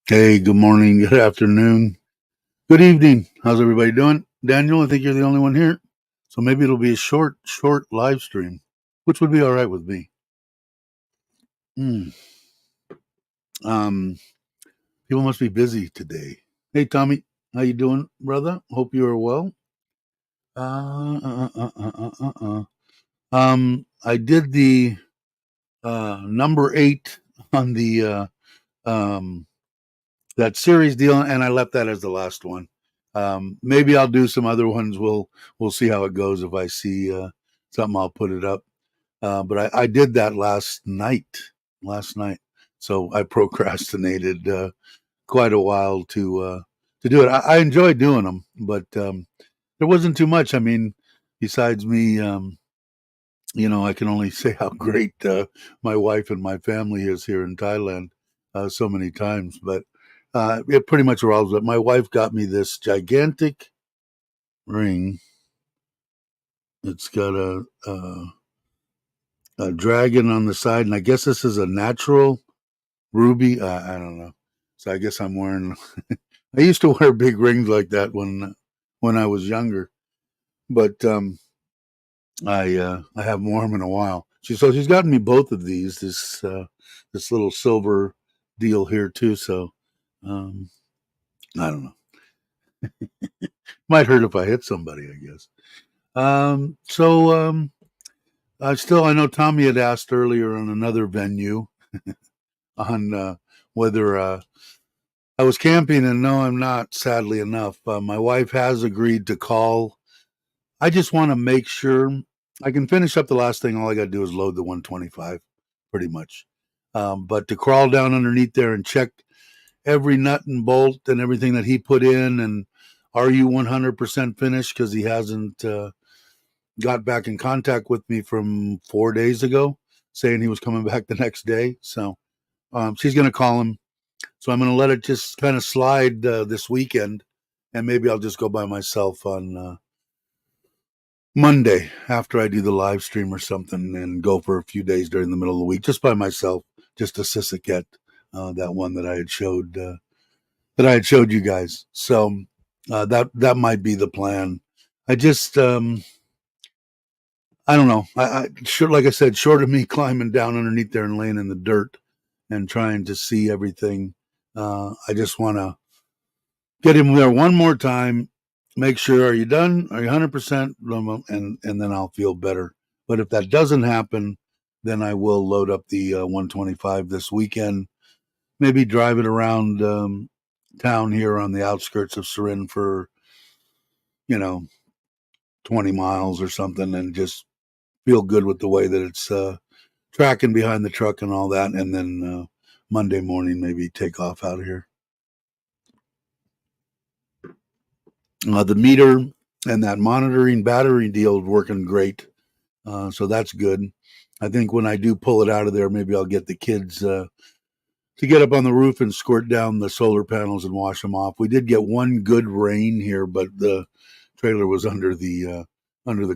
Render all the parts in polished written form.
Hey, good morning, good afternoon, good evening. How's everybody doing? Daniel, I think you're the only one here. So maybe it'll be a short live stream, which would be all right with me. Hmm. Um, People must be busy today. Hey, Tommy, how you doing, brother? Hope you are well. I did the number 8 on the um that series deal, and I left that as the last one. Maybe I'll do some other ones. We'll see how it goes. If I see something, I'll put it up. But I did that last night. Last night, so I procrastinated quite a while to do it. I enjoy doing them, but there wasn't too much. I mean, besides me, I can only say how great my wife and my family is here in Thailand so many times. But it pretty much revolves. But my wife got me this gigantic ring. It's got a dragon on the side, and I guess this is a natural ruby. I don't know. So I guess I'm wearing. I used to wear big rings like that when I was younger, but I haven't worn them in a while. She's gotten me both of these. This little silver deal here too. So um, I don't know. Might hurt if I hit somebody, I guess. I know Tommy had asked earlier on another venue on whether I was camping, and no, I'm not. Sadly enough, my wife has agreed to call. I just want to make sure I can finish up the last thing. All I got to do is load the 125, pretty much. But to crawl down underneath there and check every nut and bolt and everything that he put in, and are you 100% finished? Because he hasn't got back in contact with me from 4 days ago, saying he was coming back the next day. So she's going to call him. So I'm going to let it just kind of slide this weekend, and maybe I'll just go by myself on Monday after I do the live stream or something, and go for a few days during the middle of the week just by myself, just to Sisaket, that one that I had showed you guys. So that might be the plan. I just I don't know. Like I said, short of me climbing down underneath there and laying in the dirt and trying to see everything, I just want to get him there one more time. Make sure, are you done? Are you 100%? And then I'll feel better. But if that doesn't happen, then I will load up the 125 this weekend. Maybe drive it around town here on the outskirts of Surin for, you know, 20 miles or something, and just feel good with the way that it's tracking behind the truck and all that. And then Monday morning, maybe take off out of here. The meter and that monitoring battery deal is working great. So that's good. I think when I do pull it out of there, maybe I'll get the kids to get up on the roof and squirt down the solar panels and wash them off. We did get one good rain here, but the trailer was under the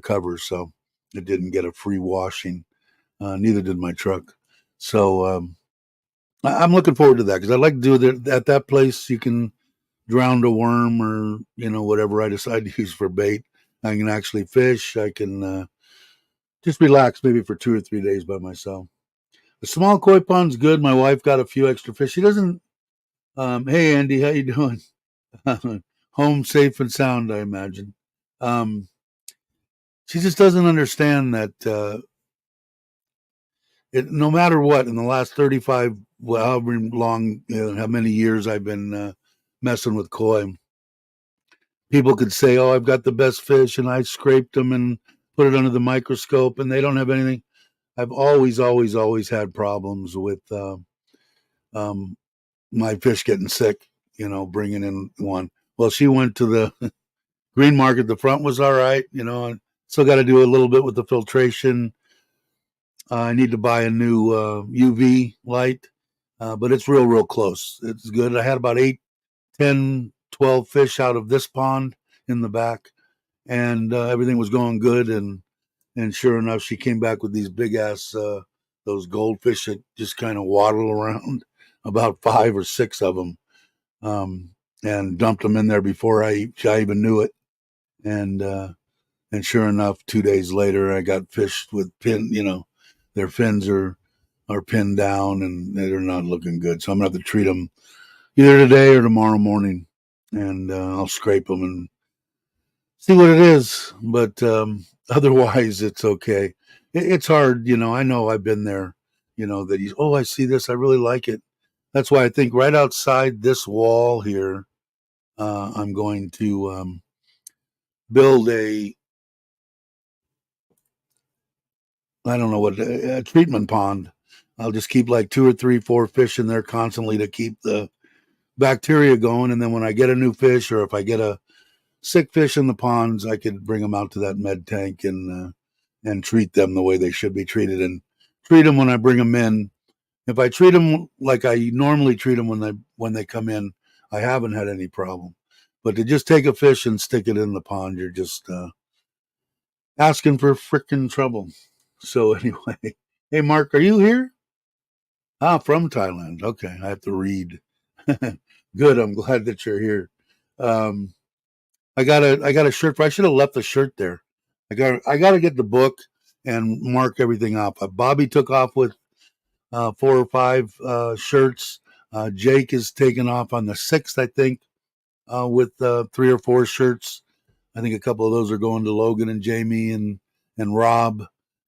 covers, so it didn't get a free washing. Neither did my truck. So I'm looking forward to that, because I like to do it at that place. You can drown a worm, or whatever I decide to use for bait. I can actually fish. I can just relax maybe for 2 or 3 days by myself. The small koi pond's good. My wife got a few extra fish. She doesn't. Hey Andy, how you doing? Home safe and sound, I imagine. Um, she just doesn't understand that no matter what, in the last 35, well, however long, how many years I've been messing with koi, people could say, "Oh, I've got the best fish, and I scraped them and put it under the microscope, and they don't have anything." I've always had problems with um, my fish getting sick. Bringing in one. Well, she went to the green market. The front was all right. And still got to do a little bit with the filtration. I need to buy a new UV light, but it's real close. It's good. I had about 8, 10, 12 fish out of this pond in the back, and everything was going good. And sure enough, she came back with these big ass those goldfish that just kind of waddle around, about 5 or 6 of them. and dumped them in there before I even knew it. And sure enough, 2 days later, I got fish with their fins are pinned down and they're not looking good. So I'm gonna have to treat them either today or tomorrow morning, and I'll scrape them and see what it is. But otherwise, it's okay. It's hard, I know I've been there. That I see this, I really like it. That's why I think right outside this wall here, I'm going to build I don't know what a treatment pond. I'll just keep like 2 or 3, 4 fish in there constantly to keep the bacteria going. And then when I get a new fish, or if I get a sick fish in the ponds, I could bring them out to that med tank and treat them the way they should be treated, and treat them when I bring them in. If I treat them like I normally treat them when they come in, I haven't had any problem. But to just take a fish and stick it in the pond, you're just asking for frickin' trouble. So anyway, hey Mark, are you here? Ah, from Thailand. Okay, I have to read. Good. I'm glad that you're here. Um, I got a shirt. I should have left the shirt there. I got to get the book and mark everything off. Bobby took off with 4 or 5 shirts. Jake is taking off on the 6th, I think, with 3 or 4 shirts. I think a couple of those are going to Logan and Jamie and Rob,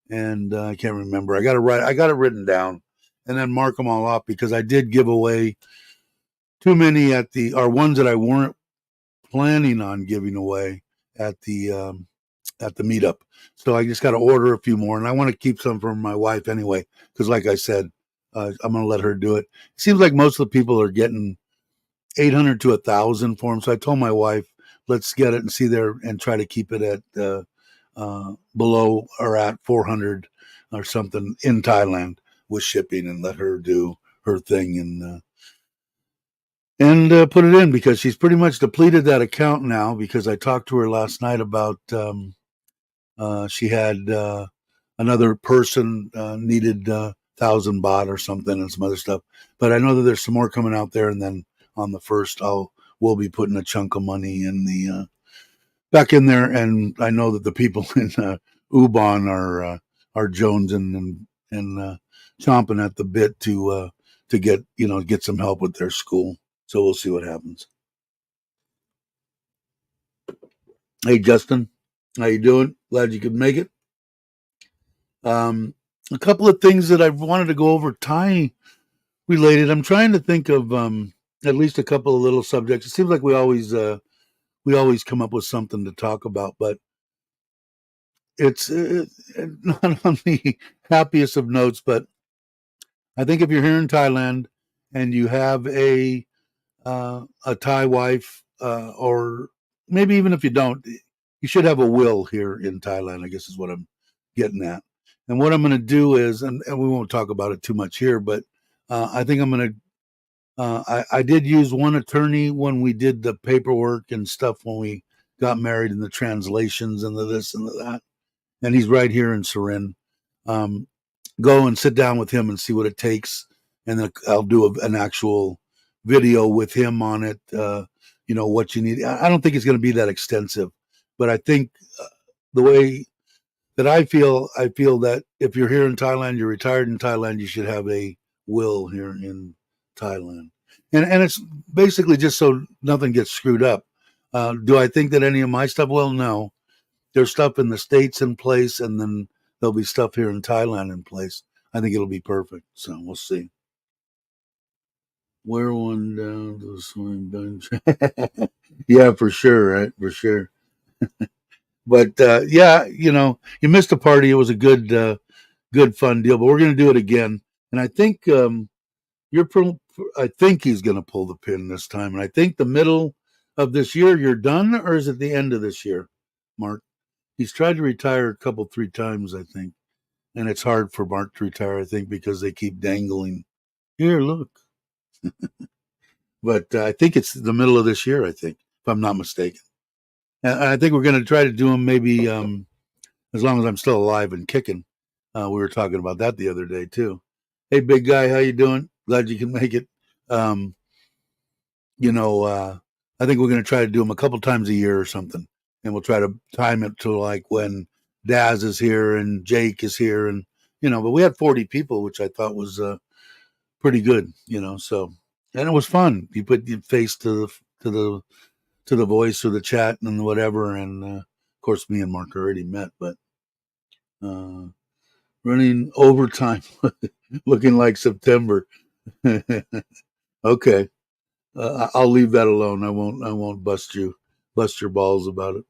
and I can't remember. I got it written down, and then mark them all off because I did give away too many or ones that I weren't planning on giving away at the meetup. So I just got to order a few more, and I want to keep some for my wife anyway, because like I said, I'm going to let her do it. It seems like most of the people are getting 800 to 1,000 for them. So I told my wife, let's get it and see there and try to keep it at below or at 400 or something in Thailand with shipping, and let her do her thing and put it in, because she's pretty much depleted that account now, because I talked to her last night about she had another person needed 1,000 baht or something and some other stuff. But I know that there's some more coming out there, and then on the 1st, we'll be putting a chunk of money in the back in there. And I know that the people in Ubon are jonesing and chomping at the bit to get some help with their school. So we'll see what happens. Hey Justin, how you doing? Glad you could make it. Um, a couple of things that I wanted to go over Thai related. I'm trying to think of at least a couple of little subjects. It seems like we always come up with something to talk about, but it's not on the happiest of notes. But I think if you're here in Thailand and you have a Thai wife, or maybe even if you don't, you should have a will here in Thailand, I guess is what I'm getting at. And what I'm going to do is, and we won't talk about it too much here, but I think I'm going to, I did use one attorney when we did the paperwork and stuff when we got married, and the translations and the this and the that. And he's right here in Surin. Um, Go and sit down with him and see what it takes. And then I'll do an actual video with him on it. What you need. I don't think it's going to be that extensive, but I think the way that I feel that if you're here in Thailand, you're retired in Thailand, you should have a will here in Thailand. And it's basically just so nothing gets screwed up. Do I think that any of my stuff will? No. There's stuff in the States in place, and then there'll be stuff here in Thailand in place. I think it'll be perfect. So we'll see. Wear one down to the swing bench. Yeah, for sure, right? For sure. But yeah, you missed a party. It was a good fun deal. But we're going to do it again, and I think you're. I think he's going to pull the pin this time, and I think the middle of this year you're done, or is it the end of this year, Mark? He's tried to retire a couple, 3 times, I think, and it's hard for Mark to retire, I think, because they keep dangling. Here, look. But I think it's the middle of this year, I think, if I'm not mistaken. And I think we're going to try to do them maybe as long as I'm still alive and kicking. We were talking about that the other day too. Hey, big guy, how you doing? Glad you can make it. Um, I think we're going to try to do them a couple times a year or something, and we'll try to time it to like when Daz is here and Jake is here, and but we had 40 people, which I thought was pretty good, So, and it was fun. You put your face to the voice or the chat and whatever, and of course, me and Mark already met, but uh, running overtime, looking like September. Okay. I'll leave that alone. I won't bust your balls about it.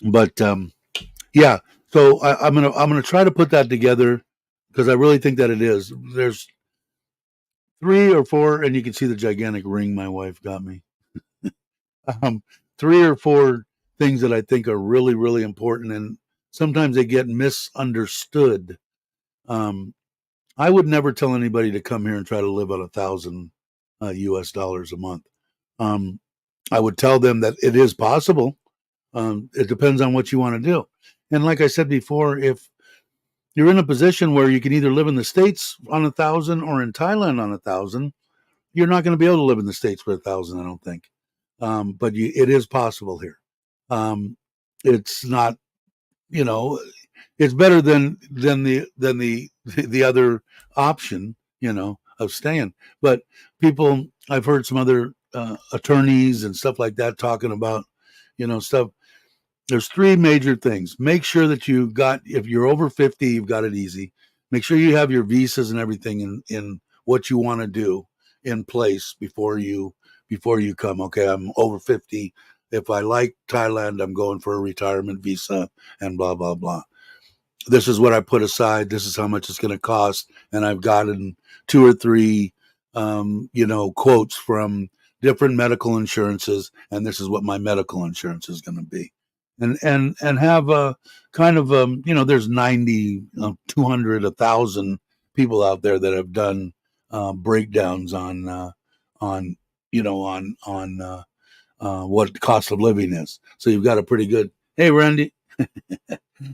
But yeah. So I'm gonna try to put that together because I really think that it is. There's three or four, and you can see the gigantic ring my wife got me. Um, three or four things that I think are really really important, and sometimes they get misunderstood. Um, I would never tell anybody to come here and try to live on 1,000 U.S. dollars a month. Um, I would tell them that it is possible. It depends on what you want to do. And like I said before, if you're in a position where you can either live in the States on 1,000 or in Thailand on 1,000, you're not going to be able to live in the States with 1,000, I don't think. But it is possible here. It's not, you know, it's better than the other option, of staying. But people, I've heard some other attorneys and stuff like that talking about, stuff. There's three major things. Make sure that if you're over 50, you've got it easy. Make sure you have your visas and everything in what you want to do in place before you come. Okay, I'm over 50. If I like Thailand, I'm going for a retirement visa and blah blah blah. This is what I put aside. This is how much it's going to cost, and I've gotten two or three, quotes from different medical insurances, and this is what my medical insurance is going to be, and have a kind of there's 90, 200, 1,000 people out there that have done breakdowns on what cost of living is. So you've got a pretty good. Hey, Randy.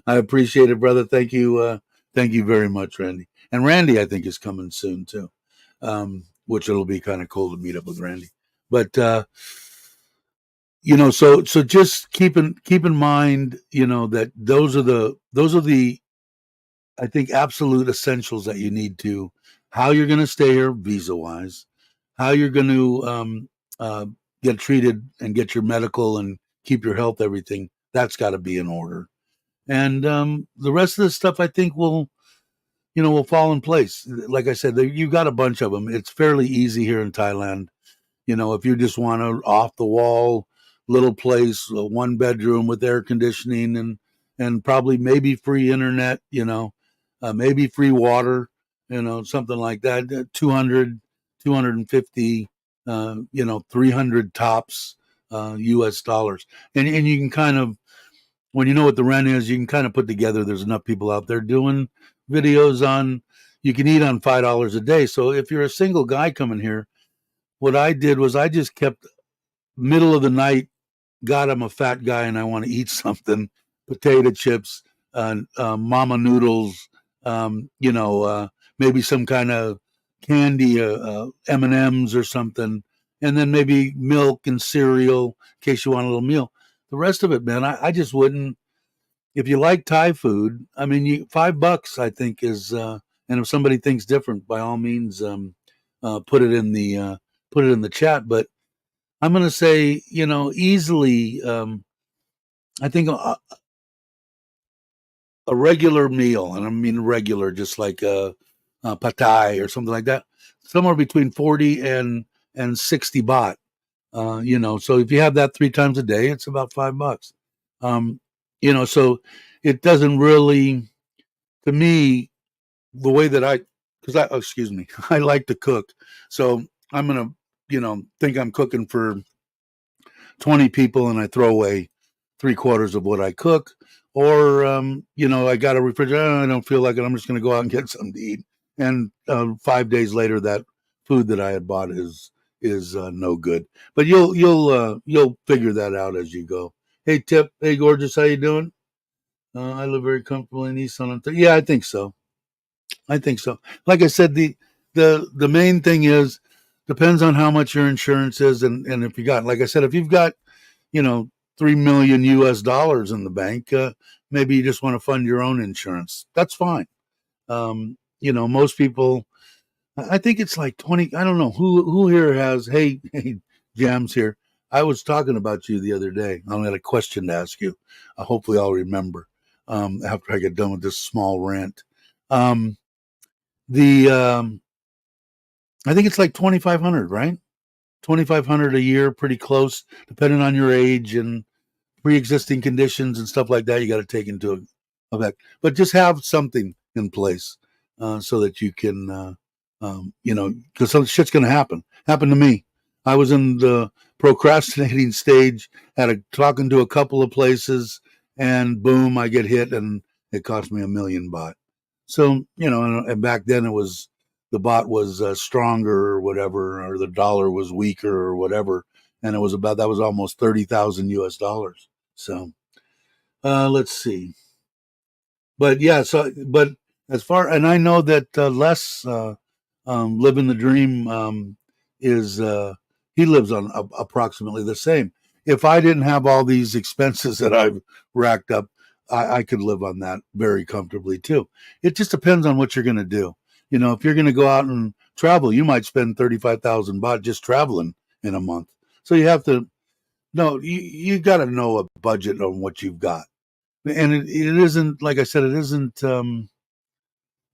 I appreciate it, brother. Thank you. Thank you very much, Randy. And Randy, I think, is coming soon too, which it'll be kind of cool to meet up with Randy. But so just keep in mind, that those are the I think absolute essentials that you need to how you're going to stay here visa wise, how you're going to uh, get treated and get your medical and keep your health, everything that's got to be in order. And the rest of the stuff, I think, will fall in place. Like I said, you've got a bunch of them. It's fairly easy here in Thailand. If you just want a off the wall little place, a one bedroom with air conditioning and probably maybe free internet, maybe free water, something like that. 200, 250, 300 tops US dollars. And you can kind of when you know what the rent is, you can kind of put together. There's enough people out there doing videos on. You can eat on $5 a day. So if you're a single guy coming here, what I did was I just kept middle of the night. God, I'm a fat guy and I want to eat something. Potato chips, mama noodles, maybe some kind of candy, M&Ms or something, and then maybe milk and cereal in case you want a little meal. The rest of it, man, I just wouldn't if you like Thai food, I mean, $5, I think is, and if somebody thinks different, by all means, put it in the chat. But I'm going to say, easily, I think a regular meal, and I mean regular, just like a pad thai or something like that, somewhere between 40 and 60 baht. So if you have that three times a day, it's about $5. Um, so it doesn't really, to me, the way that excuse me, I like to cook. So I'm going to, think I'm cooking for 20 people and I throw away three-quarters of what I cook. Or, I got a refrigerator. I don't feel like it. I'm just going to go out and get something to eat. And 5 days later, that food that I had bought is no good. But you'll figure that out as you go. Hey, Tip. Hey, gorgeous. How you doing? I live very comfortable in East San Antonio. Yeah, I think so. Like I said, the main thing is depends on how much your insurance is, and if you got, like I said, if you've got, you know, 3 million US dollars in the bank, maybe you just want to fund your own insurance. That's fine. You know, most people, I think it's like 20. I don't know who here has. Hey, hey, Jams here. I was talking about you the other day. I had a question to ask you. Hopefully, I'll remember after I get done with this small rant. Um, the I think it's like 2,500, right? 2,500 a year, pretty close, depending on your age and pre-existing conditions and stuff like that. You got to take into effect, but just have something in place so that you can, you know, because some shit's going to happen. Happened to me. I was in the procrastinating stage, talking to a couple of places, and boom, I get hit, and it cost me $1 million. So you know, and back then it was the bot was stronger or whatever, or the dollar was weaker or whatever, and it was about that was almost 30,000 US dollars. So let's see, but yeah, so but as far and I know that Les living the dream is he lives on approximately the same. If I didn't have all these expenses that I've racked up, I could live on that very comfortably too. It just depends on what you're going to do. You know, if you're going to go out and travel, you might spend 35,000 baht just traveling in a month. So you have to no, you got to know a budget on what you've got, and it isn't like I said, it isn't.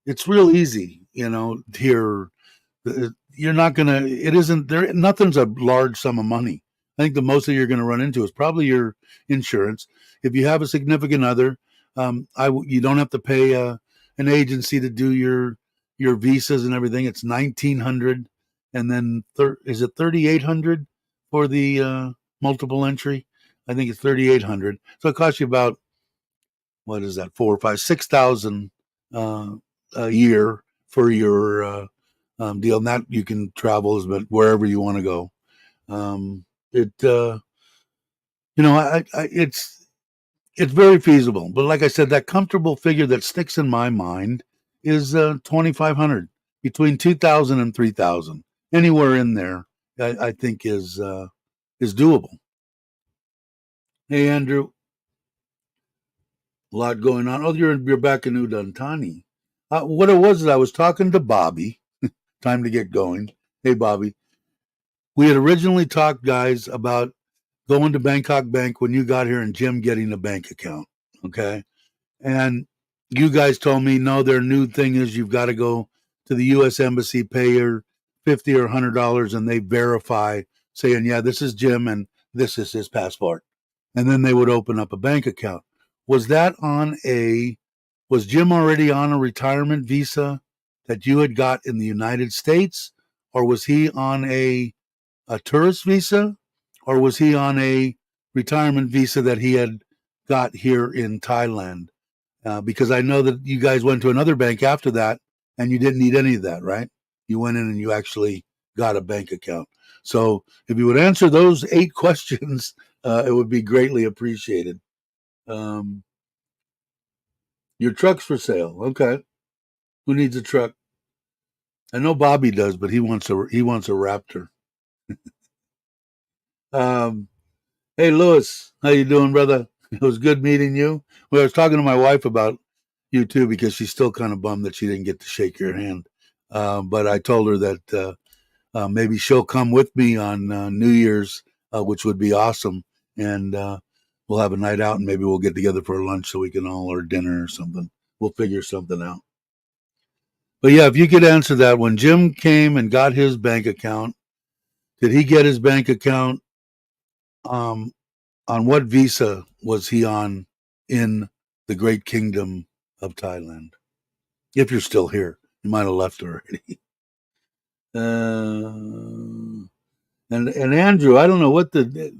It's real easy, you know. Here, you're not gonna. It isn't there. Nothing's a large sum of money. I think the most that you're going to run into is probably your insurance. If you have a significant other, you don't have to pay an agency to do your visas and everything. It's 1,900, and then is it 3,800 for the multiple entry? I think it's 3,800. So it costs you about what is that? 4 or 5, 6,000 uh, a year for your deal, and that you can travel as wherever you want to go. It you know, it's very feasible, but like I said, that comfortable figure that sticks in my mind is 2,500, between 2,000 and 3,000, anywhere in there. I think is doable. Hey Andrew, a lot going on. Oh, you're back in Udantani. What it was is I was talking to Bobby. Time to get going. Hey Bobby, we had originally talked, guys, about going to Bangkok Bank when you got here and Jim getting a bank account. Okay. And you guys told me, no, their new thing is you've got to go to the U.S. Embassy, pay your $50 or $100, and they verify, saying, yeah, this is Jim and this is his passport. And then they would open up a bank account. Was that was Jim already on a retirement visa that you had got in the United States? Or was he on a tourist visa, or was he on a retirement visa that he had got here in Thailand? Because I know that you guys went to another bank after that, and you didn't need any of that, right? You went in and you actually got a bank account. So if you would answer those 8 questions, it would be greatly appreciated. Um, your truck's for sale. Okay. Who needs a truck? I know Bobby does, but he wants a Raptor. Um, Hey, Louis, how you doing, brother? It was good meeting you. Well, I was talking to my wife about you too because she's still kind of bummed that she didn't get to shake your hand. But I told her that maybe she'll come with me on New Year's, which would be awesome, and we'll have a night out, and maybe we'll get together for lunch so we can all or dinner or something. We'll figure something out. But yeah, if you could answer that, when Jim came and got his bank account, did he get his bank account? On what visa was he on in the great kingdom of Thailand? If you're still here, you might have left already. And Andrew, I don't know what the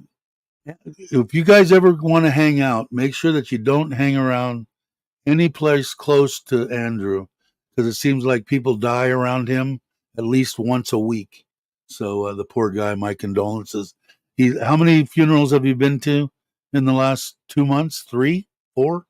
if you guys ever want to hang out, make sure that you don't hang around any place close to Andrew because it seems like people die around him at least once a week. So the poor guy, my condolences. How many funerals have you been to in the last 2 months? 3, 4?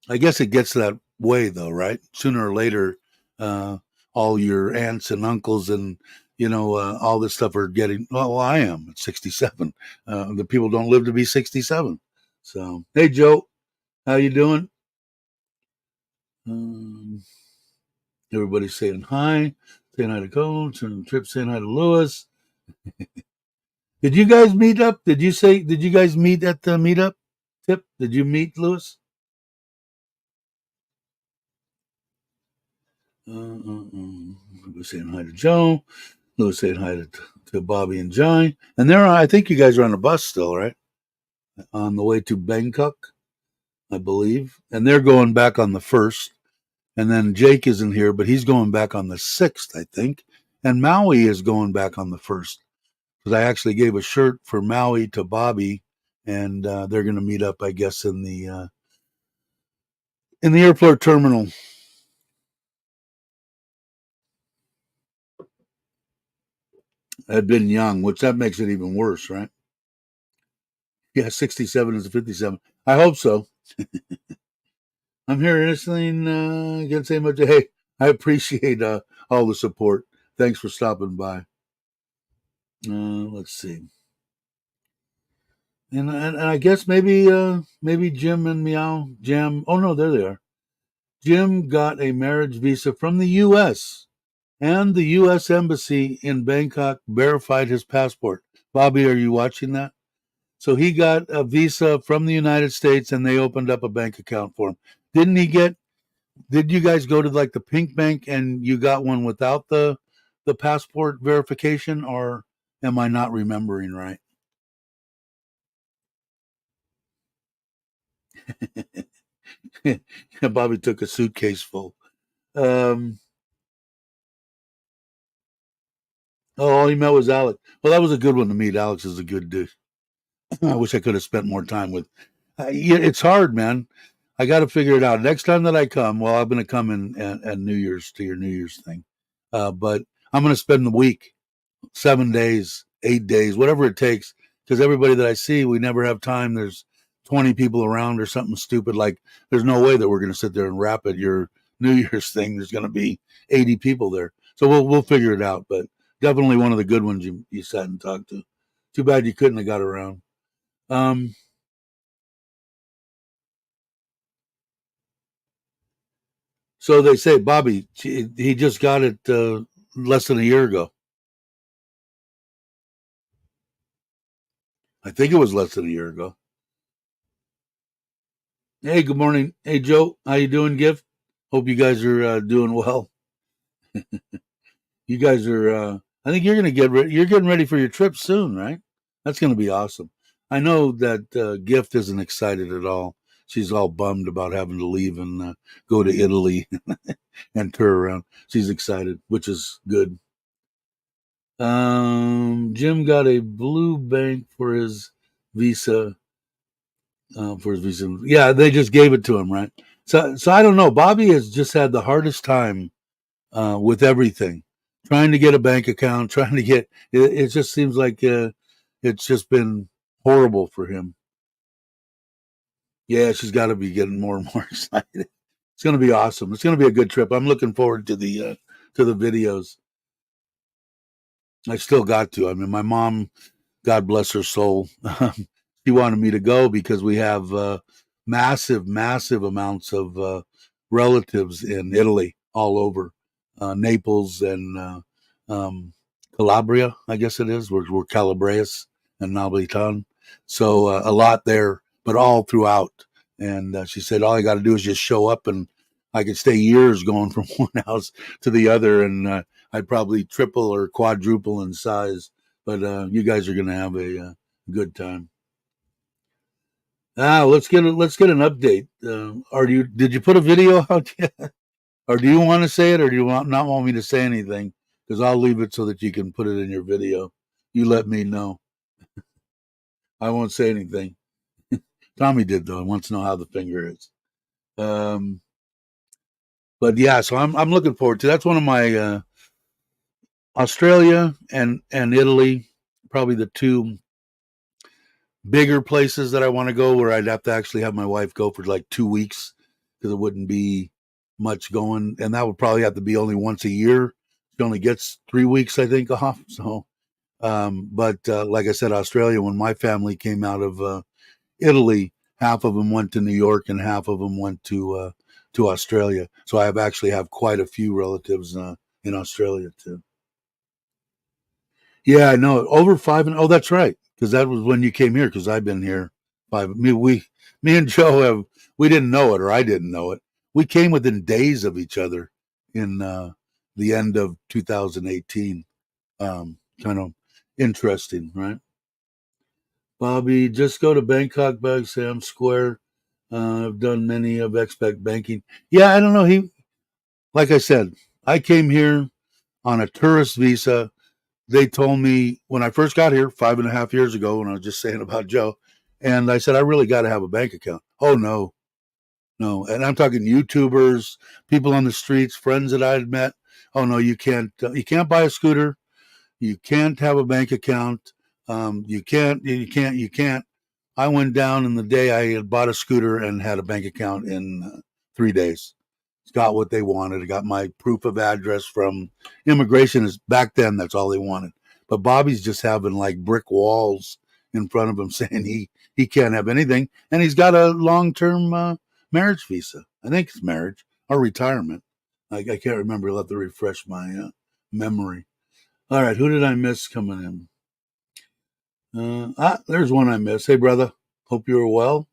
I guess it gets that way though, right? Sooner or later, uh, all your aunts and uncles and all this stuff are getting. Well, I am at 67. The people don't live to be 67. So, hey, Joe, how you doing? Um, Everybody's saying hi to Coach, and Trip saying hi to Lewis. Did you guys meet up? Did you guys meet at the meetup? Tip, did you meet Lewis? We're saying hi to Joe. Lewis saying hi to Bobby and Jai. And I think you guys are on the bus still, right? On the way to Bangkok, I believe. And they're going back on the 1st. And then Jake isn't here, but he's going back on the 6th, I think. And Maui is going back on the 1st. Because I actually gave a shirt for Maui to Bobby, and they're going to meet up, I guess, in the airport terminal. Had been young, which that makes it even worse, right? Yeah, 67 is a 57. I hope so. I'm here listening. Can't say much. Hey, I appreciate all the support. Thanks for stopping by. Let's see. And I guess maybe Jim and Meow Jam. Oh no, there they are. Jim got a marriage visa from the U.S. and the U.S. Embassy in Bangkok verified his passport. Bobby, are you watching that? So he got a visa from the United States, and they opened up a bank account for him. Didn't he get? Did you guys go to like the pink bank and you got one without the passport verification, or am I not remembering right? Bobby took a suitcase full. Um, all he met was Alex. Well, that was a good one to meet. Alex is a good dude. I wish I could have spent more time with. Yeah, it's hard, man. I got to figure it out. Next time that I come, well, I'm going to come in at New Year's to your New Year's thing, but I'm going to spend the week, 7 days, 8 days, whatever it takes, because everybody that I see, we never have time. There's 20 people around or something stupid. Like, there's no way that we're going to sit there and wrap at your New Year's thing. There's going to be 80 people there, so we'll figure it out. But definitely one of the good ones you sat and talked to. Too bad you couldn't have got around. Um, so they say, Bobby, he just got it less than a year ago. I think it was less than a year ago. Hey, good morning. Hey, Joe, how you doing, Gift? Hope you guys are doing well. You guys are. I think you're going to get ready. You're getting ready for your trip soon, right? That's going to be awesome. I know that Gift isn't excited at all. She's all bummed about having to leave and go to Italy and tour around. She's excited, which is good. Jim got a blue bank for his visa. Yeah, they just gave it to him, right? So I don't know. Bobby has just had the hardest time with everything, trying to get a bank account, trying to get. It just seems like it's just been horrible for him. Yeah, she's got to be getting more and more excited. It's going to be awesome. It's going to be a good trip. I'm looking forward to the videos. I still got to. I mean, my mom, God bless her soul, she wanted me to go because we have massive, massive amounts of relatives in Italy, all over Naples and Calabria, I guess it is. We're Calabrias and Napolitan. So a lot there, but all throughout. And she said, all I got to do is just show up, and I could stay years going from one house to the other. And I'd probably triple or quadruple in size. But you guys are going to have a good time. Let's get an update. Did you put a video out yet, or do you want to say it, or do you not want me to say anything? Because I'll leave it so that you can put it in your video. You let me know. I won't say anything. Tommy did though. He wants to know how the finger is. Um, but yeah, so I'm looking forward to. That's one of my Australia and Italy, probably the two bigger places that I want to go, where I'd have to actually have my wife go for like 2 weeks because it wouldn't be much going, and that would probably have to be only once a year. She only gets 3 weeks, I think, off. So, but like I said, Australia, when my family came out of Italy, half of them went to New York and half of them went to Australia. So I actually have quite a few relatives in Australia too. Yeah, I know. Over five and oh, that's right, because that was when you came here. Because I've been here five. Me and Joe have. We didn't know it, or I didn't know it. We came within days of each other in the end of 2018. Kind of interesting, right? Bobby, just go to Bangkok by Sam Square. I've done many of expat banking. Yeah, I don't know. Like I said, I came here on a tourist visa. They told me when I first got here 5.5 years ago, when I was just saying about Joe, and I said, I really got to have a bank account. Oh, no, no. And I'm talking YouTubers, people on the streets, friends that I had met. Oh, no, you can't buy a scooter. You can't have a bank account. You can't. I went down in the day I had bought a scooter and had a bank account in 3 days. Got what they wanted. I got my proof of address from immigration. Is back then that's all they wanted. But Bobby's just having like brick walls in front of him saying he can't have anything, and he's got a long term marriage visa. I think it's marriage or retirement. I can't remember. I'll have to refresh my memory. All right, who did I miss coming in? There's one I missed. Hey, brother. Hope you are well.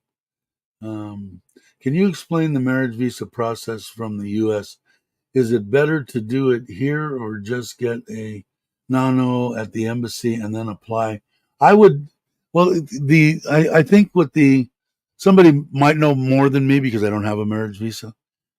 Um, can you explain the marriage visa process from the U.S.? Is it better to do it here or just get a nano at the embassy and then apply? I would, well, I think what somebody might know more than me because I don't have a marriage visa.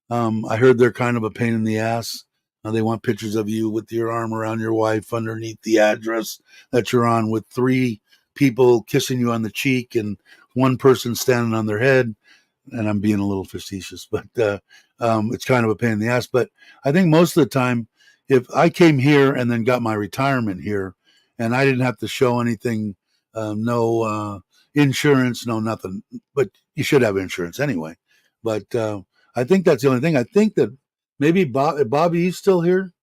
I heard they're kind of a pain in the ass. They want pictures of you with your arm around your wife underneath the address that you're on with three people kissing you on the cheek and one person standing on their head. And I'm being a little facetious, but it's kind of a pain in the ass. But I think most of the time, if I came here and then got my retirement here and I didn't have to show anything, no insurance, no nothing, but you should have insurance anyway. But I think that's the only thing. I think that maybe if Bobby's still here.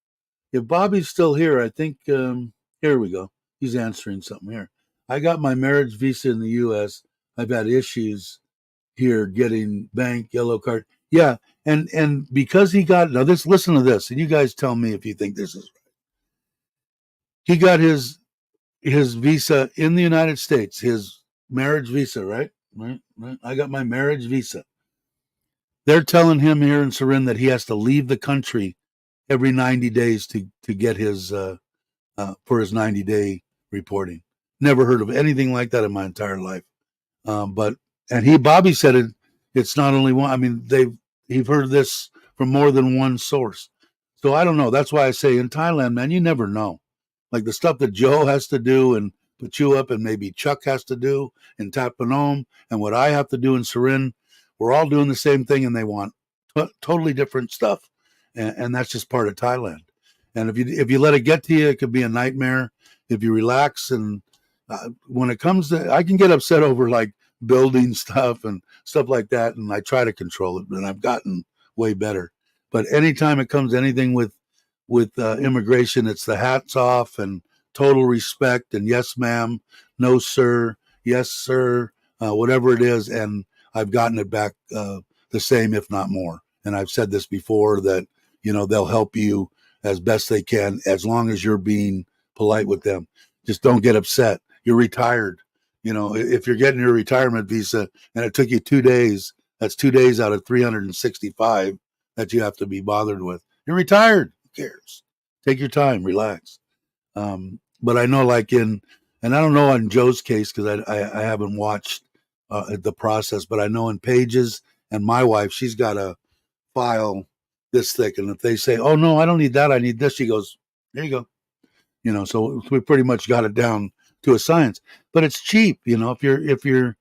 If Bobby's still here, I think here we go. He's answering something here. I got my marriage visa in the U.S. I've had issues here getting bank yellow card. Yeah, and because he got now this. Listen to this, and you guys tell me if you think this is. He got his visa in the United States, his marriage visa, right? Right. I got my marriage visa. They're telling him here in Surin that he has to leave the country every 90 days to get his for his 90-day reporting. Never heard of anything like that in my entire life. But and Bobby said it. It's not only one. I mean, he've heard this from more than one source. So I don't know. That's why I say in Thailand, man, you never know. Like the stuff that Joe has to do and put you up, and maybe Chuck has to do in Tatpanom, and what I have to do in Surin, we're all doing the same thing, and they want totally different stuff, and that's just part of Thailand. And if you let it get to you, it could be a nightmare. If you relax and when it comes to, I can get upset over like building stuff and stuff like that, and I try to control it, and I've gotten way better. But anytime it comes to anything with immigration, it's the hats off and total respect and yes, ma'am, no, sir, yes, sir, whatever it is, and I've gotten it back the same, if not more. And I've said this before that they'll help you as best they can as long as you're being polite with them. Just don't get upset. You're retired. If you're getting your retirement visa and it took you 2 days, that's 2 days out of 365 that you have to be bothered with. You're retired. Who cares? Take your time, relax. But I know, and I don't know on Joe's case because I haven't watched the process, but I know in Pages and my wife, she's got a file this thick, and if they say, "Oh no, I don't need that, I need this," she goes, "There you go." So we pretty much got it down to a science. But it's cheap, if you're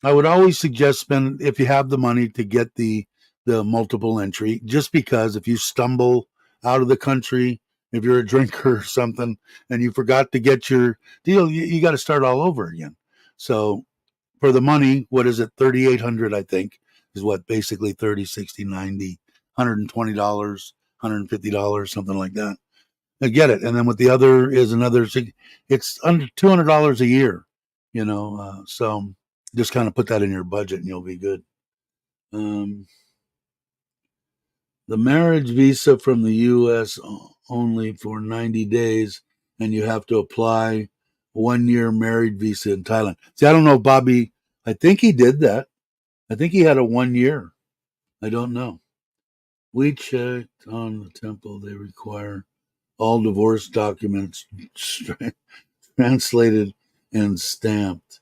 I would always suggest spend, if you have the money, to get the multiple entry, just because if you stumble out of the country, if you're a drinker or something and you forgot to get your deal, you got to start all over again. So for the money, what is it, 3,800, I think, is what, basically 30, 60, 90, $120, $150, something like that. I get it. And then with the other is another, it's under $200 a year, so just kind of put that in your budget and you'll be good. Um, the marriage visa from the U.S. only for 90 days, and you have to apply 1 year married visa in Thailand. See, I don't know, Bobby. I think he did that. I think he had a 1 year. I don't know. We checked on the temple. They require all divorce documents translated and stamped.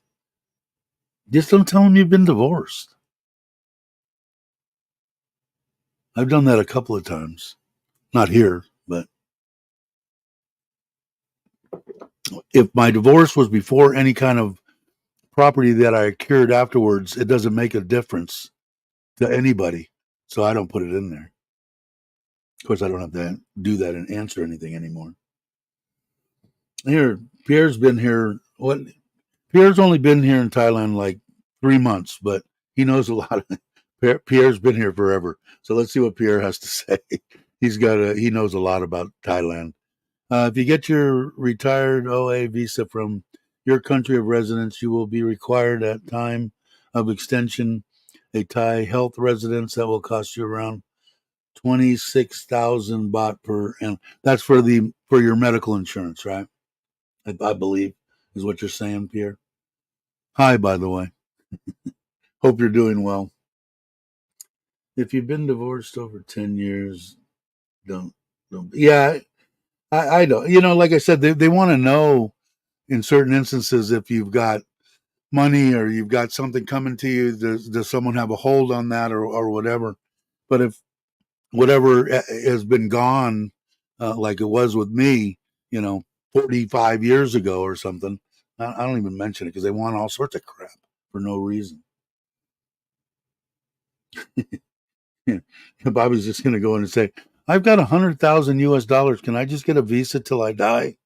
Just don't tell them you've been divorced. I've done that a couple of times. Not here, but if my divorce was before any kind of property that I acquired afterwards, it doesn't make a difference to anybody. So I don't put it in there. Of course, I don't have to do that and answer anything anymore. Here, Pierre's been here. What? Pierre's only been here in Thailand like 3 months, but he knows a lot. Pierre's been here forever. So let's see what Pierre has to say. He knows a lot about Thailand. If you get your retired OA visa from your country of residence, you will be required at time of extension a Thai health residence that will cost you around 26,000 baht per, and that's for your medical insurance, right? I believe is what you're saying, Pierre. Hi, by the way. Hope you're doing well. If you've been divorced over 10 years, don't. Yeah, I don't. Like I said, they want to know in certain instances if you've got money or you've got something coming to you. Does someone have a hold on that or whatever? But if whatever has been gone, like it was with me, 45 years ago or something, I don't even mention it because they want all sorts of crap for no reason. Bobby's just going to go in and say, I've got $100,000 US. Can I just get a visa till I die?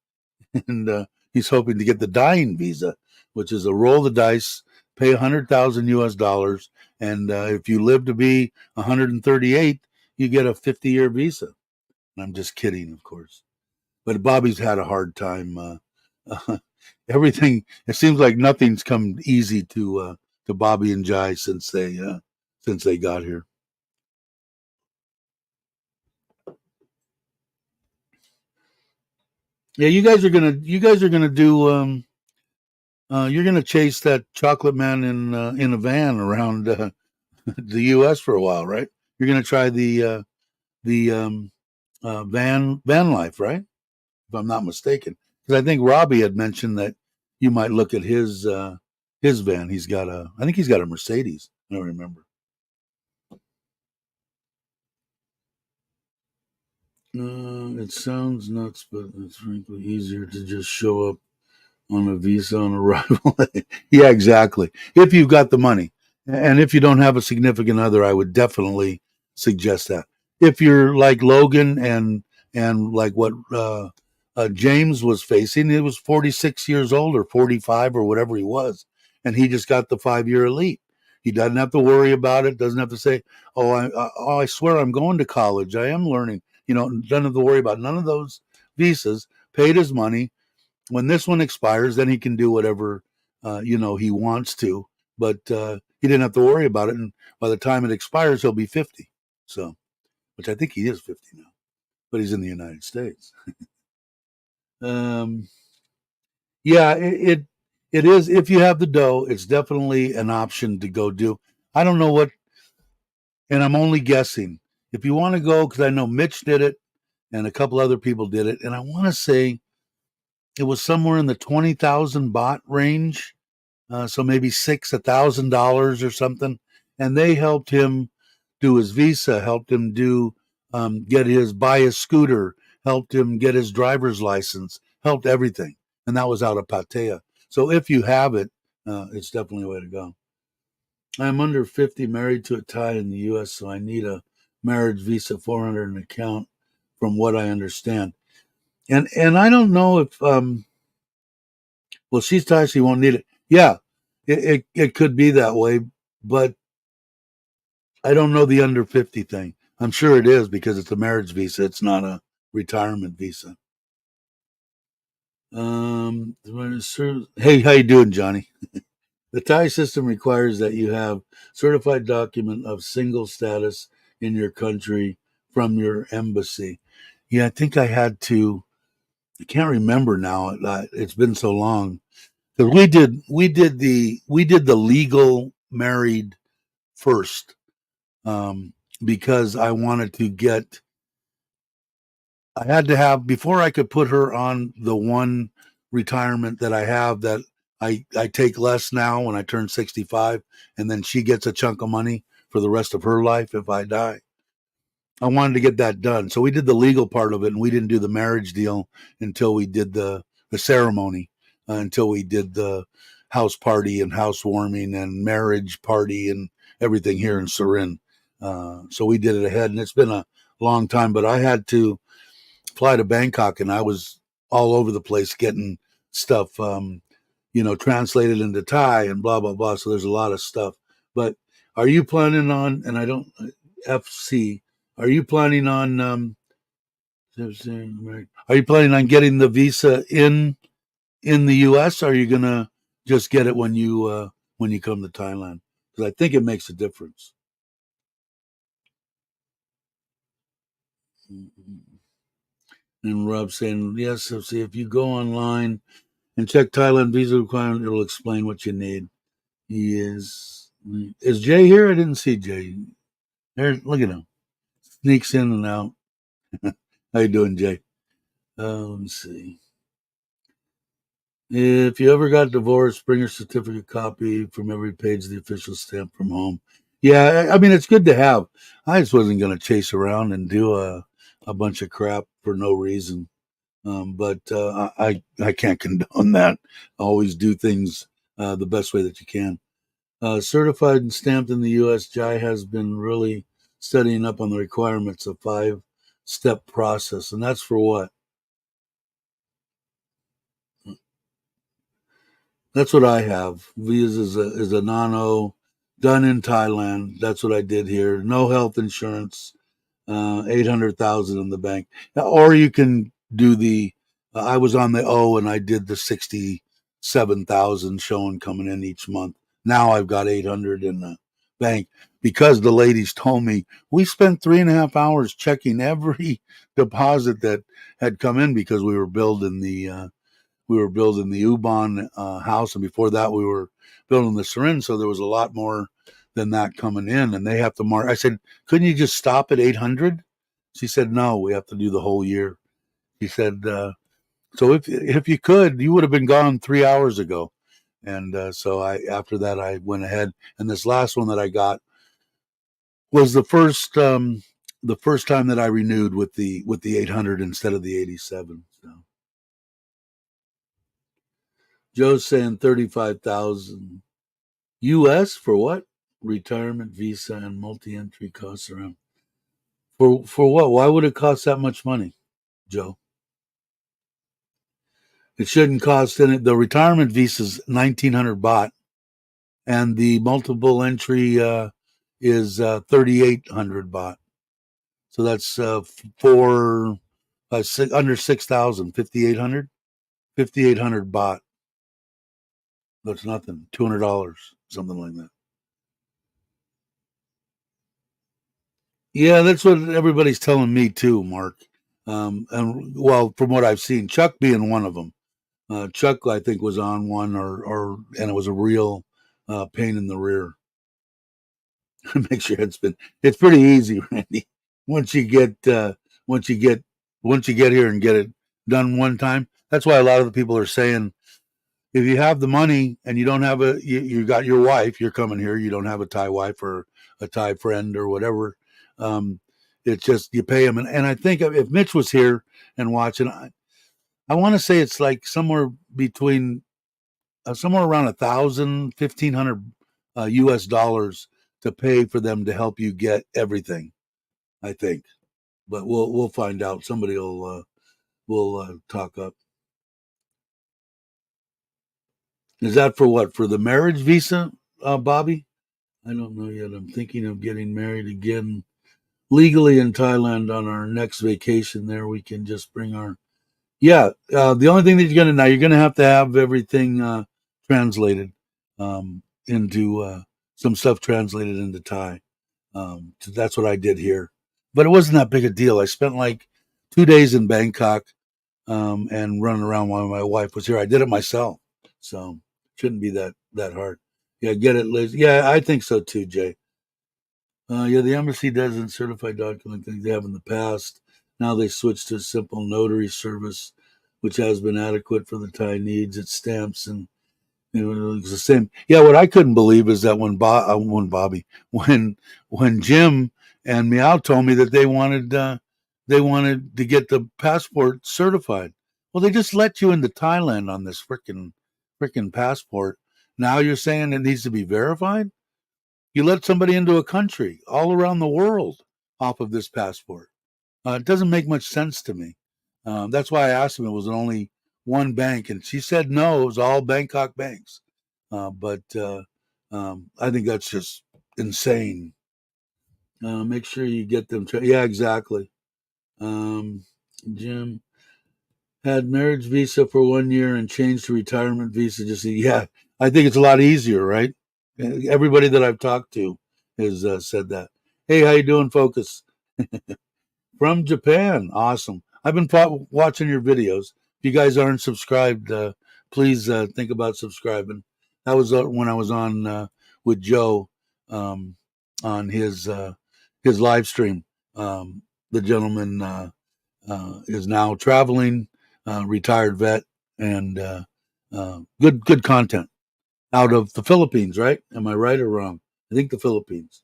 And he's hoping to get the dying visa, which is a roll the dice, pay $100,000 US. And if you live to be 138, you get a 50-year visa. And I'm just kidding, of course. But Bobby's had a hard time. Everything, it seems like nothing's come easy to Bobby and Jai since they got here. Yeah, you guys are gonna do. You're gonna chase that chocolate man in a van around the U.S. for a while, right? You're gonna try the van life, right? If I'm not mistaken, because I think Robbie had mentioned that you might look at his van. I think he's got a Mercedes. I don't remember. It sounds nuts, but it's frankly easier to just show up on a visa on arrival. Yeah, exactly. If you've got the money, and if you don't have a significant other, I would definitely suggest that. If you're like Logan and like what James was facing, he was 46 years old or 45 or whatever he was, and he just got the 5-year elite. He doesn't have to worry about it. Doesn't have to say, I swear I'm going to college. I am learning." Doesn't have to worry about none of those visas. Paid his money. When this one expires, then he can do whatever he wants to. But he didn't have to worry about it, and by the time it expires, he'll be 50. So, which I think he is 50 now, but he's in the United States. Yeah, it is. If you have the dough, it's definitely an option to go do. I don't know what, and I'm only guessing. If you want to go, because I know Mitch did it, and a couple other people did it, and I want to say it was somewhere in the 20,000 baht range, so maybe $1,000 or something. And they helped him do his visa, helped him buy his scooter, helped him get his driver's license, helped everything. And that was out of Pattaya. So if you have it, it's definitely a way to go. I'm under 50, married to a Thai in the U.S., so I need a marriage visa, 400 an account, from what I understand. And I don't know if well, she's Thai, she won't need it. Yeah, it could be that way, but I don't know the under 50 thing. I'm sure it is because it's a marriage visa. It's not a retirement visa. Hey, how you doing, Johnny? The Thai system requires that you have certified document of single status in your country from your embassy. Yeah, I think I had to. I can't remember now. It's been so long because we did the legal married first, because I wanted to get. I had to have before I could put her on the one retirement that I have that I take less now when I turn 65, and then she gets a chunk of money for the rest of her life if I die. I wanted to get that done. So we did the legal part of it, and we didn't do the marriage deal until we did the ceremony, until we did the house party and housewarming and marriage party and everything here in Surin. So we did it ahead, and it's been a long time, but I had to fly to Bangkok, and I was all over the place getting stuff, translated into Thai and blah blah blah. So there's a lot of stuff. But are you planning on? And I don't FC. Are you planning on? Are you planning on getting the visa in the U.S.? Or are you gonna just get it when you come to Thailand? Because I think it makes a difference. And Rob saying yes. So see if you go online and check Thailand visa requirement, it'll explain what you need. He is Jay here? I didn't see Jay. There, look at him. Sneaks in and out. How you doing, Jay? Let me see. If you ever got divorced, bring your certificate copy from every page of the official stamp from home. Yeah, I mean it's good to have. I just wasn't going to chase around and do a bunch of crap for no reason. But I can't condone that. Always do things the best way that you can. Certified and stamped in the U.S., Jai has been really studying up on the requirements of 5-step process, and that's for what? That's what I have. Visa is a non-O, done in Thailand. That's what I did here. No health insurance, 800,000 in the bank. Or you can do I was on the O and I did the 67,000 showing coming in each month. Now I've got 800 in the bank because the ladies told me we spent 3.5 hours checking every deposit that had come in because we were building the Ubon house, and before that we were building the Serin. So there was a lot more than that coming in, and they have to mark. I said, couldn't you just stop at 800? She said, no, we have to do the whole year. She said, so if you could, you would have been gone 3 hours ago. And so after that I went ahead, and this last one that I got was the first time that I renewed with the 800 instead of the 87. So Joe's saying 35,000 U.S. for what? Retirement visa and multi-entry costs around. For what? Why would it cost that much money, Joe? It shouldn't cost any. The retirement visa is 1,900 baht, and the multiple entry is 3,800 baht. So that's under 6,000, 5,800, 5,800 baht. That's nothing. $200, something like that. Yeah, that's what everybody's telling me too, Mark. And well, from what I've seen, Chuck being one of them. Chuck, I think, was on one, and it was a real pain in the rear. Makes your head spin. It's pretty easy, Randy. Once you get, once you get, once you get here and get it done one time. That's why a lot of the people are saying, if you have the money and you don't have you got your wife, you're coming here, you don't have a Thai wife or a Thai friend or whatever. Um, it's just you pay them, and I think if Mitch was here and watching, I want to say it's like somewhere around 1,000, 1,500 U.S. dollars to pay for them to help you get everything. I think, but we'll find out. Somebody will talk up. Is that for what? For the marriage visa, Bobby? I don't know yet. I'm thinking of getting married again legally in Thailand on our next vacation there. We can just bring our yeah. The only thing that you're gonna have everything translated into some stuff translated into Thai. So that's what I did here, but it wasn't that big a deal. I spent like 2 days in Bangkok and running around while my wife was here. I did it myself, so shouldn't be that hard. Yeah, get it, Liz. Yeah, I think so too, Jay. Yeah, the embassy doesn't certify document things they have in the past. Now they switched to a simple notary service, which has been adequate for the Thai needs. It stamps and it's the same. Yeah, what I couldn't believe is that when Bobby, when Jim and Meow told me that they wanted to get the passport certified. Well, they just let you into Thailand on this frickin' passport. Now you're saying it needs to be verified? You let somebody into a country all around the world off of this passport. It doesn't make much sense to me. That's why I asked him, it was only one bank, and she said no, it was all Bangkok banks. But I think that's just insane. Make sure you get them. Yeah, exactly. Um, Jim had marriage visa for 1 year and changed to retirement visa. Just yeah, I think it's a lot easier, right? Everybody that I've talked to has said that. Hey, how you doing, Focus? From Japan. Awesome. I've been watching your videos. If you guys aren't subscribed, please think about subscribing. That was when I was on with Joe um, on his live stream. The gentleman is now traveling, retired vet, and good content out of the Philippines, right? Am I right or wrong? I think the Philippines.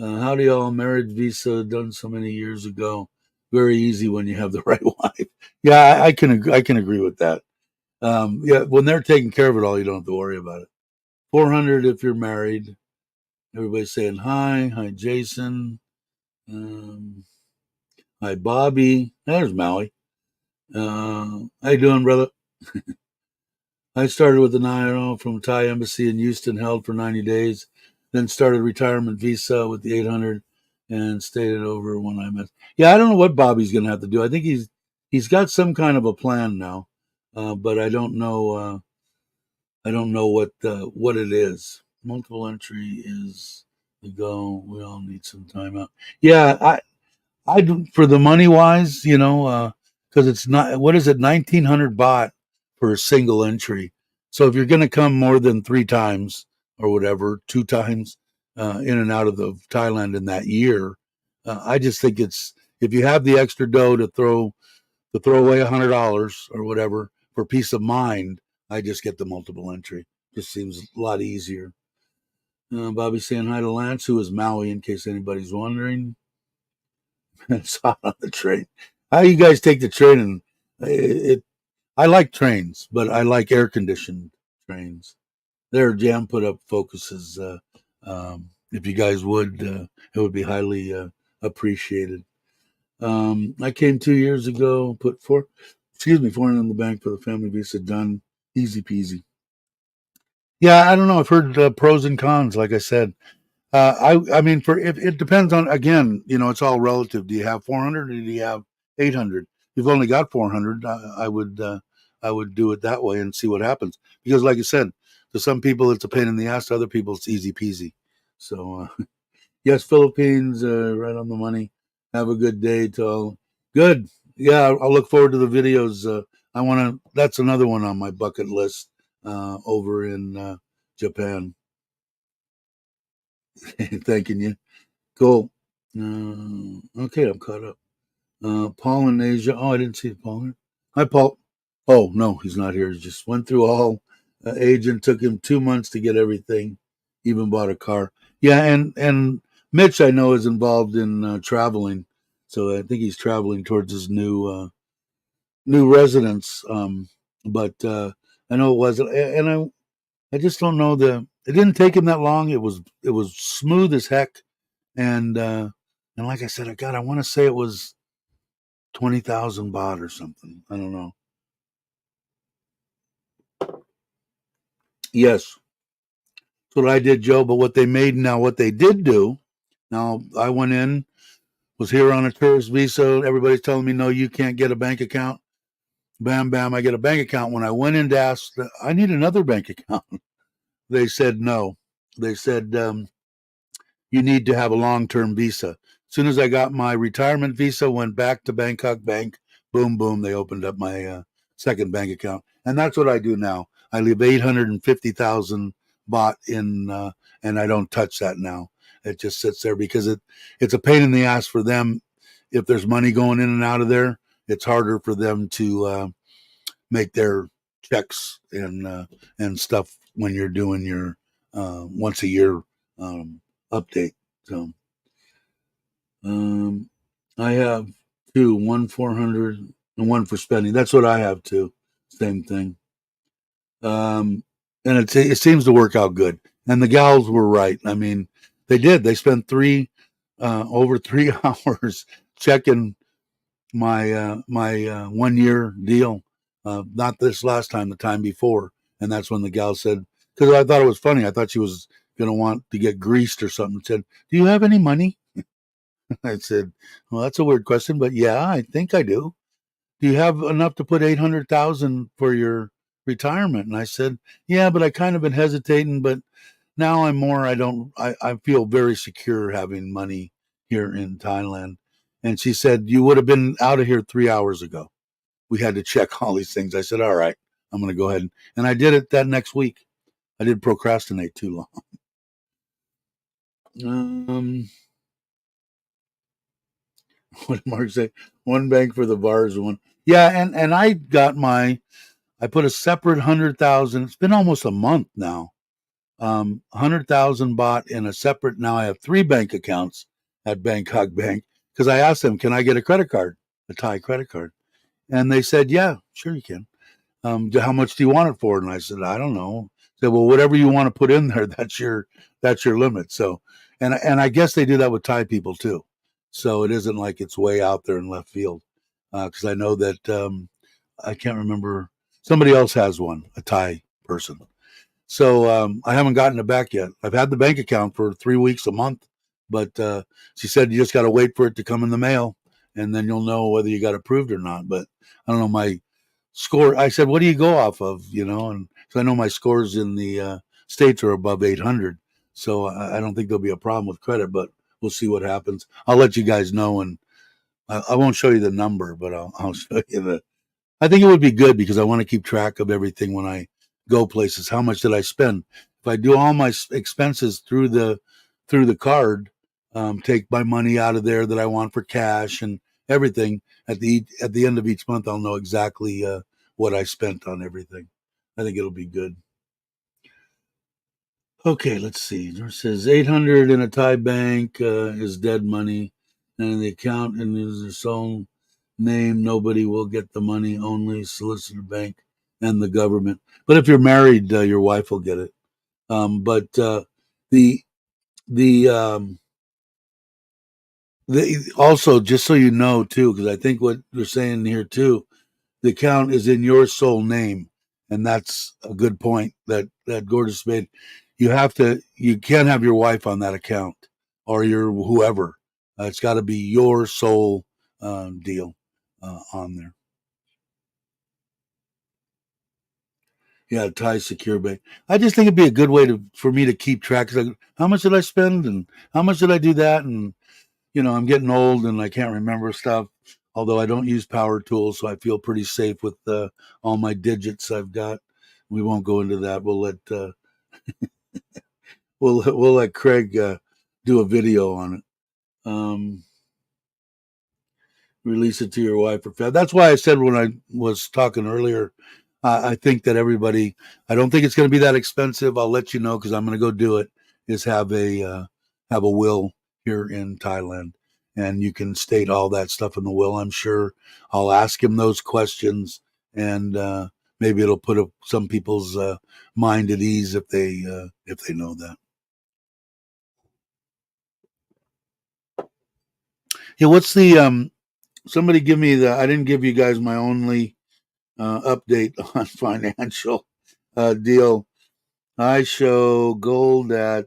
How do y'all marriage visa done so many years ago? Very easy when you have the right wife. Yeah, I can agree with that. Yeah, when they're taking care of it all, you don't have to worry about it. 400 if you're married. Everybody's saying hi, Jason, um, hi Bobby. There's Maui. How you doing, brother? I started with an IRO from Thai embassy in Houston, held for 90 days, then started retirement visa with the 800 and stayed over when I met. Yeah, I don't know what Bobby's going to have to do. I think he's got some kind of a plan now, but I don't know. I don't know what it is. Multiple entry is the go. We all need some time out. Yeah, I do, for the money wise, because it's not, what is it, 1900 baht for a single entry. So if you're going to come more than 3 times or whatever, 2 times in and out of the Thailand in that year, I just think it's, if you have the extra dough to throw away $100 or whatever for peace of mind, I just get the multiple entry. Just seems a lot easier. Bobby saying hi to Lance, who is Maui, in case anybody's wondering. It's hot on the train. How you guys take the train? And I like trains, but I like air conditioned trains. Their jam put up focuses. If you guys would, it would be highly appreciated. I came 2 years ago, put 400 in the bank for the family visa, done, easy peasy. Yeah, I don't know. I've heard pros and cons. Like I said, I mean, for if it depends on, again, it's all relative. Do you have 400 or do you have 800? You've only got 400. I would do it that way and see what happens. Because, like I said, to some people it's a pain in the ass. To other people it's easy peasy. So yes, Philippines, right on the money. Have a good day, to all. Good. Yeah, I'll look forward to the videos. I want to. That's another one on my bucket list over in Japan. Thanking you. Cool. Okay, I'm caught up. Paul in Asia. Oh, I didn't see Paul here. Hi, Paul. Oh, no, he's not here. He just went through all. Agent took him 2 months to get everything. Even bought a car. Yeah, and Mitch I know is involved in traveling, so I think he's traveling towards his new residence. But I know it wasn't, and I just don't know the. It didn't take him that long. It was smooth as heck, and like I said, I want to say it was 20,000 baht or something. I don't know. Yes, that's what I did, Joe. But what they did do. Now I went in. was here on a tourist visa. Everybody's telling me, no, you can't get a bank account. Bam, bam, I get a bank account. When I went in to ask, I need another bank account. They said no. They said you need to have a long-term visa. As soon as I got my retirement visa, went back to Bangkok Bank, boom, boom, they opened up my second bank account. And that's what I do now. I leave 850,000 baht in, and I don't touch that now. It just sits there because it's a pain in the ass for them. If there's money going in and out of there, it's harder for them to make their checks and stuff when you're doing your once a year update. So I have two, one 400 and one for spending. That's what I have too. Same thing. And it seems to work out good. And the gals were right. I mean, they did. They spent over 3 hours checking my 1 year deal. Not this last time, the time before. And that's when the gal said, because I thought it was funny. I thought she was going to want to get greased or something. Said, "Do you have any money?" I said, "Well, that's a weird question, but yeah, I think I do. Do you have enough to put 800,000 for your retirement?" And I said, "Yeah, but I kind of been hesitating, but now I'm more. I feel very secure having money here in Thailand." And she said, "You would have been out of here 3 hours ago. We had to check all these things." I said, "All right, I'm going to go ahead." And I did it that next week. I didn't procrastinate too long. Um, what did Mark say? One bank for the bars, one. Yeah, and I put a separate 100,000. It's been almost a month now. 100,000 baht in a separate. Now I have three bank accounts at Bangkok Bank because I asked them, "Can I get a credit card, a Thai credit card?" And they said, "Yeah, sure you can." How much do you want it for? And I said, "I don't know." They said, "Well, whatever you want to put in there, that's your limit." So, and I guess they do that with Thai people too. So it isn't like it's way out there in left field. Because I know that I can't remember, somebody else has one, a Thai person. So I haven't gotten it back yet. I've had the bank account for 3 weeks, a month, but she said you just got to wait for it to come in the mail, and then you'll know whether you got approved or not. But I don't know my score. I said, "What do you go off of?" And so I know my scores in the states are above 800, so I don't think there'll be a problem with credit. But we'll see what happens. I'll let you guys know, and I won't show you the number, but I'll show you the. I think it would be good because I want to keep track of everything when I go places. How much did I spend? If I do all my expenses through the card, take my money out of there that I want for cash and everything at the end of each month, I'll know exactly what I spent on everything. I think it'll be good. Okay, let's see. It says 800 in a Thai bank is dead money, and the account in his own name, nobody will get the money. Only solicitor bank and the government. But if you're married, your wife will get it. But the the also, just so you know too, because I think what you're saying here too, the account is in your sole name, and that's a good point that Gorgeous made. You can't have your wife on that account or your whoever. It's got to be your sole deal on there. Yeah, Thai Secure Bank. I just think it'd be a good way for me to keep track. Like, how much did I spend, and how much did I do that, and I'm getting old and I can't remember stuff. Although I don't use power tools, so I feel pretty safe with all my digits I've got. We won't go into that. We'll let Craig do a video on it. Um, Release it to your wife or family. That's why I said when I was talking earlier, I think that everybody. I don't think it's going to be that expensive. I'll let you know because I'm going to go do it. Is have a will here in Thailand, and you can state all that stuff in the will. I'm sure I'll ask him those questions, and maybe it'll put some people's mind at ease if they know that. Yeah, what's the somebody give me the. I didn't give you guys my only update on financial deal. I show gold at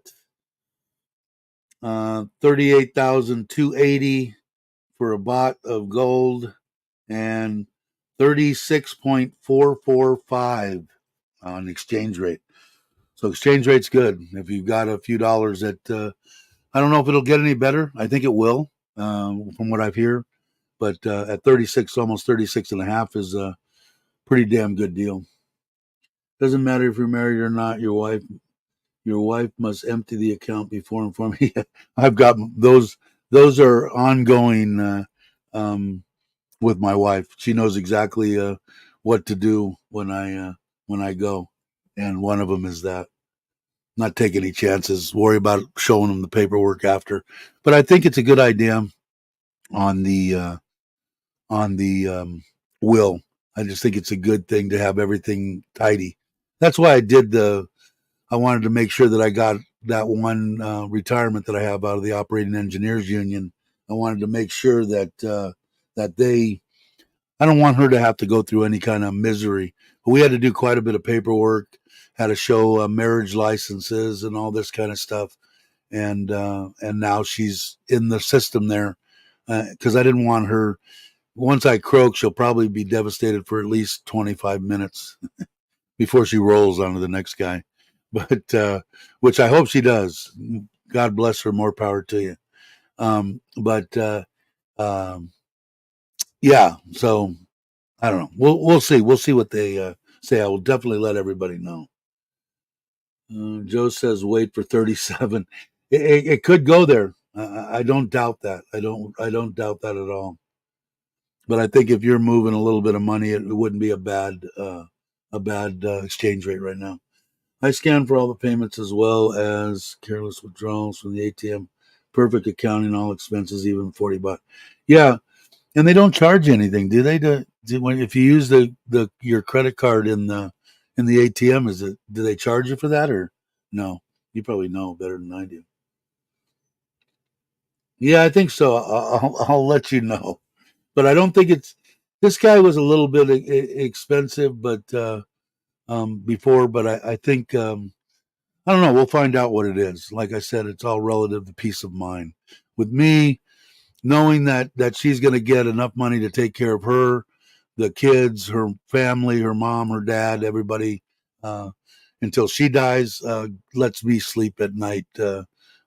38,280. for a bot of gold and 36.445 on exchange rate. So exchange rate's good. If you've got a few dollars at, I don't know if it'll get any better. I think it will, from what I've heard. But at 36, almost 36 and a half is a pretty damn good deal. Doesn't matter if you're married or not. Your wife must empty the account before informing. I've got those. Those are ongoing with my wife. She knows exactly what to do when I go, and one of them is that not take any chances. Worry about showing them the paperwork after. But I think it's a good idea on the will. I just think it's a good thing to have everything tidy. That's why I did the. I wanted to make sure that I got that one retirement that I have out of the Operating Engineers Union. I wanted to make sure that they. I don't want her to have to go through any kind of misery. But we had to do quite a bit of paperwork. Had to show marriage licenses and all this kind of stuff. And now she's in the system there because I didn't want her. Once I croak, she'll probably be devastated for at least 25 minutes before she rolls onto the next guy. But which I hope she does. God bless her. More power to you. But yeah, so I don't know. We'll see. We'll see what they say. I will definitely let everybody know. Joe says wait for 37. It could go there. I don't doubt that. I don't doubt that at all. But I think if you're moving a little bit of money, it wouldn't be a bad exchange rate right now. I scan for all the payments as well as careless withdrawals from the ATM. Perfect accounting, all expenses, even $40. Yeah, and they don't charge you anything, do they? If you use your credit card in the ATM, do they charge you for that or no? You probably know better than I do. Yeah, I think so. I'll let you know, but I don't think it's. This guy was a little bit expensive, but before, but I think I don't know. We'll find out what it is. Like I said, it's all relative to peace of mind. With me, knowing that she's going to get enough money to take care of her, the kids, her family, her mom, her dad, everybody, uh, until she dies, lets me sleep at night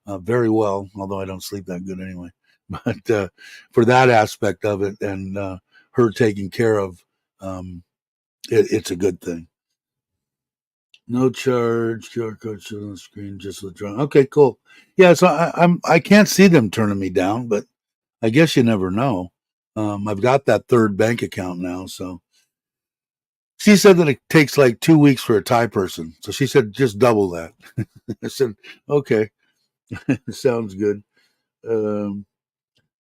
very well. Although I don't sleep that good anyway. But for that aspect of it and her taking care of, it's a good thing. No charge. QR code shows on the screen. Just withdraw. Okay, cool. Yeah, so I can't see them turning me down, but I guess you never know. I've got that third bank account now, so she said that it takes like 2 weeks for a Thai person. So she said just double that. I said okay, sounds good. Um,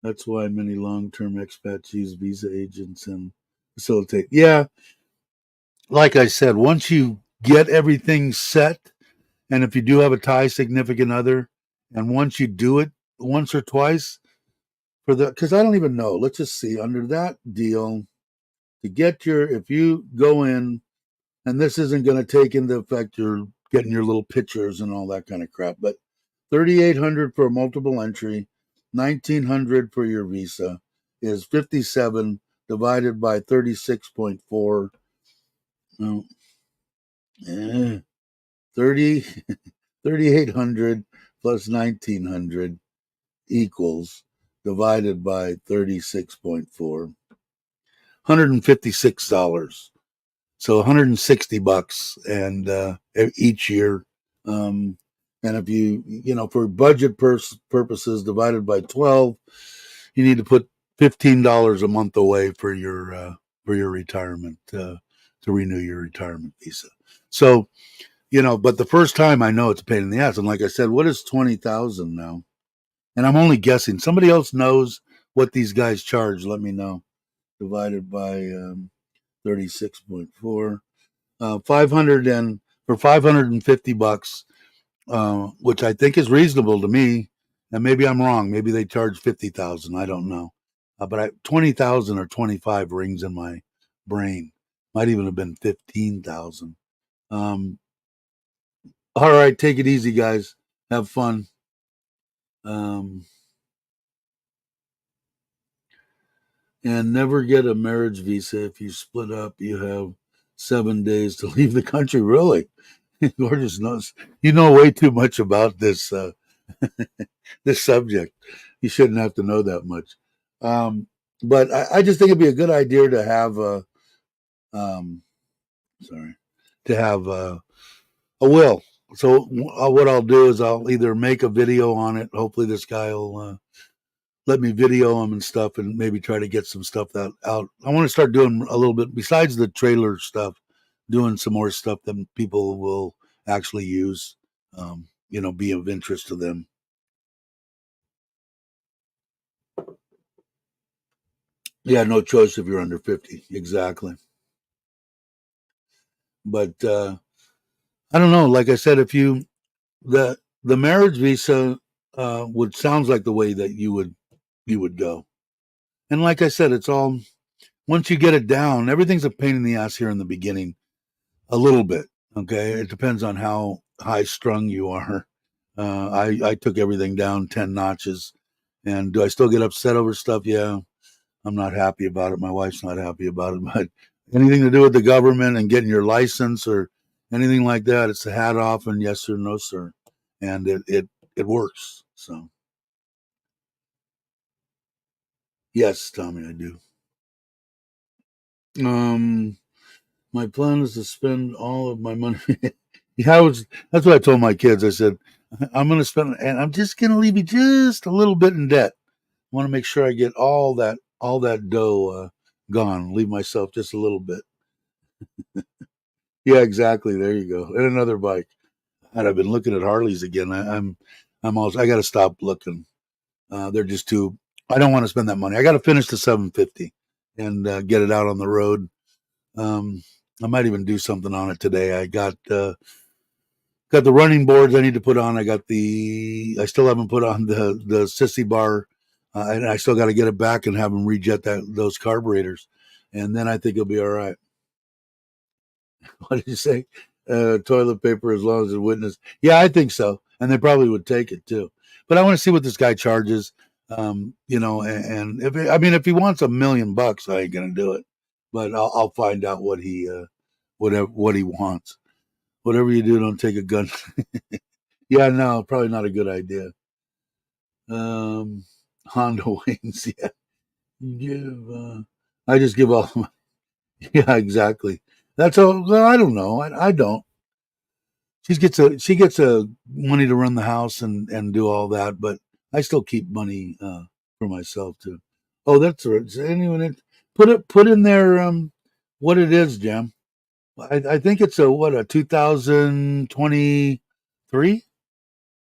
that's why many long-term expats use visa agents and facilitate. Yeah, like I said, once you get everything set, and if you do have a Thai significant other, and once you do it once or twice for the, because I don't even know. Let's just see under that deal to get your, if you go in, and this isn't going to take into effect your getting your little pictures and all that kind of crap, but 3,800 for a multiple entry, 1,900 for your visa is 57 divided by 36.4. No, 30. 3,800 plus 1,900 equals divided by 36.4, $156. So $160 and each year. Um, and if for budget purposes divided by 12, you need to put $15 a month away for your retirement to renew your retirement visa. So but the first time I know it's a pain in the ass. And like I said, what is 20,000 now? And I'm only guessing. Somebody else knows what these guys charge. Let me know. Divided by 36.4. 500 and for $550, which I think is reasonable to me. And maybe I'm wrong. Maybe they charge 50,000. I don't know. But 20,000 or 25 rings in my brain. Might even have been 15,000. All right, take it easy, guys. Have fun. Um, And never get a marriage visa. If you split up, you have 7 days to leave the country. Really? Gorgeous knows. You know way too much about this this subject. You shouldn't have to know that much. Um, but I just think it'd be a good idea to have a um, sorry, to have a will. So what I'll do is I'll either make a video on it. Hopefully, this guy will let me video him and stuff, and maybe try to get some stuff that out. I want to start doing a little bit besides the trailer stuff, doing some more stuff that people will actually use. Be of interest to them. Yeah, no choice if you're under 50. Exactly. But I don't know. Like I said, if you the marriage visa would sounds like the way that you would go. And like I said, it's all once you get it down, everything's a pain in the ass here in the beginning, a little bit. Okay, it depends on how high strung you are. I took everything down 10 notches, and do I still get upset over stuff? Yeah, I'm not happy about it. My wife's not happy about it. But anything to do with the government and getting your license or anything like that, it's a hat off and yes or no, sir. And it works. So yes, Tommy, I do. Um, my plan is to spend all of my money. Yeah, that's what I told my kids. I said, I'm going to spend, and I'm just going to leave you just a little bit in debt. I want to make sure I get all that dough gone. Leave myself just a little bit. Yeah, exactly. There you go. And another bike. And I've been looking at Harleys again. I'm also. I got to stop looking. They're just too. I don't want to spend that money. I got to finish the 750 and get it out on the road. Um, I might even do something on it today. I got the running boards I need to put on. I still haven't put on the sissy bar, and I still got to get it back and have them rejet those carburetors, and then I think it'll be all right. What did you say? Toilet paper as long as it's witness. Yeah, I think so, and they probably would take it too. But I want to see what this guy charges. And if he wants $1 million, I ain't gonna do it. But I'll find out what he wants. Whatever you do, don't take a gun. Yeah, no, probably not a good idea. Um, Honda wings. Yeah, give. I just give all. My, yeah, exactly. That's all. Well, I don't know. I don't. She gets a money to run the house and do all that, but I still keep money for myself too. Oh, that's right. Is anyone put in there what it is, Jam? I think it's a 2023. I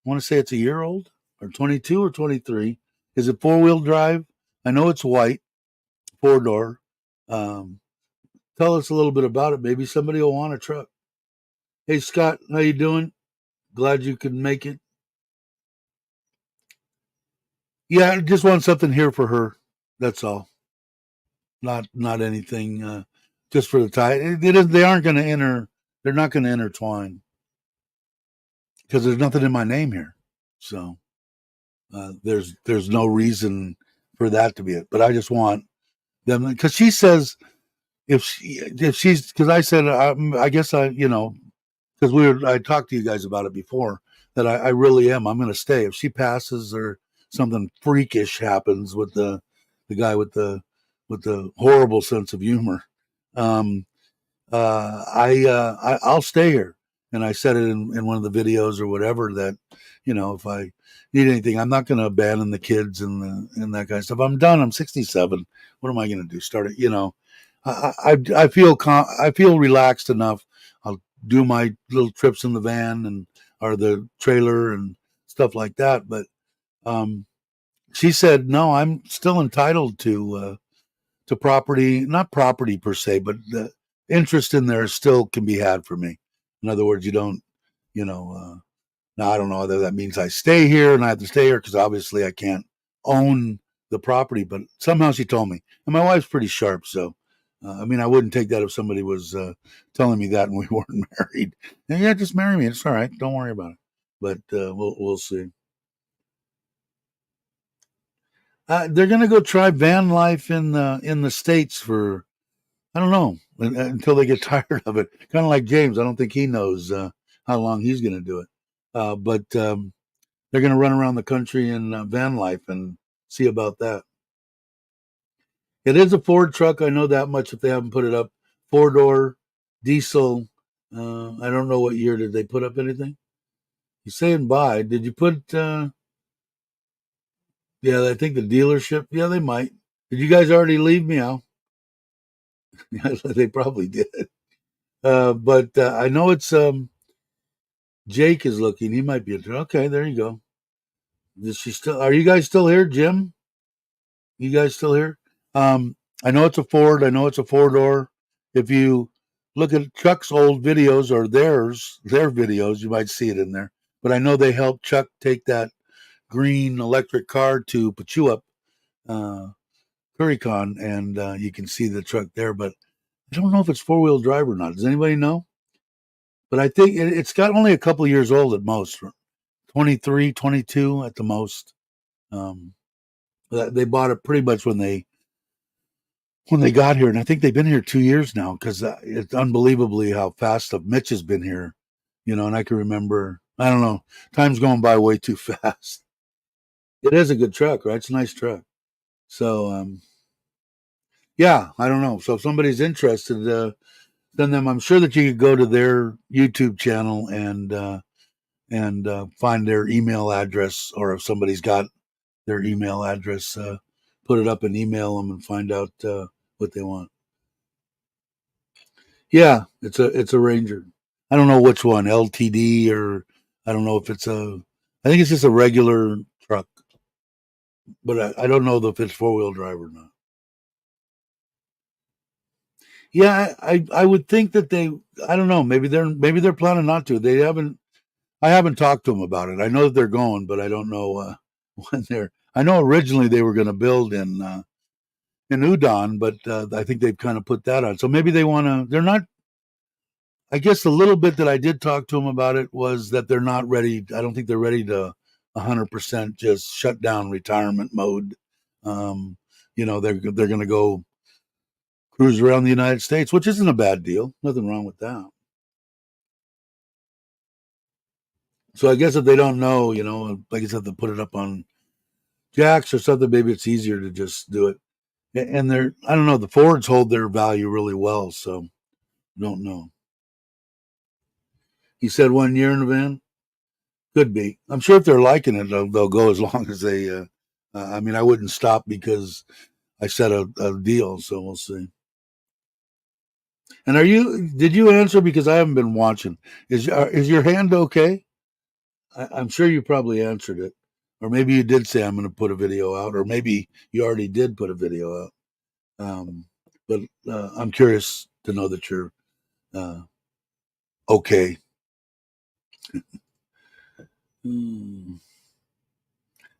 want to say it's a year old or 22 or 23. Is it 4-wheel drive? I know it's white, 4-door. Um, Tell us a little bit about it. Maybe somebody will want a truck. Hey Scott, how you doing? Glad you could make it. Yeah, I just want something here for her. That's all. Not anything. Just for the tie. They aren't going to enter. They're not going to intertwine because there's nothing in my name here. So there's no reason for that to be it. But I just want them because she says if she's because I said I guess because I talked to you guys about it before that I really am. I'm going to stay if she passes or something freakish happens with the guy with the horrible sense of humor. Um, I'll stay here, and I said it in one of the videos or whatever that if I need anything, I'm not going to abandon the kids and that kind of stuff. I'm done. I'm 67. What am I going to do? Start it? I feel relaxed enough. I'll do my little trips in the van and or the trailer and stuff like that. But um, she said no. I'm still entitled to property, not property per se, but the interest in there still can be had for me. In other words, you don't, you know. Now I don't know whether that means I stay here and I have to stay here because obviously I can't own the property. But somehow she told me, and my wife's pretty sharp, so I mean I wouldn't take that if somebody was telling me that and we weren't married. And yeah, just marry me. It's all right. Don't worry about it. But we'll see. They're going to go try van life in the States for, I don't know, until they get tired of it. Kind of like James. I don't think he knows how long he's going to do it. But they're going to run around the country in van life and see about that. It is a Ford truck. I know that much if they haven't put it up. Four-door, diesel. I don't know what year did they put up anything. He's saying buy. Did you put? Yeah, I think the dealership. Yeah, they might. Did you guys already leave me out? They probably did. But I know it's Jake is looking. He might be okay. There you go. Is she still? Are you guys still here, Jim? You guys still here? I know it's a Ford. I know it's a four-door. If you look at Chuck's old videos or their videos, you might see it in there. But I know they helped Chuck take that green electric car to Pachuap, Currycon, and you can see the truck there. But I don't know if it's four-wheel drive or not. Does anybody know? But I think it's got only a couple of years old at most, 23, 22 at the most. They bought it pretty much when they got here, and I think they've been here 2 years now because it's unbelievably how fast Mitch has been here, and I can remember, I don't know, time's going by way too fast. It is a good truck, right? It's a nice truck. So, yeah, I don't know. So if somebody's interested, send them. I'm sure that you could go to their YouTube channel and find their email address, or if somebody's got their email address, put it up and email them and find out what they want. Yeah, it's a Ranger. I don't know which one, LTD, or I don't know if it's I think it's just a regular truck, but I don't know if it's four-wheel drive or not. Yeah, I would think that I don't know, maybe they're planning not to. They haven't. I haven't talked to them about it. I know that they're going, but I don't know when they're. I know originally they were going to build in Udon, but I think they've kind of put that on. So maybe they want to. They're not. I guess the little bit that I did talk to them about it was that they're not ready. I don't think they're ready to 100% just shut down retirement mode. Um, they're going to go cruise around the United States, which isn't a bad deal. Nothing wrong with that. So I guess if they don't know, like I said, to put it up on Jacks or something, maybe it's easier to just do it. And I don't know, the Fords hold their value really well, so don't know. He said 1 year in the van. Could be. I'm sure if they're liking it, they'll go as long as they. I mean, I wouldn't stop because I set a deal, so we'll see. And did you answer? Because I haven't been watching. Is your hand okay? I'm sure you probably answered it, or maybe you did say I'm going to put a video out, or maybe you already did put a video out. But I'm curious to know that you're okay.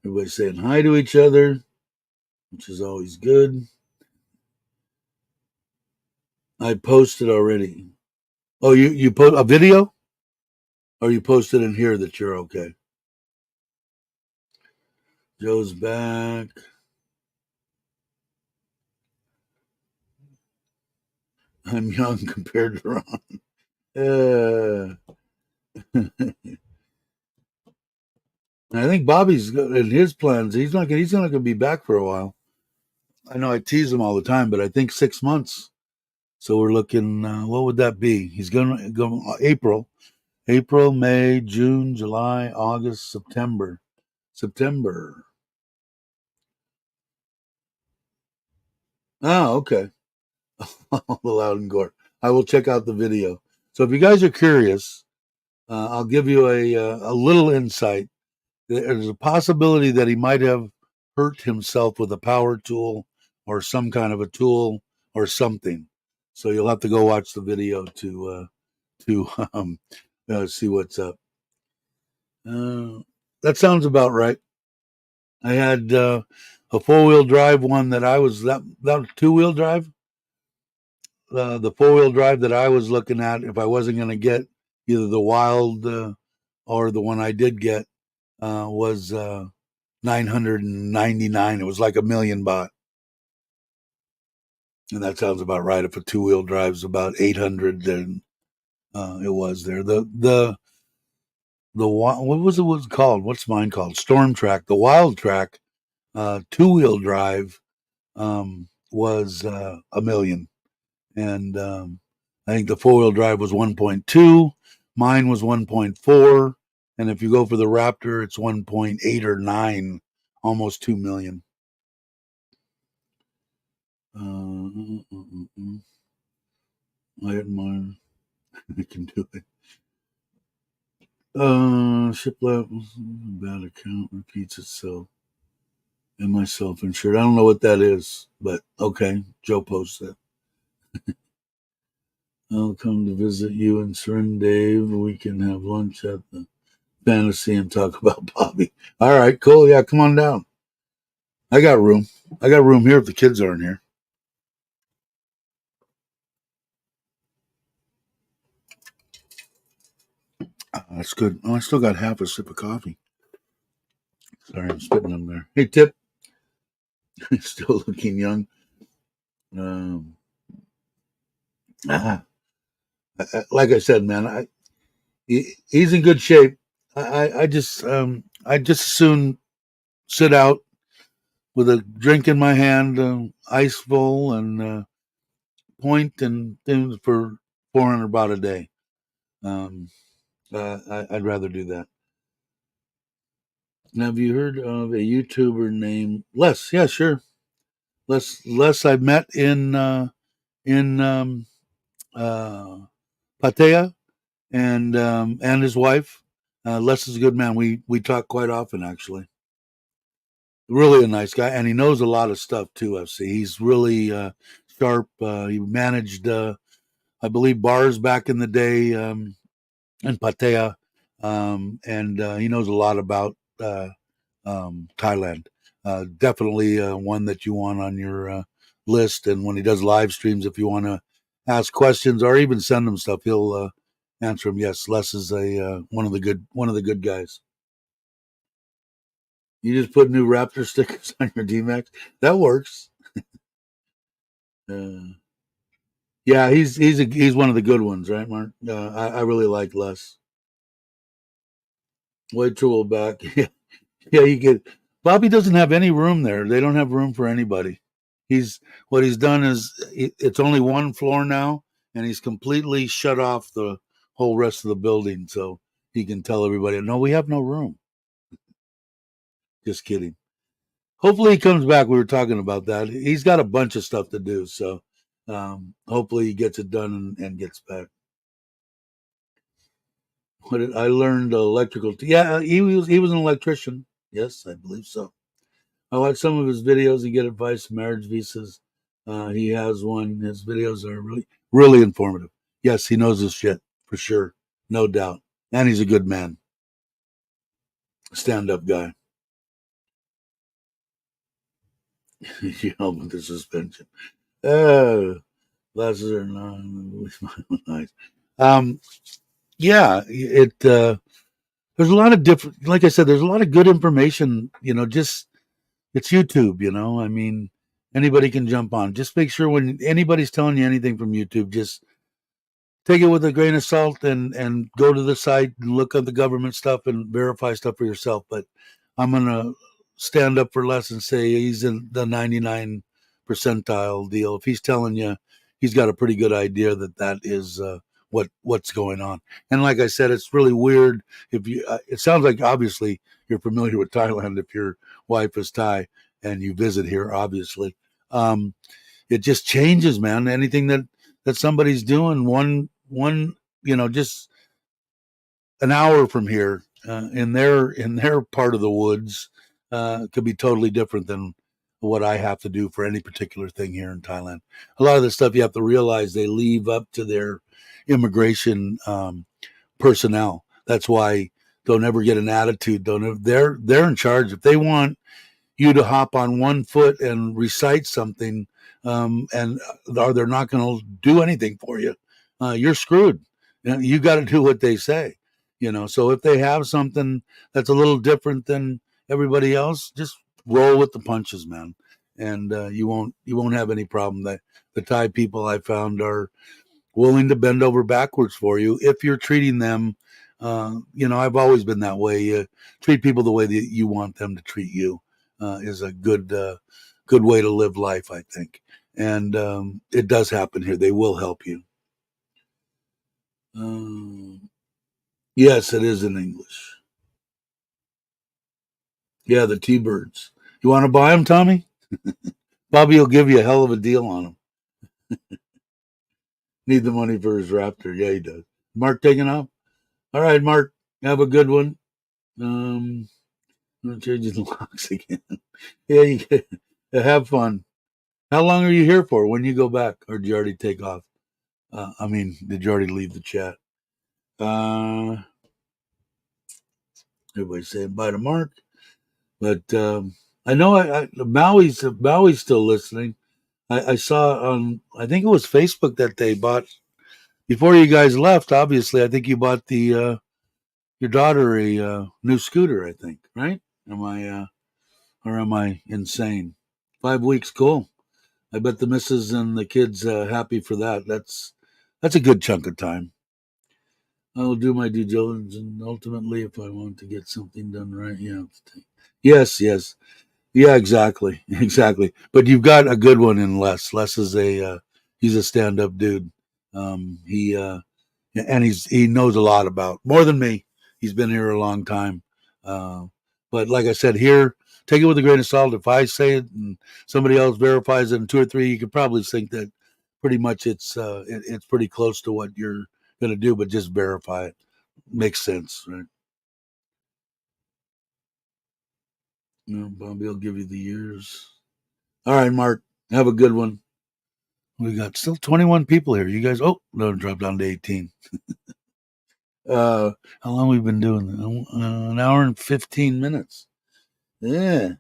Everybody's saying hi to each other, which is always good. I posted already. Oh, you put a video, or you posted in here that you're okay. Joe's back. I'm young compared to Ron. I think Bobby's in his plans. He's not going to be back for a while. I know I tease him all the time, but I think 6 months. So we're looking. What would that be? He's going to go April, May, June, July, August, September. Oh, okay. The Loud and Gore. I will check out the video. So if you guys are curious, I'll give you a little insight. There's a possibility that he might have hurt himself with a power tool or some kind of a tool or something. So you'll have to go watch the video to see what's up. That sounds about right. I had a 4-wheel drive one that that 2-wheel drive. The 4-wheel drive that I was looking at, if I wasn't going to get either the Wild or the one I did get, was 999. It was like a million baht. And that sounds about right. If a two-wheel drive's about 800, then it was there. The what was it was called? What's mine called? Storm Track. The Wild Track, two-wheel drive, was a million, and I think the four-wheel drive was 1.2. Mine was 1.4, and if you go for the Raptor, it's 1.8 or 9, almost 2 million. I admire. I can do it. Shiplap, bad account repeats itself. Am I self-insured? I don't know what that is, but okay. Joe posts it. I'll come to visit you in Serenade. Dave. We can have lunch at the Fantasy and talk about Bobby. All right, cool. Yeah, come on down. I got room. I got room here if the kids aren't here. That's good. Oh, I still got half a sip of coffee. Sorry, I'm spitting on there. Hey, Tip. Still looking young. Like I said, man, he's in good shape. I just soon sit out with a drink in my hand, ice full, and point and things for 400 baht a day. I'd rather do that. Now, have you heard of a YouTuber named Les? Yeah, sure. Les, I've met in Pattaya, and his wife. Les is a good man. We talk quite often, actually. Really a nice guy, and he knows a lot of stuff too. FC. He's really sharp. He managed, I believe, bars back in the day in Pattaya, and he knows a lot about Thailand. Definitely one that you want on your list. And when he does live streams, if you want to ask questions or even send him stuff, he'll answer them. Yes, Les is a one of the good guys. You just put new Raptor stickers on your D-Max. That works. Yeah, he's one of the good ones, right, Mark? I really like Les. Wait till we're back. Yeah, you get Bobby doesn't have any room there. They don't have room for anybody. He's what he's done is it's only one floor now, and he's completely shut off the whole rest of the building, so he can tell everybody, "No, we have no room." Just kidding. Hopefully, he comes back. We were talking about that. He's got a bunch of stuff to do, so hopefully, he gets it done and gets back. I learned electrical. Yeah, he was an electrician. Yes, I believe so. I watch some of his videos and get advice on marriage visas. He has one. His videos are really informative. Yes, he knows his shit for sure, no doubt. And he's a good man, stand-up guy. You know, with the suspension. Glasses are not nice. Yeah, there's a lot of different. Like I said, there's a lot of good information. Just it's YouTube, I mean, anybody can jump on. Just make sure when anybody's telling you anything from YouTube, just take it with a grain of salt and go to the site and look at the government stuff and verify stuff for yourself. But I'm gonna stand up for Les and say he's in the 99 percentile deal. If he's telling you, he's got a pretty good idea that is what's going on. And like I said, it's really weird if you. It sounds like obviously you're familiar with Thailand if your wife is Thai and you visit here. Obviously, it just changes, man. Anything that somebody's doing one just an hour from here in their part of the woods could be totally different than what I have to do for any particular thing here in Thailand. A lot of the stuff you have to realize they leave up to their immigration personnel. That's why don't ever get an attitude. They're in charge. If they want you to hop on one foot and recite something, and or they're not going to do anything for you, you're screwed. You got to do what they say. So if they have something that's a little different than everybody else, just roll with the punches, man, and you won't have any problem. The Thai people I found are willing to bend over backwards for you if you're treating them. I've always been that way. Treat people the way that you want them to treat you is a good way to live life, I think. And it does happen here. They will help you. Yes, it is in English. Yeah, the T-Birds. You want to buy them, Tommy? Bobby will give you a hell of a deal on them. Need the money for his Raptor. Yeah, he does. Mark taking off? All right, Mark. Have a good one. I'm changing the locks again. Yeah, have fun. How long are you here for when you go back? Or did you already take off? Did you already leave the chat? Everybody's saying bye to Mark. But I know Maui's still listening. I saw on, I think it was Facebook that they bought, before you guys left, obviously, I think you bought your daughter a new scooter, I think, right? Or am I insane? 5 weeks, cool. I bet the missus and the kids happy for that. That's a good chunk of time. I will do my due diligence, and ultimately, if I want to get something done right, yes, yes, yeah, exactly, exactly. But you've got a good one in Les. Les is he's a stand-up dude. He and he knows a lot about more than me. He's been here a long time. Uh, but like I said, here, take it with a grain of salt. If I say it and somebody else verifies it in two or three, you could probably think that pretty much it's pretty close to what you're going to do, but just verify it. Makes sense, right? Bobby will give you the years. All right, Mark, have a good one. We got still 21 people here. You guys, oh, no, drop down to 18. How long we've been doing this? An hour and 15 minutes. Yeah.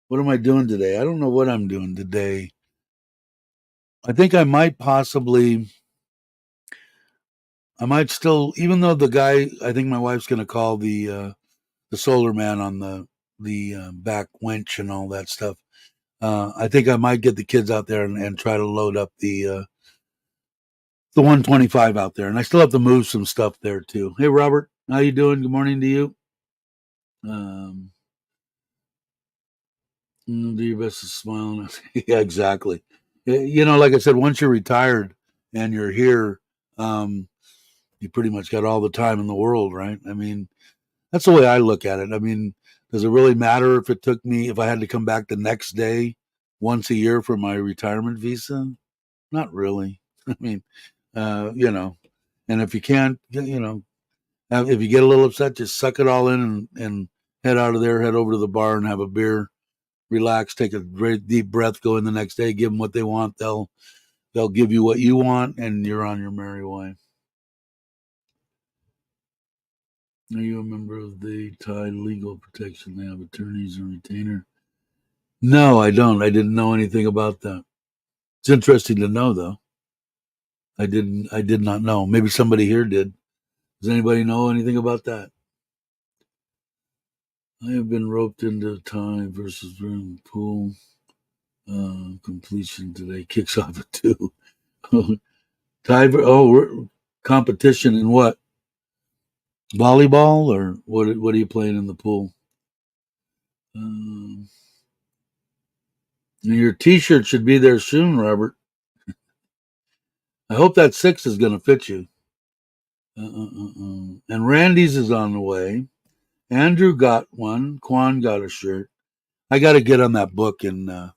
What am I doing today? I don't know what I'm doing today. I think I might still, even though the guy, I think my wife's going to call the solar man on the back winch and all that stuff. I think I might get the kids out there and try to load up the 125 out there, and I still have to move some stuff there too. Hey, Robert, how you doing? Good morning to you. Um, do your best to smile. Yeah, exactly. Like I said, once you're retired and you're here, you pretty much got all the time in the world, right? That's the way I look at it. Does it really matter if I had to come back the next day once a year for my retirement visa? Not really. I mean, you know, and if you can't, if you get a little upset, just suck it all in and head out of there, head over to the bar and have a beer, relax, take a very deep breath, go in the next day, give them what they want. They'll give you what you want, and you're on your merry way. Are you a member of the Thai legal protection? They have attorneys and retainer. No, I don't. I didn't know anything about that. It's interesting to know, though. I did not know. Maybe somebody here did. Does anybody know anything about that? I have been roped into Thai versus room pool completion today. Kicks off at 2. Competition in what? Volleyball or what? What are you playing in the pool? Your T-shirt should be there soon, Robert. I hope that 6 is going to fit you. And Randy's is on the way. Andrew got one. Quan got a shirt. I got to get on that book and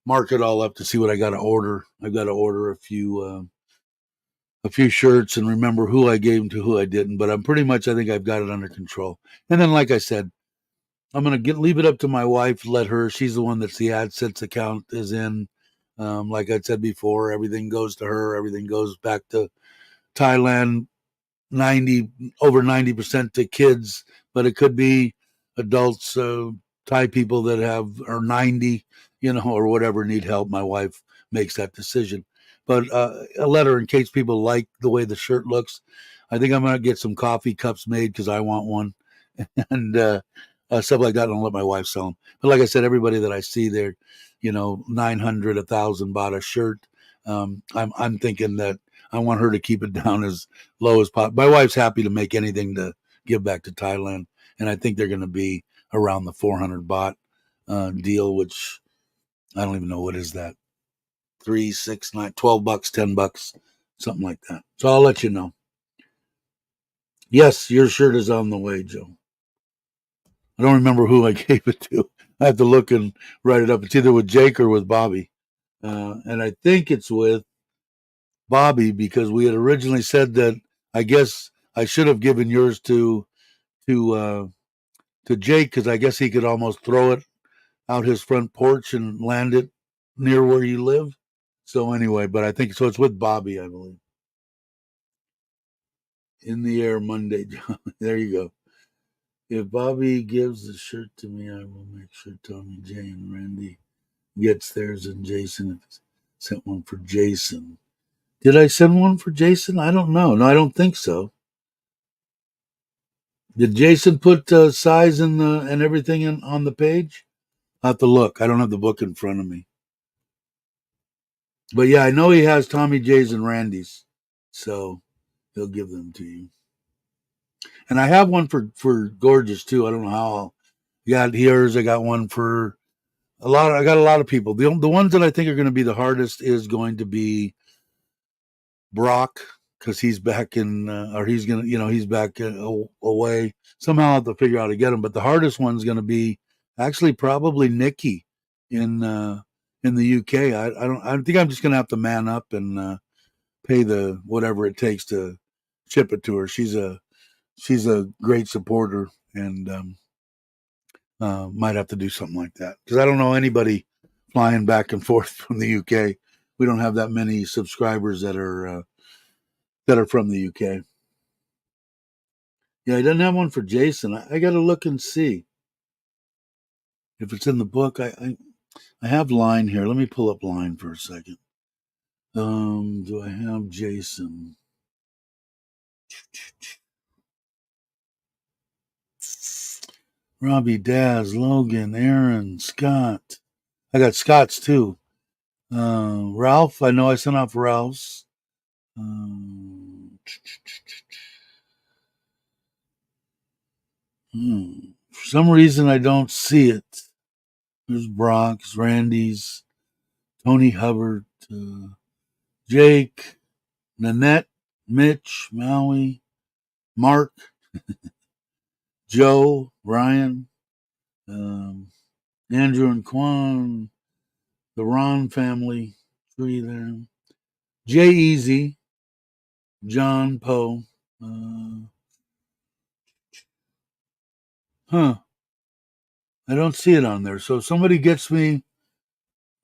mark it all up to see what I got to order. I've got to order a few shirts and remember who I gave them to, who I didn't. But I think I've got it under control. And then, like I said, I'm gonna leave it up to my wife. Let her. She's the one that's the AdSense account is in. Like I said before, everything goes to her. Everything goes back to Thailand. 90% to kids, but it could be adults, Thai people that are 90, or whatever, need help. My wife makes that decision. But a letter in case people like the way the shirt looks. I think I'm going to get some coffee cups made because I want one. And stuff like that. And I'll let my wife sell them. But like I said, everybody that I see there, 900, 1,000 bought a shirt. I'm thinking that I want her to keep it down as low as possible. My wife's happy to make anything to give back to Thailand, and I think they're going to be around the 400 baht deal, which I don't even know what is that. 3, 6, 9, 12 bucks, $10, something like that. So I'll let you know. Yes, your shirt is on the way, Joe. I don't remember who I gave it to. I have to look and write it up. It's either with Jake or with Bobby. And I think it's with Bobby because we had originally said that I guess I should have given yours to uh, to Jake because I guess he could almost throw it out his front porch and land it near where you live. So anyway, but I think so. It's with Bobby, I believe. In the air Monday. There you go. If Bobby gives the shirt to me, I will make sure Tommy, Jay, and Randy gets theirs, and Jason sent one for Jason. Did I send one for Jason? I don't know. No, I don't think so. Did Jason put size and everything on the page? I have to look. I don't have the book in front of me. But yeah, I know he has Tommy J's and Randy's, so he'll give them to you. And I have one for Gorgeous too. I don't know how I'll got yours. I got one for a lot. I got a lot of people. The ones that I think are going to be the hardest is going to be Brock because he's back in, or he's gonna, he's back away. Somehow I have to figure out how to get him. But the hardest one's going to be actually probably Nikki in the UK. I don't. I think I'm just going to have to man up and pay the whatever it takes to ship it to her. She's a great supporter and might have to do something like that because I don't know anybody flying back and forth from the UK. We don't have that many subscribers that are from the UK. Yeah, I didn't have one for Jason. I got to look and see if it's in the book. I have Line here. Let me pull up Line for a second. Do I have Jason? Robbie, Daz, Logan, Aaron, Scott. I got Scott's too. Ralph, I know I sent off Ralph's. For some reason, I don't see it. There's Brock's, Randy's, Tony Hubbard, Jake, Nanette, Mitch, Maui, Mark, Joe, Ryan, Andrew and Quan, the Ron family, three there. Jay Easy, John Poe. Huh. I don't see it on there. So if somebody gets me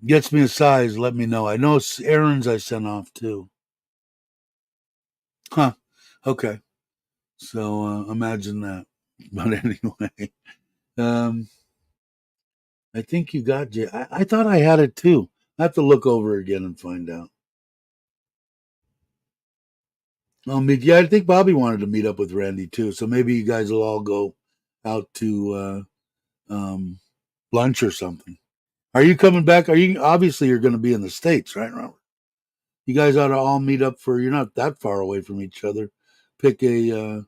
a size, let me know. I know it's Aaron's I sent off too. Huh. Okay. So imagine that. But anyway, um, I think you got Jay. I thought I had it too. I have to look over again and find out. Yeah, I think Bobby wanted to meet up with Randy too. So maybe you guys will all go out to lunch or something. Are you coming back? Are you obviously you're going to be in the States, right, Robert? You guys ought to all meet up for. You're not that far away from each other. Pick a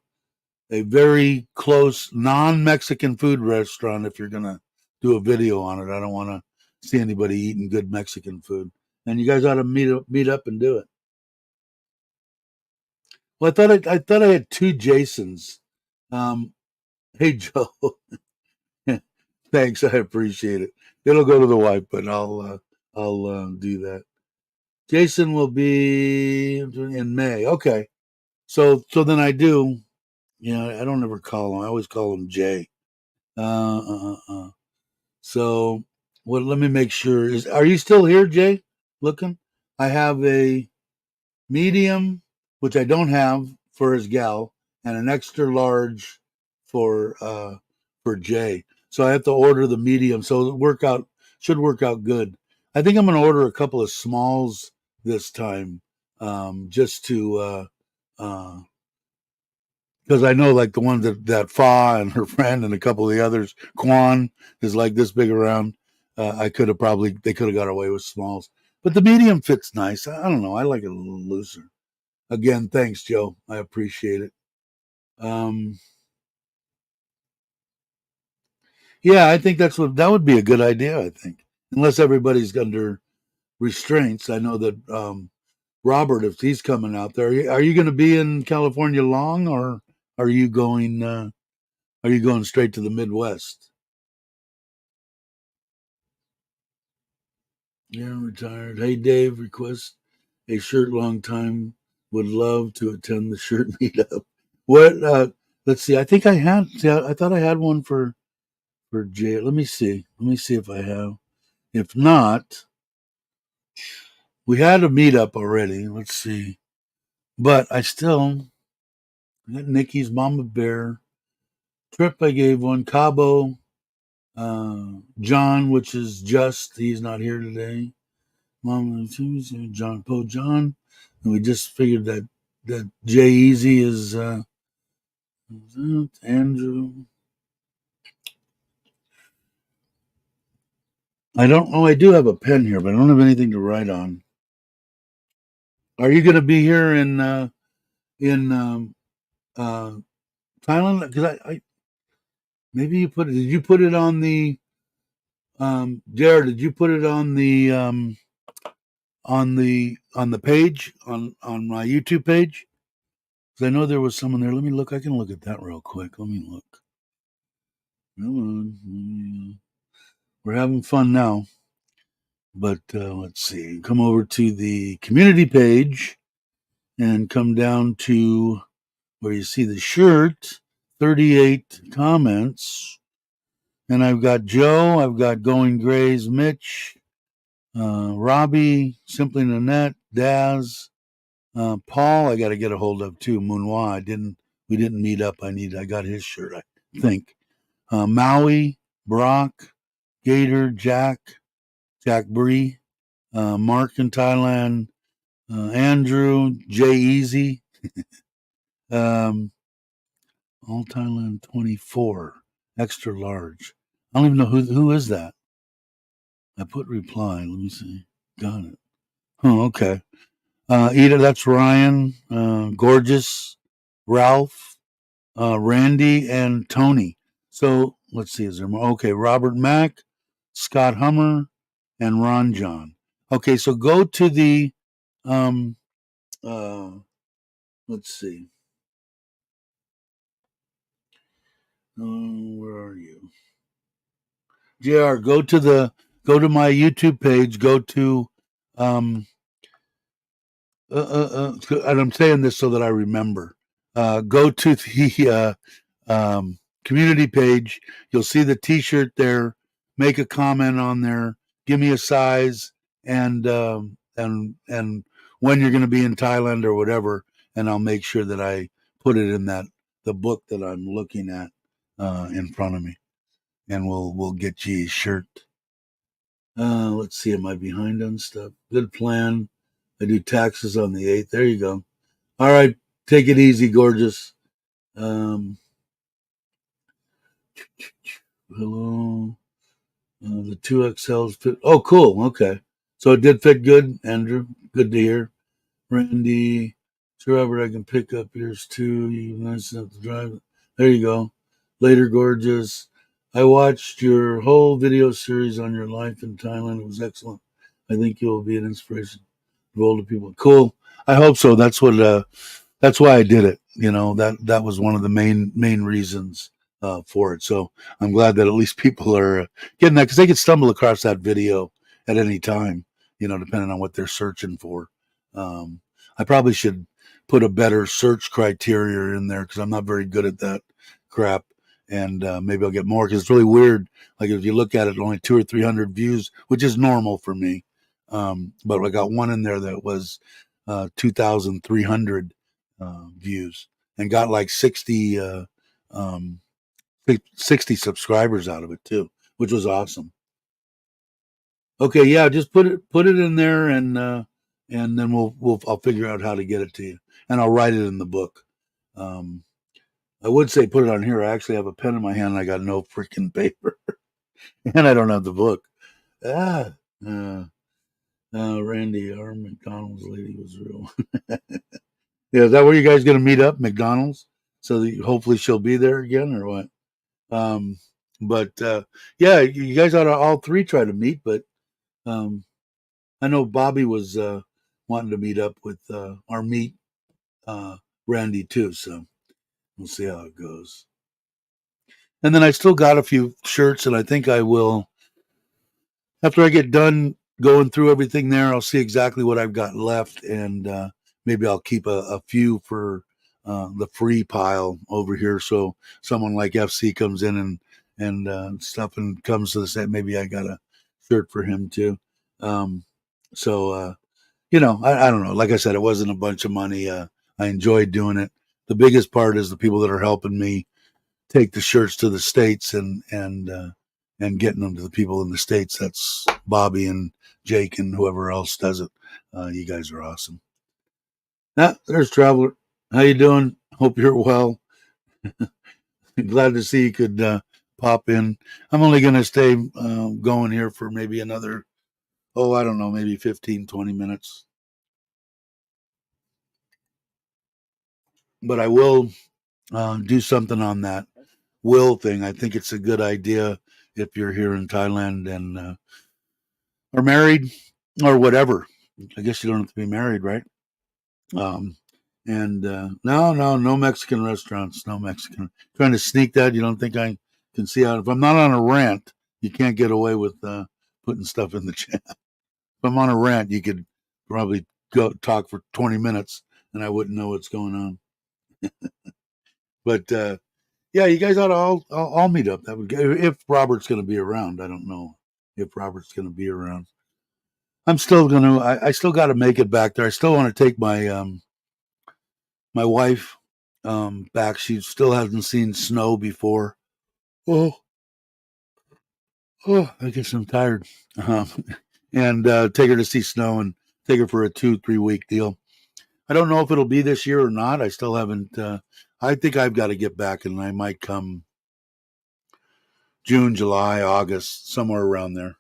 very close non-Mexican food restaurant if you're going to do a video on it. I don't want to see anybody eating good Mexican food. And you guys ought to meet up and do it. Well, I thought I had two Jasons. Um, hey Joe, thanks. I appreciate it. It'll go to the wife, but I'll do that. Jason will be in May. Okay, so then I do. I don't ever call him. I always call him Jay. Uh, uh, uh, uh. So, well, let me make sure. Are you still here, Jay? Looking, I have a medium, which I don't have for his gal, and an extra large for Jay. So I have to order the medium. So should work out good. I think I'm going to order a couple of smalls this time, just to because I know like the ones that Fa and her friend and a couple of the others, Quan is like this big around. I could have probably they could have got away with smalls, but the medium fits nice. I don't know. I like it a little looser. Again, thanks, Joe. I appreciate it. Um, yeah, I think that would be a good idea. I think unless everybody's under restraints. I know that Robert, if he's coming out there, are you going to be in California long, or are you going? Are you going straight to the Midwest? Yeah, retired. Hey, Dave, request a shirt. Long time. Would love to attend the shirt meetup. What? Let's see. I think I had. See, I thought I had one for Jay. Let me see. Let me see if I have. If not, we had a meetup already. Let's see. But I still got Nikki's Mama Bear. Trip I gave one. Cabo. John, which is just, he's not here today. Mama, John Poe John. And we just figured that Jay Easy is Andrew. I don't know. I do have a pen here, but I don't have anything to write on. Are you going to be here in uh, Thailand? Because I maybe you put it. Did you put it on the Jared? Did you put it on the page on my YouTube page? Because I know there was someone there. Let me look. I can look at that real quick. Let me look. Come on. We're having fun now. But let's see. Come over to the community page and come down to where you see the shirt. 38 comments. And I've got Joe. I've got Going Grays, Mitch, Robbie, Simply Nanette, Daz, Paul. I got to get a hold of too. Moonwa. We didn't meet up. I got his shirt, I think. Maui, Brock, Gator, Jack Bree, Mark in Thailand, Andrew, Jay Easy, um, all Thailand 24, extra large. I don't even know who is that. I put reply. Let me see. Got it. Oh, okay. Ida, that's Ryan, Gorgeous, Ralph, Randy, and Tony. So let's see. Is there more? Okay, Robert Mack, Scott Hummer, and Ron John. Okay, so go to the um uh let's see. Where are you? JR, go to my YouTube page, go to um and I'm saying this so that I remember. Go to the community page. You'll see the T-shirt there. Make a comment on there. Give me a size and when you're going to be in Thailand or whatever, and I'll make sure that I put it in the book that I'm looking at in front of me, and we'll get you a shirt. Let's see. Am I behind on stuff? Good plan. I do taxes on the 8th. There you go. All right. Take it easy, gorgeous. Um, hello. The 2XLs fit. Oh, cool. Okay. So it did fit good, Andrew. Good to hear. Randy. Sure, Robert, I can pick up yours too. You nice enough to drive it. There you go. Later, gorgeous. I watched your whole video series on your life in Thailand. It was excellent. I think you will be an inspiration for older people. Cool. I hope so. That's why I did it. You know, that was one of the main reasons for it. So I'm glad that at least people are getting that, because they could stumble across that video at any time, you know, depending on what they're searching for. Um, I probably should put a better search criteria in there, because I'm not very good at that crap. And maybe I'll get more, because it's really weird. Like if you look at it, only 200 or 300 views, which is normal for me. But I got one in there that was 2,300 views, and got like 60 subscribers out of it too, which was awesome. Okay, yeah, just put it in there, and then I'll figure out how to get it to you, and I'll write it in the book. Um, I would say put it on here. I actually have a pen in my hand. And I got no freaking paper, and I don't have the book. Ah, uh, Randy, our McDonald's lady was real. Yeah, is that where you guys going to meet up, McDonald's? So that hopefully she'll be there again, or what? Um, but yeah, you guys ought to all three try to meet. But um, I know Bobby was wanting to meet up with or meet uh, Randy too. So we'll see how it goes. And then I still got a few shirts, and I think I will after I get done going through everything there. I'll see exactly what I've got left, and maybe I'll keep a few for the free pile over here. So someone like FC comes in and stuff and comes to the set. Maybe I got a shirt for him too. Um, so I don't know. Like I said, it wasn't a bunch of money. I enjoyed doing it. The biggest part is the people that are helping me take the shirts to the States and getting them to the people in the States. That's Bobby and Jake and whoever else does it. You guys are awesome. There's Traveler. How you doing? Hope you're well. Glad to see you could pop in. I'm only going to stay going here for maybe another, I don't know, maybe 15, 20 minutes. But I will do something on that will thing. I think it's a good idea if you're here in Thailand and are married or whatever. I guess you don't have to be married, right? Um, and no Mexican restaurants, no Mexican. Trying to sneak that. You don't think I can see out? If I'm not on a rant, you can't get away with putting stuff in the chat. If I'm on a rant, you could probably go talk for 20 minutes and I wouldn't know what's going on. But yeah, you guys ought to all meet up. That would if Robert's going to be around. I don't know if Robert's going to be around. I'm still going to. I still got to make it back there. I still want to take my wife back. She still hasn't seen snow before. Oh, I guess I'm tired. Um, and take her to see snow and take her for a 2-3 week deal. I don't know if it'll be this year or not. I still haven't. I think I've got to get back, and I might come June, July, August, somewhere around there.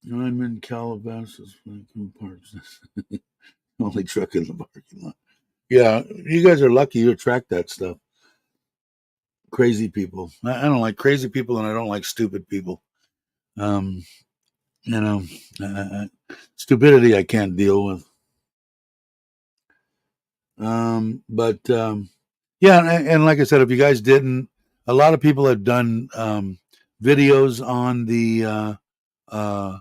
I'm in Calabasas, Franklin Parks. Only truck in the parking lot. Yeah, you guys are lucky you attract that stuff. Crazy people. I don't like crazy people, and I don't like stupid people. Um, you know, stupidity I can't deal with. But yeah, and like I said, if you guys didn't, a lot of people have done videos uh,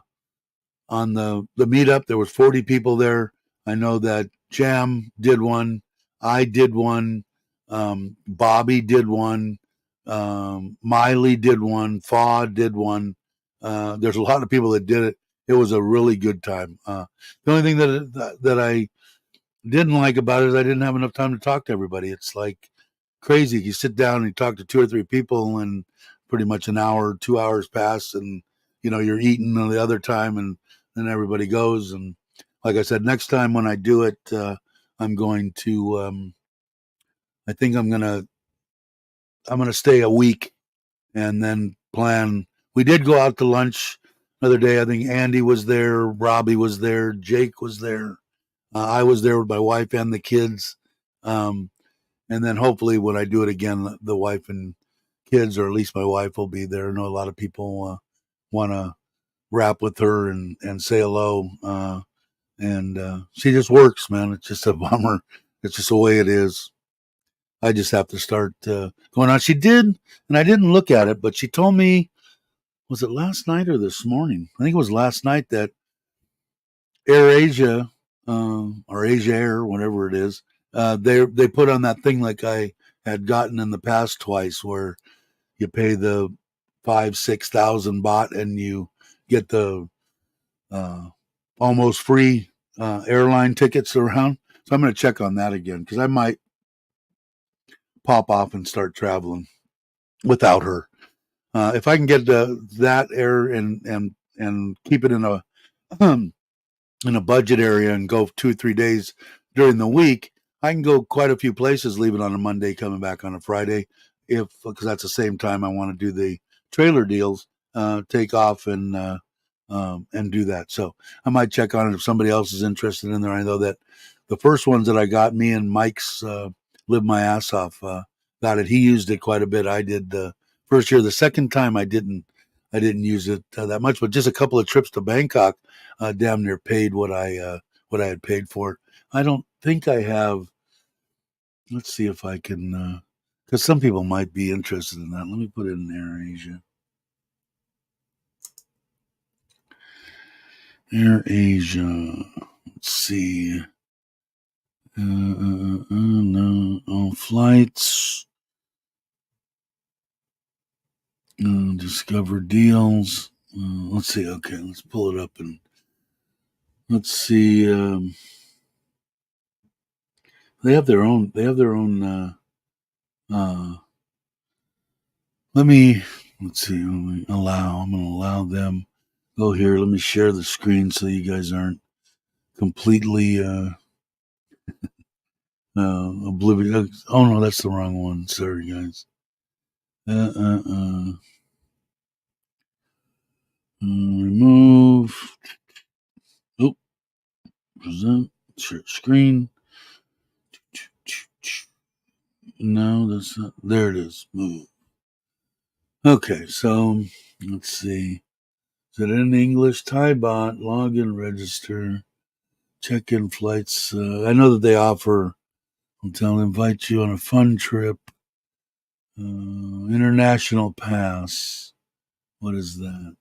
on the meetup. There was 40 people there. I know that Jam did one. I did one. Bobby did one. Miley did one. Faw did one. There's a lot of people that did it. It was a really good time. The only thing that I didn't like about it is I didn't have enough time to talk to everybody. It's like crazy. You sit down and you talk to 2 or 3 people, and pretty much an hour, 2 hours pass, and you're eating on the other time, and then everybody goes. And like I said, next time when I do it, I'm going to. I think I'm gonna stay a week and then plan. We did go out to lunch another day. I think Andy was there, Robbie was there, Jake was there. I was there with my wife and the kids. Um, and then hopefully when I do it again, the wife and kids, or at least my wife, will be there. I know a lot of people want to rap with her and say hello. And she just works, man. It's just a bummer. It's just the way it is. I just have to start going on. She did, and I didn't look at it, but she told me, was it last night or this morning? I think it was last night that AirAsia or Asia Air, whatever it is, they put on that thing like I had gotten in the past twice, where you pay the 5,000-6,000 baht and you get the uh, almost free airline tickets around. So I'm going to check on that again because I might pop off and start traveling without her. If I can get that air and keep it in a in a budget area and go 2 or 3 days during the week, I can go quite a few places, leaving on a Monday, coming back on a Friday, if because that's the same time I want to do the trailer deals, take off and do that. So I might check on it if somebody else is interested in there. I know that the first ones that I got, me and Mike's lived my ass off. Got it. He used it quite a bit. I did the first year. The second time I didn't. I didn't use it that much, but just a couple of trips to Bangkok, damn near paid what I had paid for it. I don't think I have. Let's see if I can, because some people might be interested in that. Let me put it in AirAsia. AirAsia. Let's see. No, all flights. Discover deals. Let's see. Okay, let's pull it up and let's see. They have their own. They have their own. Let me. Let's see. Let me allow. I'm going to allow them. Go here. Let me share the screen so you guys aren't completely oblivious. Oh no, that's the wrong one. Sorry, guys. Remove. Oh, present. Share screen. No, that's not. There it is. Move. Okay, so let's see. Is it in English? Thai bot. Login. Register. Check-in flights. I know that they offer. They'll invite you on a fun trip. International pass. What is that?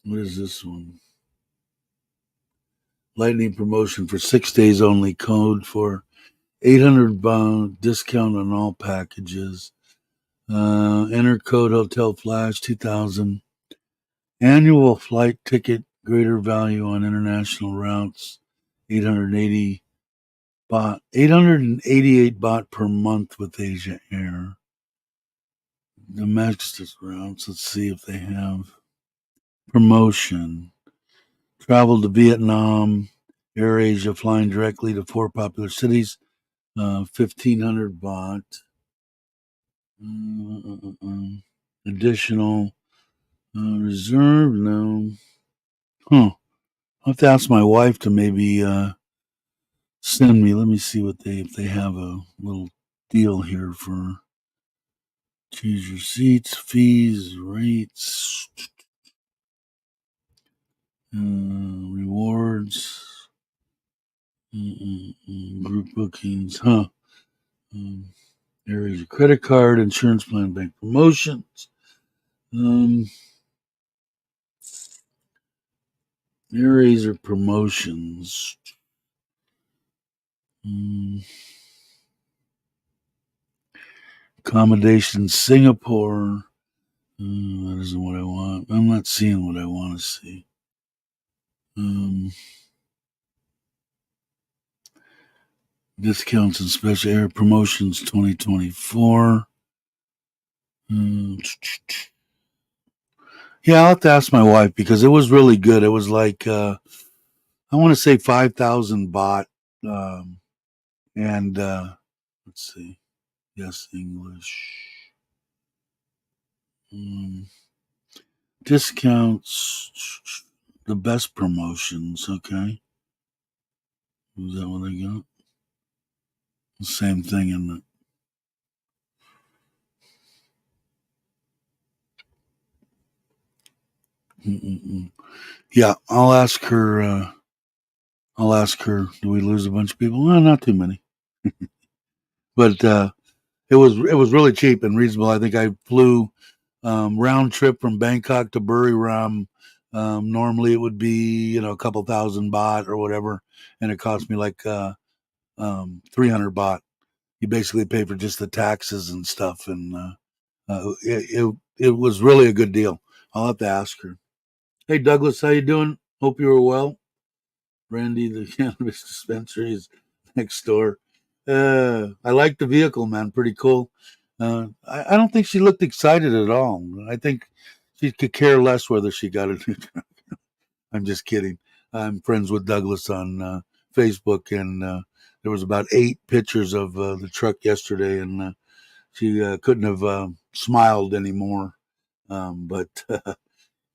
What is this one? Lightning promotion for 6 days only. Code for 800 baht discount on all packages. Enter code Hotel Flash 2000. Annual flight ticket greater value on international routes. 880 baht. 888 baht per month with Asia Air. Domestic routes. Let's see if they have promotion. Travel to Vietnam, AirAsia flying directly to 4 popular cities, 1,500 baht. Additional reserve, no. I'll have to ask my wife to maybe send me. Let me see if they have a little deal here for choose your seats, fees, rates, rewards, group bookings, areas of credit card, insurance plan, bank promotions. Areas of promotions. Accommodation Singapore. That isn't what I want. I'm not seeing what I want to see. Discounts and special air promotions 2024. Yeah, I'll have to ask my wife because it was really good. It was like I want to say 5,000 baht, and let's see. Yes, English. Discounts. The best promotions. Okay. Is that what I got? The same thing in the. Yeah, I'll ask her. Do we lose a bunch of people? Well, not too many. But it was really cheap and reasonable. I think I flew round trip from Bangkok to Buriram. Normally it would be a couple thousand baht or whatever, and it cost me like 300 baht. You basically pay for just the taxes and stuff, and it was really a good deal. I'll have to ask her. Hey Douglas, how you doing? Hope you were well. Randy, the cannabis dispensary is next door. I like the vehicle, man. Pretty cool. I don't think she looked excited at all. I think she could care less whether she got it. I'm just kidding. I'm friends with Douglas on Facebook, and there was about 8 pictures of the truck yesterday, and she couldn't have smiled anymore. But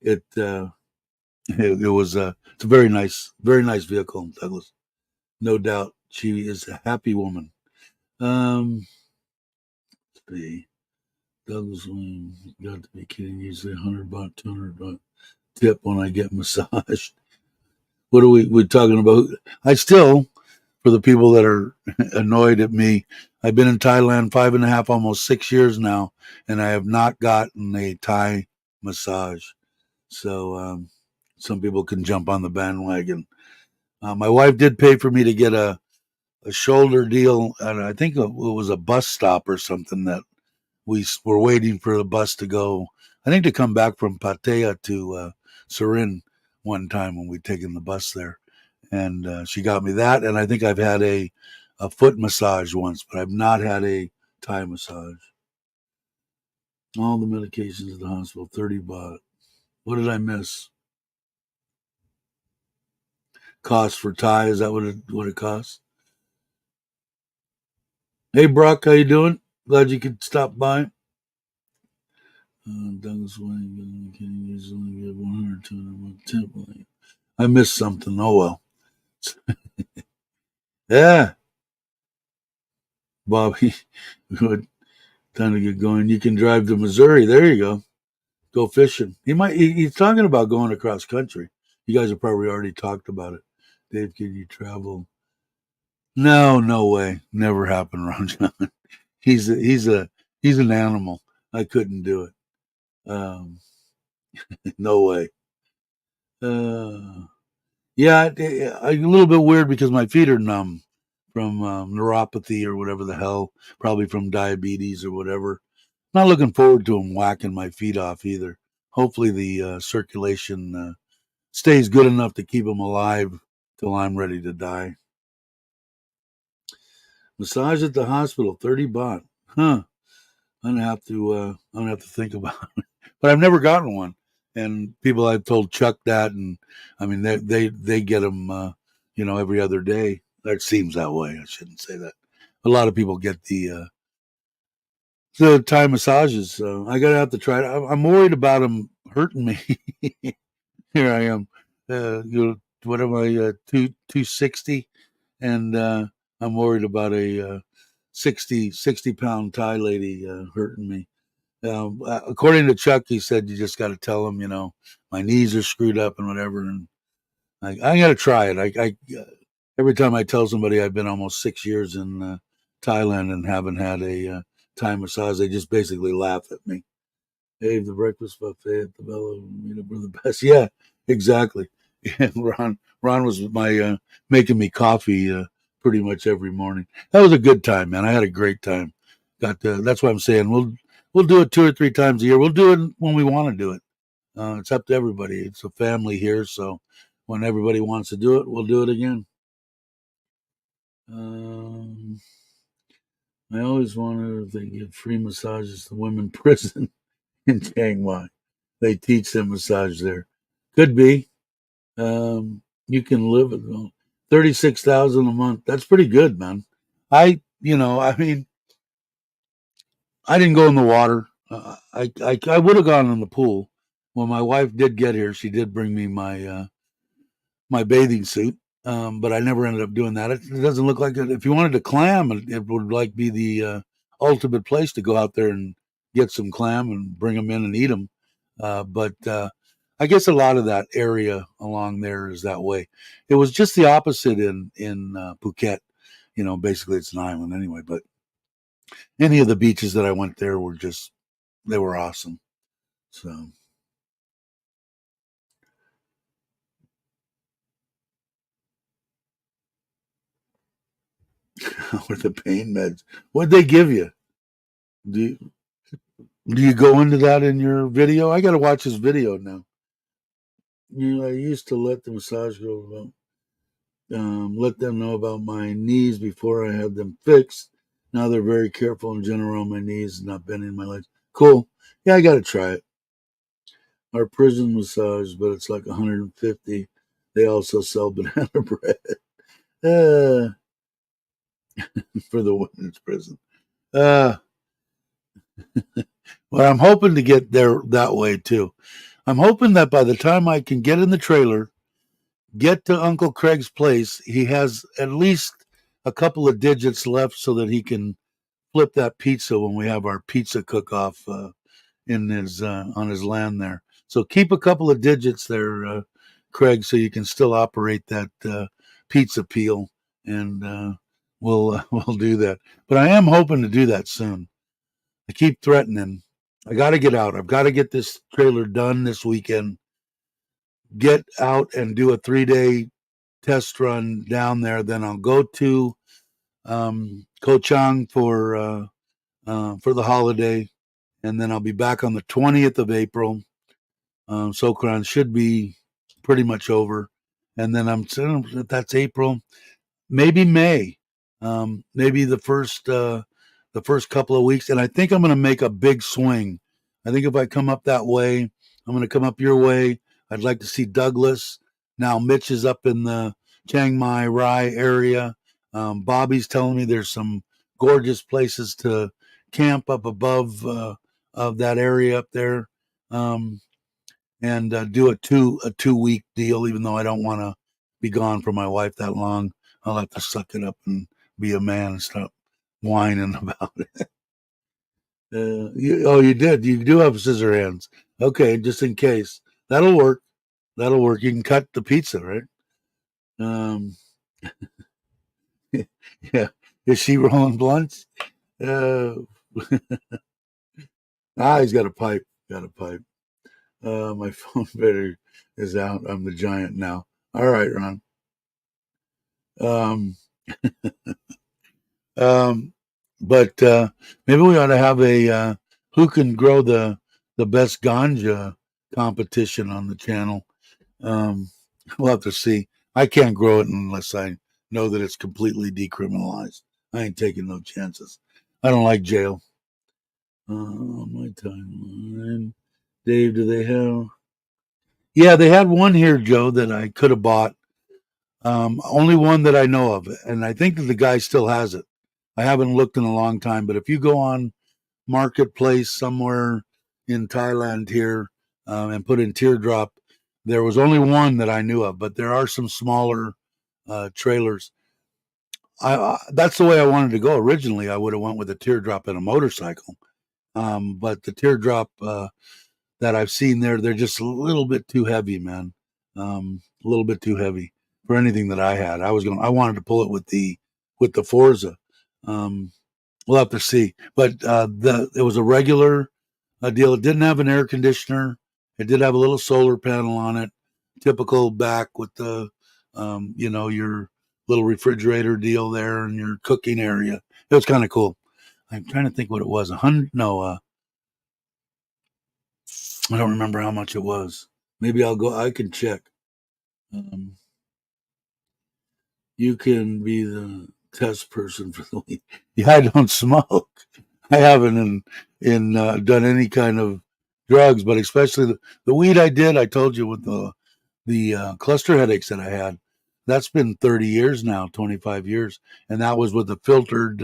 it, it was it's a very nice vehicle, Douglas. No doubt, she is a happy woman. Um, let's see. Douglas got to be kidding. Usually $100, $200 tip when I get massaged. What are we talking about? I still, for the people that are annoyed at me, I've been in Thailand 5.5, almost 6 years now, and I have not gotten a Thai massage. So some people can jump on the bandwagon. My wife did pay for me to get a shoulder deal, and I think it was a bus stop or something that we were waiting for the bus to go. I think to come back from Pattaya to Surin one time when we'd taken the bus there, and she got me that. And I think I've had a foot massage once, but I've not had a Thai massage. All the medications at the hospital, 30 baht. What did I miss? Cost for Thai? Is that what it costs? Hey Brock, how you doing? Glad you could stop by. Douglas Wayne can usually get 100 200 I missed something. Oh well. Yeah, Bobby. Good. Time to get going. You can drive to Missouri. There you go. Go fishing. He's talking about going across country. You guys have probably already talked about it. Dave, can you travel? No, no way. Never happened, Ron John. He's a, he's a he's an animal. I couldn't do it. Um, no way. Uh, yeah, a little bit weird because my feet are numb from neuropathy or whatever the hell, probably from diabetes or whatever. Not looking forward to him whacking my feet off either. Hopefully, the circulation stays good enough to keep him alive till I'm ready to die. Massage at the hospital, 30 baht. Huh. I'm gonna have to think about it. But I've never gotten one, and people I've told Chuck that, and I mean they get them, every other day. It seems that way. I shouldn't say that. A lot of people get the Thai massages. I gotta have to try it. I'm worried about them hurting me. Here I am. What am I? 260, and I'm worried about a 60 pound Thai lady hurting me. According to Chuck, he said you just got to tell him, my knees are screwed up and whatever. And I got to try it. Every time I tell somebody I've been almost 6 years in Thailand and haven't had a Thai massage, they just basically laugh at me. Hey, the breakfast buffet at the Bella Meetup were the best. Yeah, exactly. Yeah, Ron was making me coffee pretty much every morning. That was a good time, man. I had a great time. That's why I'm saying we'll do it 2 or 3 times a year. We'll do it when we want to do it. It's up to everybody. It's a family here, so when everybody wants to do it, we'll do it again. Um, I always wonder if they give free massages to women in prison in Chiang Mai. They teach them massage there. Could be. You can live at 36,000 a month. That's pretty good, man. I mean, I didn't go in the water. I would have gone in the pool. When my wife did get here, she did bring me my bathing suit. But I never ended up doing that. It doesn't look like it. If you wanted to clam, it would like be the ultimate place to go out there and get some clam and bring them in and eat them. But I guess a lot of that area along there is that way. It was just the opposite in Phuket. Basically it's an island anyway. But any of the beaches that I went there were they were awesome. So with the pain meds, what'd they give you? Do you, do you go into that in your video? I got to watch this video now. I used to let the massage girl let them know about my knees before I had them fixed. Now they're very careful and gentle on my knees and not bending my legs. Cool. Yeah, I got to try it. Our prison massage, but it's like 150. They also sell banana bread for the women's prison. Uh, well, I'm hoping to get there that way too. I'm hoping that by the time I can get in the trailer, get to Uncle Craig's place, he has at least a couple of digits left so that he can flip that pizza when we have our pizza cook-off in his on his land there. So keep a couple of digits there, Craig, so you can still operate that pizza peel, and we'll do that. But I am hoping to do that soon. I keep threatening. I got to get out. I've got to get this trailer done this weekend. Get out and do a 3-day test run down there. Then I'll go to Ko Chang for the holiday, and then I'll be back on the 20th of April. Sokran should be pretty much over, and then I'm that's April, maybe May, maybe the first couple of weeks, and I think I'm going to make a big swing. I think if I come up that way, I'm going to come up your way. I'd like to see Douglas. Now Mitch is up in the Chiang Mai Rai area. Bobby's telling me there's some gorgeous places to camp up above of that area up there. And do a 2 week deal. Even though I don't want to be gone from my wife that long, I'll have to suck it up and be a man and stop whining about it. You did. You do have scissor hands. Okay, just in case. That'll work. That'll work. You can cut the pizza, right? Um, yeah. Is she rolling blunts? Uh, he's got a pipe. Got a pipe. My phone battery is out. I'm the giant now. All right, Ron. Um, um, but maybe we ought to have a who can grow the best ganja competition on the channel. Um, we'll have to see. I can't grow it unless I know that it's completely decriminalized. I ain't taking no chances. I don't like jail. My timeline. Dave, do they have? Yeah, they had one here, Joe, that I could have bought. Only one that I know of, and I think that the guy still has it. I haven't looked in a long time, but if you go on Marketplace somewhere in Thailand here and put in Teardrop, there was only one that I knew of, but there are some smaller trailers. That's the way I wanted to go originally. I would have went with a Teardrop and a motorcycle, but the Teardrop that I've seen there, they're just a little bit too heavy, man. A little bit too heavy for anything that I had. I wanted to pull it with the Forza. Um, we'll have to see. But it was a regular deal. It didn't have an air conditioner. It did have a little solar panel on it. Typical back with the your little refrigerator deal there and your cooking area. It was kind of cool. I'm trying to think what it was. 100? No, I don't remember how much it was. Maybe I'll go. I can check. Um, you can be the test person for the week. Yeah, I don't smoke. I haven't done any kind of drugs, but especially the weed I did. I told you with the cluster headaches that I had. That's been 30 years now, 25 years, and that was with the filtered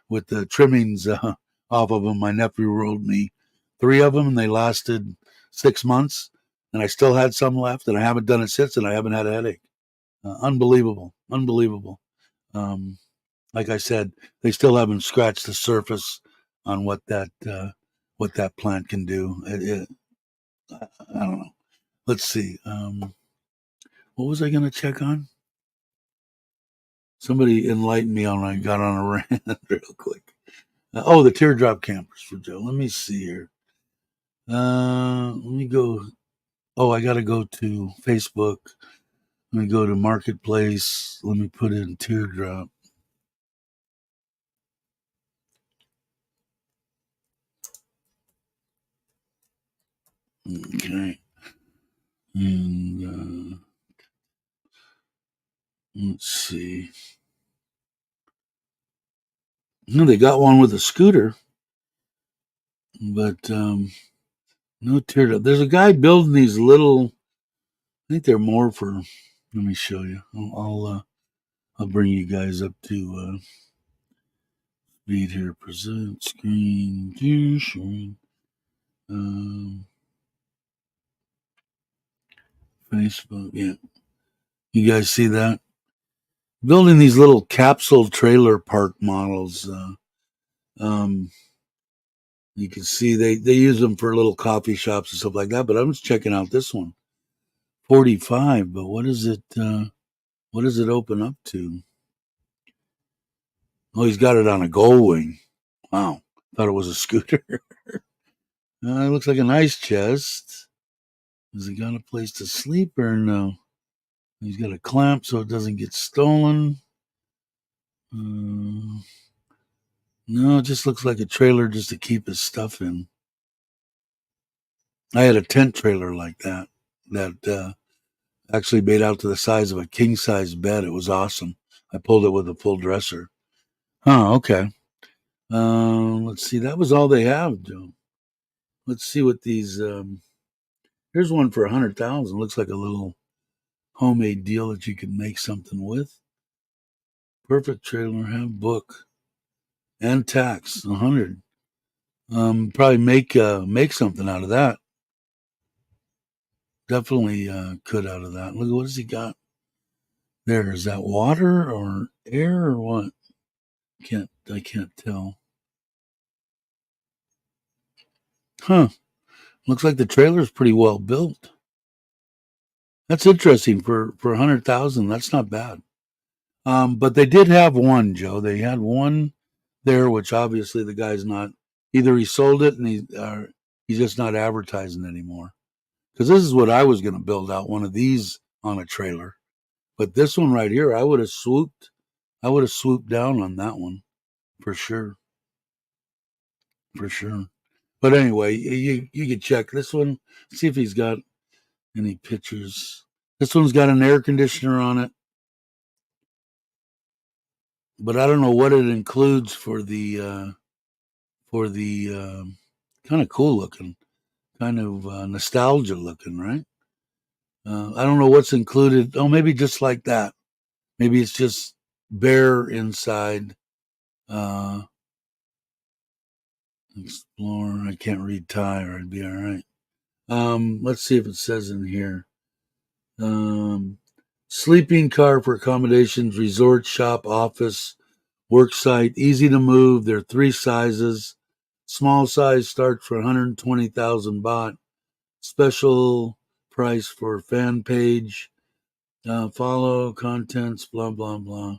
with the trimmings off of them. My nephew rolled me 3 of them, and they lasted 6 months, and I still had some left, and I haven't done it since, and I haven't had a headache. Unbelievable, unbelievable. Um, like I said, they still haven't scratched the surface on what that plant can do. I don't know. Let's see. What was I going to check on? Somebody enlightened me on. I got on a rant real quick. The teardrop campers for Joe. Let me see here. Let me go. Oh, I got to go to Facebook. Let me go to Marketplace. Let me put in teardrop. Okay. And let's see. They got one with a scooter, but no tear up. There's a guy building these little. I think they're more for. Let me show you. I'll bring you guys up to speed here. Present screen view sharing. Facebook. Yeah, you guys see that? Building these little capsule trailer park models. Um, you can see they use them for little coffee shops and stuff like that. But I'm just checking out this one. 45. But what is it? What does it open up to? Oh, he's got it on a gold wing. Wow. Thought it was a scooter. It looks like an ice chest. Has he got a place to sleep or no? He's got a clamp so it doesn't get stolen. No, it just looks like a trailer just to keep his stuff in. I had a tent trailer like that actually made out to the size of a king size bed. It was awesome. I pulled it with a full dresser. Oh, okay. Let's see. That was all they have, Joe. Let's see what these. Here's one for 100,000. Looks like a little homemade deal that you can make something with. Perfect trailer, have book and tax 100. Probably make something out of that. Definitely could out of that. Look, what has he got there? Is that water or air or what? I can't tell. Huh. Looks like the trailer's pretty well built. That's interesting for 100,000. That's not bad. But they did have one, Joe. They had one there, which obviously the guy's not. Either he sold it and he's just not advertising anymore. Because this is what I was going to build out, one of these on a trailer. But this one right here, I would have swooped down on that one for sure. For sure. But anyway, you could check this one, see if he's got any pictures. This one's got an air conditioner on it. But I don't know what it includes for the kind of cool looking, kind of nostalgia looking, right? I don't know what's included. Oh, maybe just like that. Maybe it's just bare inside. Explore. I can't read Thai, or I'd be all right. Let's see if it says in here. Sleeping car for accommodations, resort, shop, office, work site, easy to move. There are 3 sizes. Small size starts for 120,000 baht. Special price for fan page. Follow contents, blah blah blah.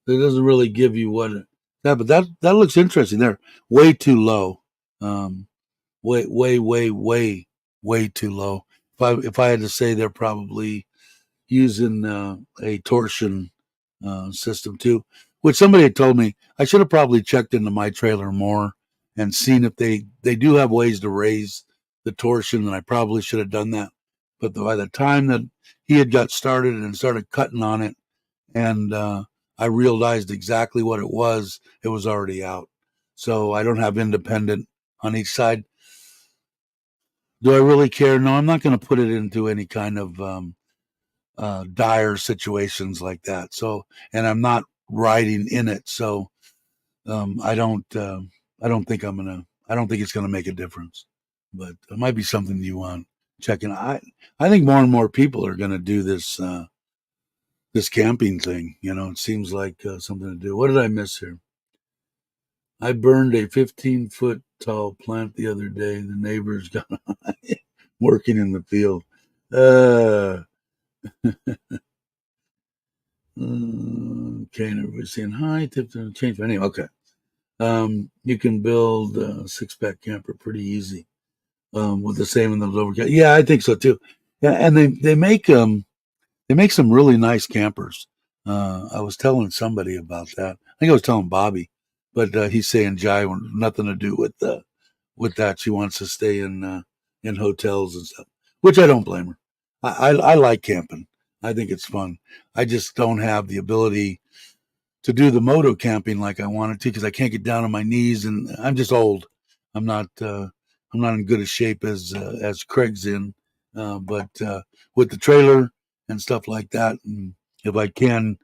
It doesn't really give you what but that looks interesting. They're way too low. Way too low. If I had to say, they're probably using a torsion system too. Which somebody had told me I should have probably checked into my trailer more and seen if they do have ways to raise the torsion, and I probably should have done that. But by the time that he had got started and started cutting on it, and I realized exactly what it was already out. So I don't have independent on each side. Do I really care? No, I'm not going to put it into any kind of dire situations like that. So, and I'm not riding in it. So I don't think I don't think it's gonna make a difference. But it might be something you want checking. I think more and more people are gonna do this camping thing. It seems like something to do. What did I miss here? I burned a 15-foot tall plant the other day. The neighbors got working in the field. Okay, and everybody's saying hi. Tip to change my name. Okay. You can build a 6-pack camper pretty easy with the same in those overcast. Yeah, I think so too. Yeah, and they make some really nice campers. I was telling somebody about that. I think I was telling Bobby, but he's saying Jai nothing to do with that. She wants to stay in hotels and stuff, which I don't blame her. I like camping. I think it's fun. I just don't have the ability do the moto camping like I wanted to because I can't get down on my knees, and I'm just old. I'm not I'm not in good a shape as Craig's in, but with the trailer and stuff like that, and if I can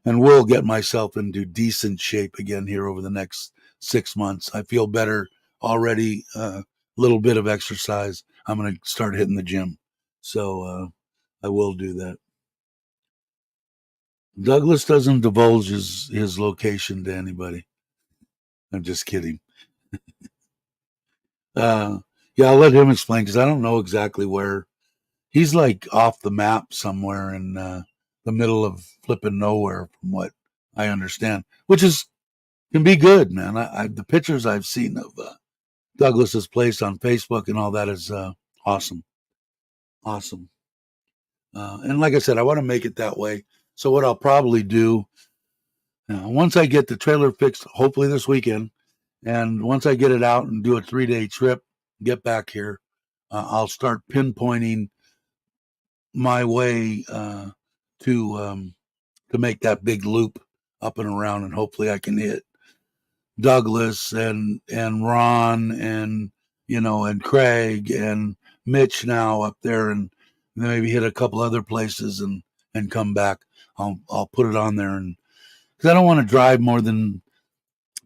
and will get myself into decent shape again here over the next 6 months, I feel better already. A little bit of exercise. I'm going to start hitting the gym, so I will do that. Douglas doesn't divulge his location to anybody. I'm just kidding. Uh, yeah, I'll let him explain because I don't know exactly where. He's like off the map somewhere in the middle of flipping nowhere, from what I understand, which is can be good, man. The pictures I've seen of Douglas's place on Facebook and all that is awesome, awesome. And like I said, I want to make it that way. So what I'll probably do once I get the trailer fixed, hopefully this weekend, and once I get it out and do a 3-day trip, get back here, I'll start pinpointing my way to make that big loop up and around, and hopefully I can hit Douglas and Ron and and Craig and Mitch now up there, and maybe hit a couple other places and come back. I'll put it on there, and because I don't want to drive more than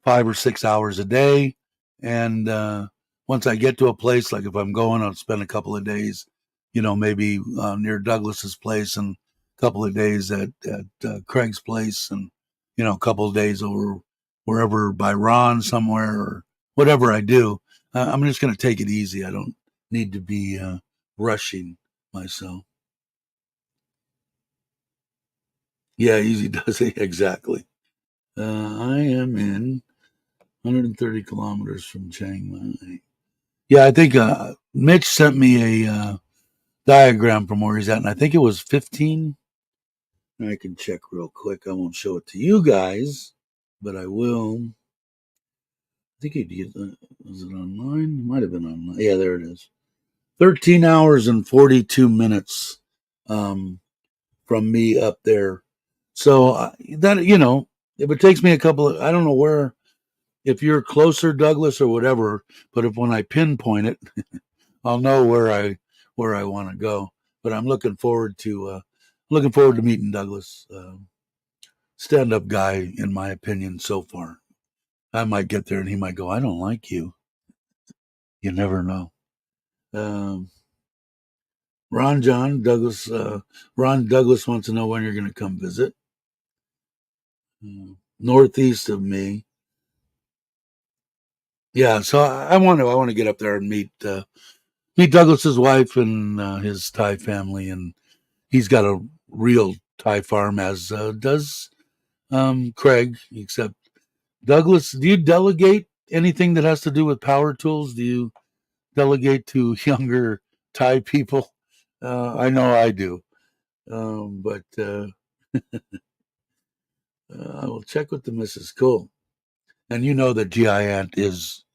5 or 6 hours a day. And once I get to a place, like if I'm going, I'll spend a couple of days, maybe near Douglas's place, and a couple of days at Craig's place, and a couple of days over wherever by Ron somewhere, or whatever I do. I'm just going to take it easy. I don't need to be rushing myself. Yeah, easy does it. Exactly. I am in 130 kilometers from Chiang Mai. Yeah, I think Mitch sent me a diagram from where he's at, and I think it was 15. I can check real quick. I won't show it to you guys, but I will. I think was it online? It might have been online. Yeah, there it is. 13 hours and 42 minutes from me up there. So that, if it takes me a couple of, I don't know where, if you're closer, Douglas, or whatever, but if when I pinpoint it, I'll know where I want to go. But I'm looking forward to meeting Douglas. Stand up guy, in my opinion, so far. I might get there and he might go, "I don't like you." You never know. Um, Ron John Douglas. Ron Douglas wants to know when you're going to come visit. Northeast of me. Yeah, so I want to. I want to get up there and meet Douglas's wife and his Thai family, and he's got a real Thai farm, as does Craig. Except Douglas, do you delegate anything that has to do with power tools? Do you delegate to younger Thai people? I know I do, but I will check with the missus. Cool, and you know that GI Ant is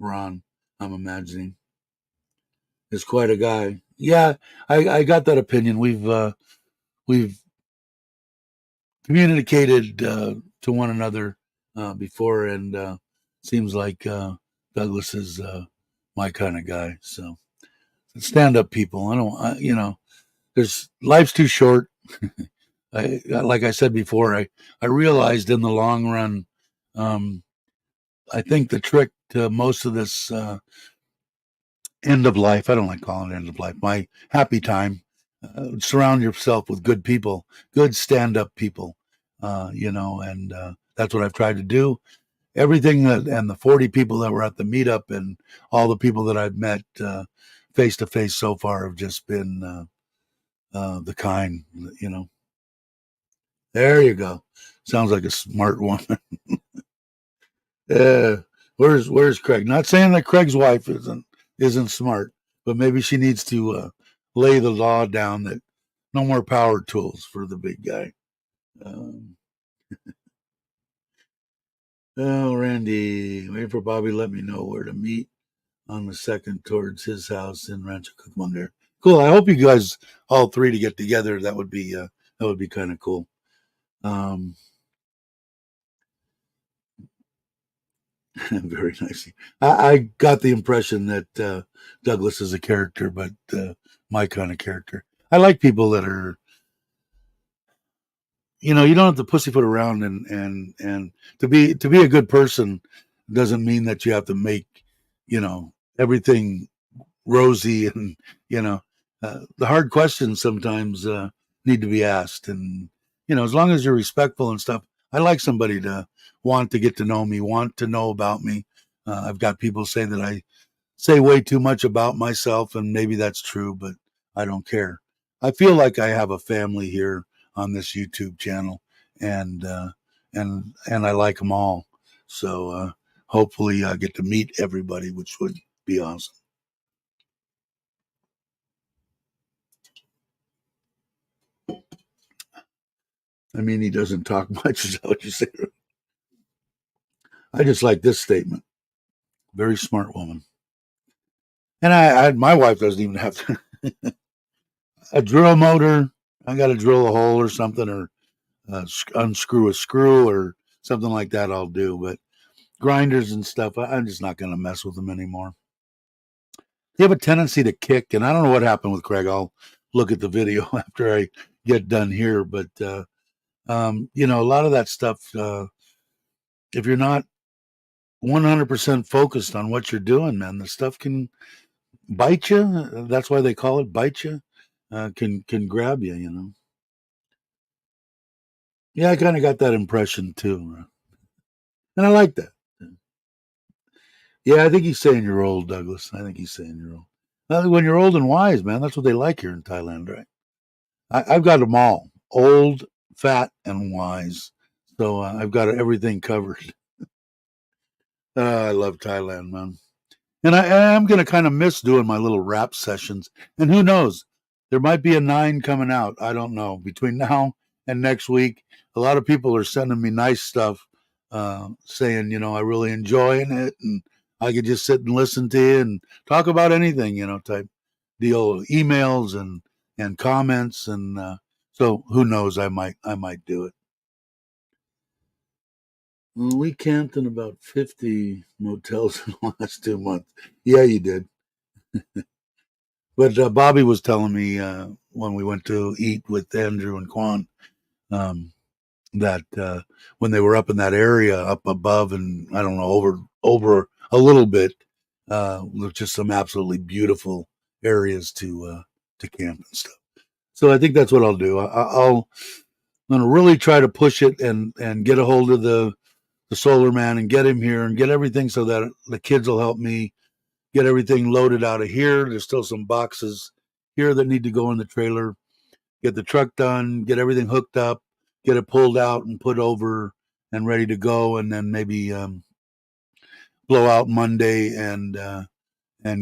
Ron. I'm imagining is quite a guy. Yeah, I got that opinion. We've communicated to one another before, and seems like Douglas is my kind of guy. So stand up people. There's life's too short. Like I said before, I realized in the long run, um, I think the trick to most of this end of life, I don't like calling it end of life, my happy time, surround yourself with good people, good stand up people, and that's what I've tried to do. Everything that, and the 40 people that were at the meetup and all the people that I've met face to face so far have just been the kind, you know. There you go. Sounds like a smart woman. Yeah. Where's Craig? Not saying that Craig's wife isn't smart, but maybe she needs to lay the law down that no more power tools for the big guy. Um, oh, Randy, wait for Bobby. Let me know where to meet on the second towards his house in Rancho Cucamonga. Cool. I hope you guys all three to get together. That would be kind of cool. Um, Very nice. I got the impression that Douglas is a character, but my kind of character. I like people that are, you don't have to pussyfoot around, and to be a good person doesn't mean that you have to make, everything rosy, and you know the hard questions sometimes need to be asked, and as long as you're respectful and stuff. I like somebody to want to get to know me, want to know about me. I've got people say that I say way too much about myself, and maybe that's true, but I don't care. I feel like I have a family here on this YouTube channel, and and I like them all. So hopefully I get to meet everybody, which would be awesome. I mean, he doesn't talk much, is that what you say? I just like this statement. Very smart woman. And my wife doesn't even have to, a drill motor. I got to drill a hole or something, or unscrew a screw or something like that. I'll do, but grinders and stuff, I'm just not going to mess with them anymore. They have a tendency to kick, and I don't know what happened with Craig. I'll look at the video after I get done here, but a lot of that stuff. If you're not 100% focused on what you're doing, man, the stuff can bite you. That's why they call it bite you. Can grab you, Yeah, I kind of got that impression too, and I like that. Yeah, I think he's saying you're old, Douglas. I think he's saying you're old. When you're old and wise, man, that's what they like here in Thailand, right? I've got them all: old, fat, and wise. So I've got everything covered. I love Thailand, man. And I am going to kind of miss doing my little rap sessions. And who knows? There might be a 9 coming out. I don't know. Between now and next week, a lot of people are sending me nice stuff, saying, I really enjoying it, and I could just sit and listen to you and talk about anything, type deal, emails and comments, and so who knows? I might do it. Well, we camped in about 50 motels in the last 2 months. Yeah, you did. But Bobby was telling me when we went to eat with Andrew and Quan, um, that when they were up in that area up above, and I don't know, over a little bit, there's just some absolutely beautiful areas to camp and stuff. So I think that's what I'll do. I'm gonna really try to push it and get a hold of the solar man and get him here and get everything so that the kids will help me get everything loaded out of here. There's still some boxes here that need to go in the trailer. Get the truck done, get everything hooked up, get it pulled out and put over and ready to go, and then maybe blow out Monday and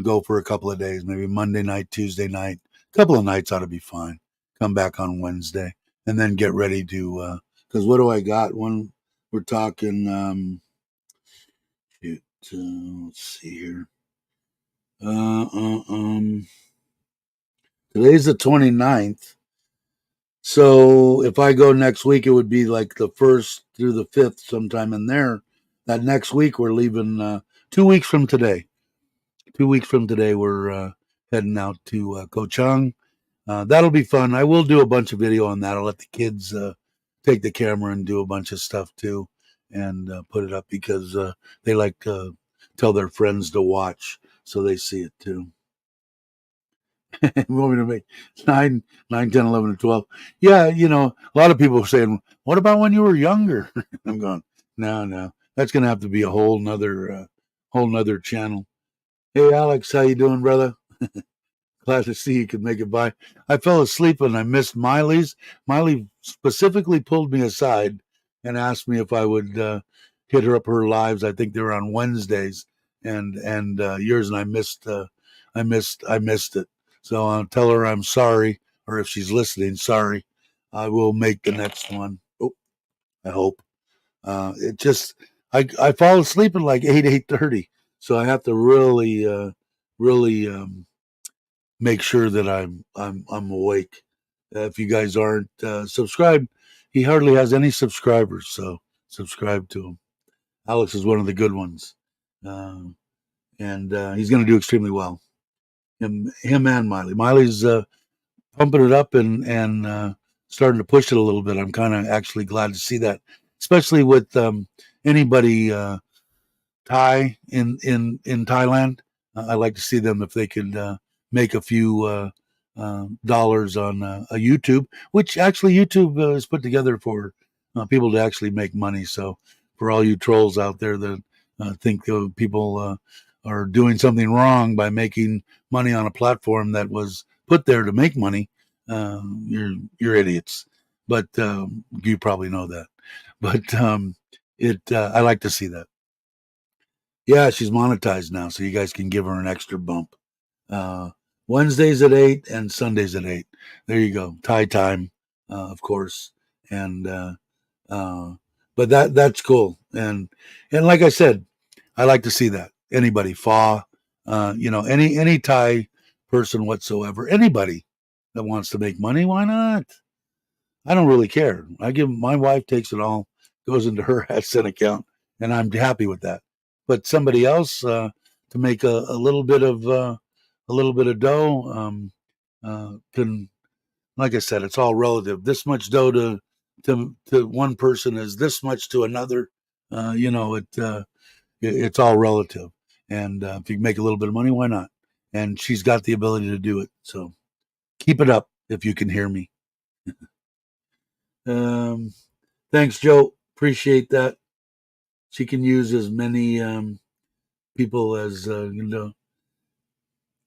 go for a couple of days. Maybe Monday night, Tuesday night, a couple of nights ought to be fine. Come back on Wednesday and then get ready to. Because what do I got? When we're talking, shoot, let's see here. Today's the 29th. So if I go next week, it would be like the 1st through the 5th, sometime in there. That next week, we're leaving 2 weeks from today. 2 weeks from today, we're heading out to Ko Chang. That'll be fun. I will do a bunch of video on that. I'll let the kids take the camera and do a bunch of stuff too, and put it up because they like to tell their friends to watch so they see it too. You want me to make 9, 9, 10, 11, and 12? Yeah, a lot of people are saying, what about when you were younger? I'm going, no. That's going to have to be a whole nother channel. Hey, Alex, how you doing, brother? Glad to see you could make it by. I fell asleep and I missed Miley's. Miley specifically pulled me aside and asked me if I would hit her up her lives. I think they were on Wednesdays, and yours, and I missed it. So I'll tell her I'm sorry, or if she's listening, sorry. I will make the next one. Oh, I hope. It just I fall asleep at like 8:30, so I have to really make sure that I'm awake. If you guys aren't subscribed, he hardly has any subscribers, so subscribe to him. Alex is one of the good ones. uh, and he's going to do extremely well. Him and Miley. Miley's pumping it up and starting to push it a little bit. I'm kind of actually glad to see that, especially with anybody Thai in Thailand. I like to see them if they could make a few dollars on a YouTube, which actually YouTube is put together for people to actually make money. So for all you trolls out there that think people are doing something wrong by making money on a platform that was put there to make money, you're idiots. But you probably know that. But it I like to see that. Yeah, she's monetized now, so you guys can give her an extra bump. Uh, Wednesdays at 8 and Sundays at 8. There you go. Thai time, of course. And uh, but that's cool. And like I said, I like to see that. Anybody, Fa, any Thai person whatsoever, anybody that wants to make money, why not? I don't really care. My wife takes it all, goes into her asset account, and I'm happy with that. But somebody else to make a little bit of dough can, like I said, it's all relative. This much dough to one person is this much to another. It's all relative. And if you can make a little bit of money, why not? And she's got the ability to do it. So keep it up if you can hear me. Um, Thanks, Joe. Appreciate that. She can use as many people as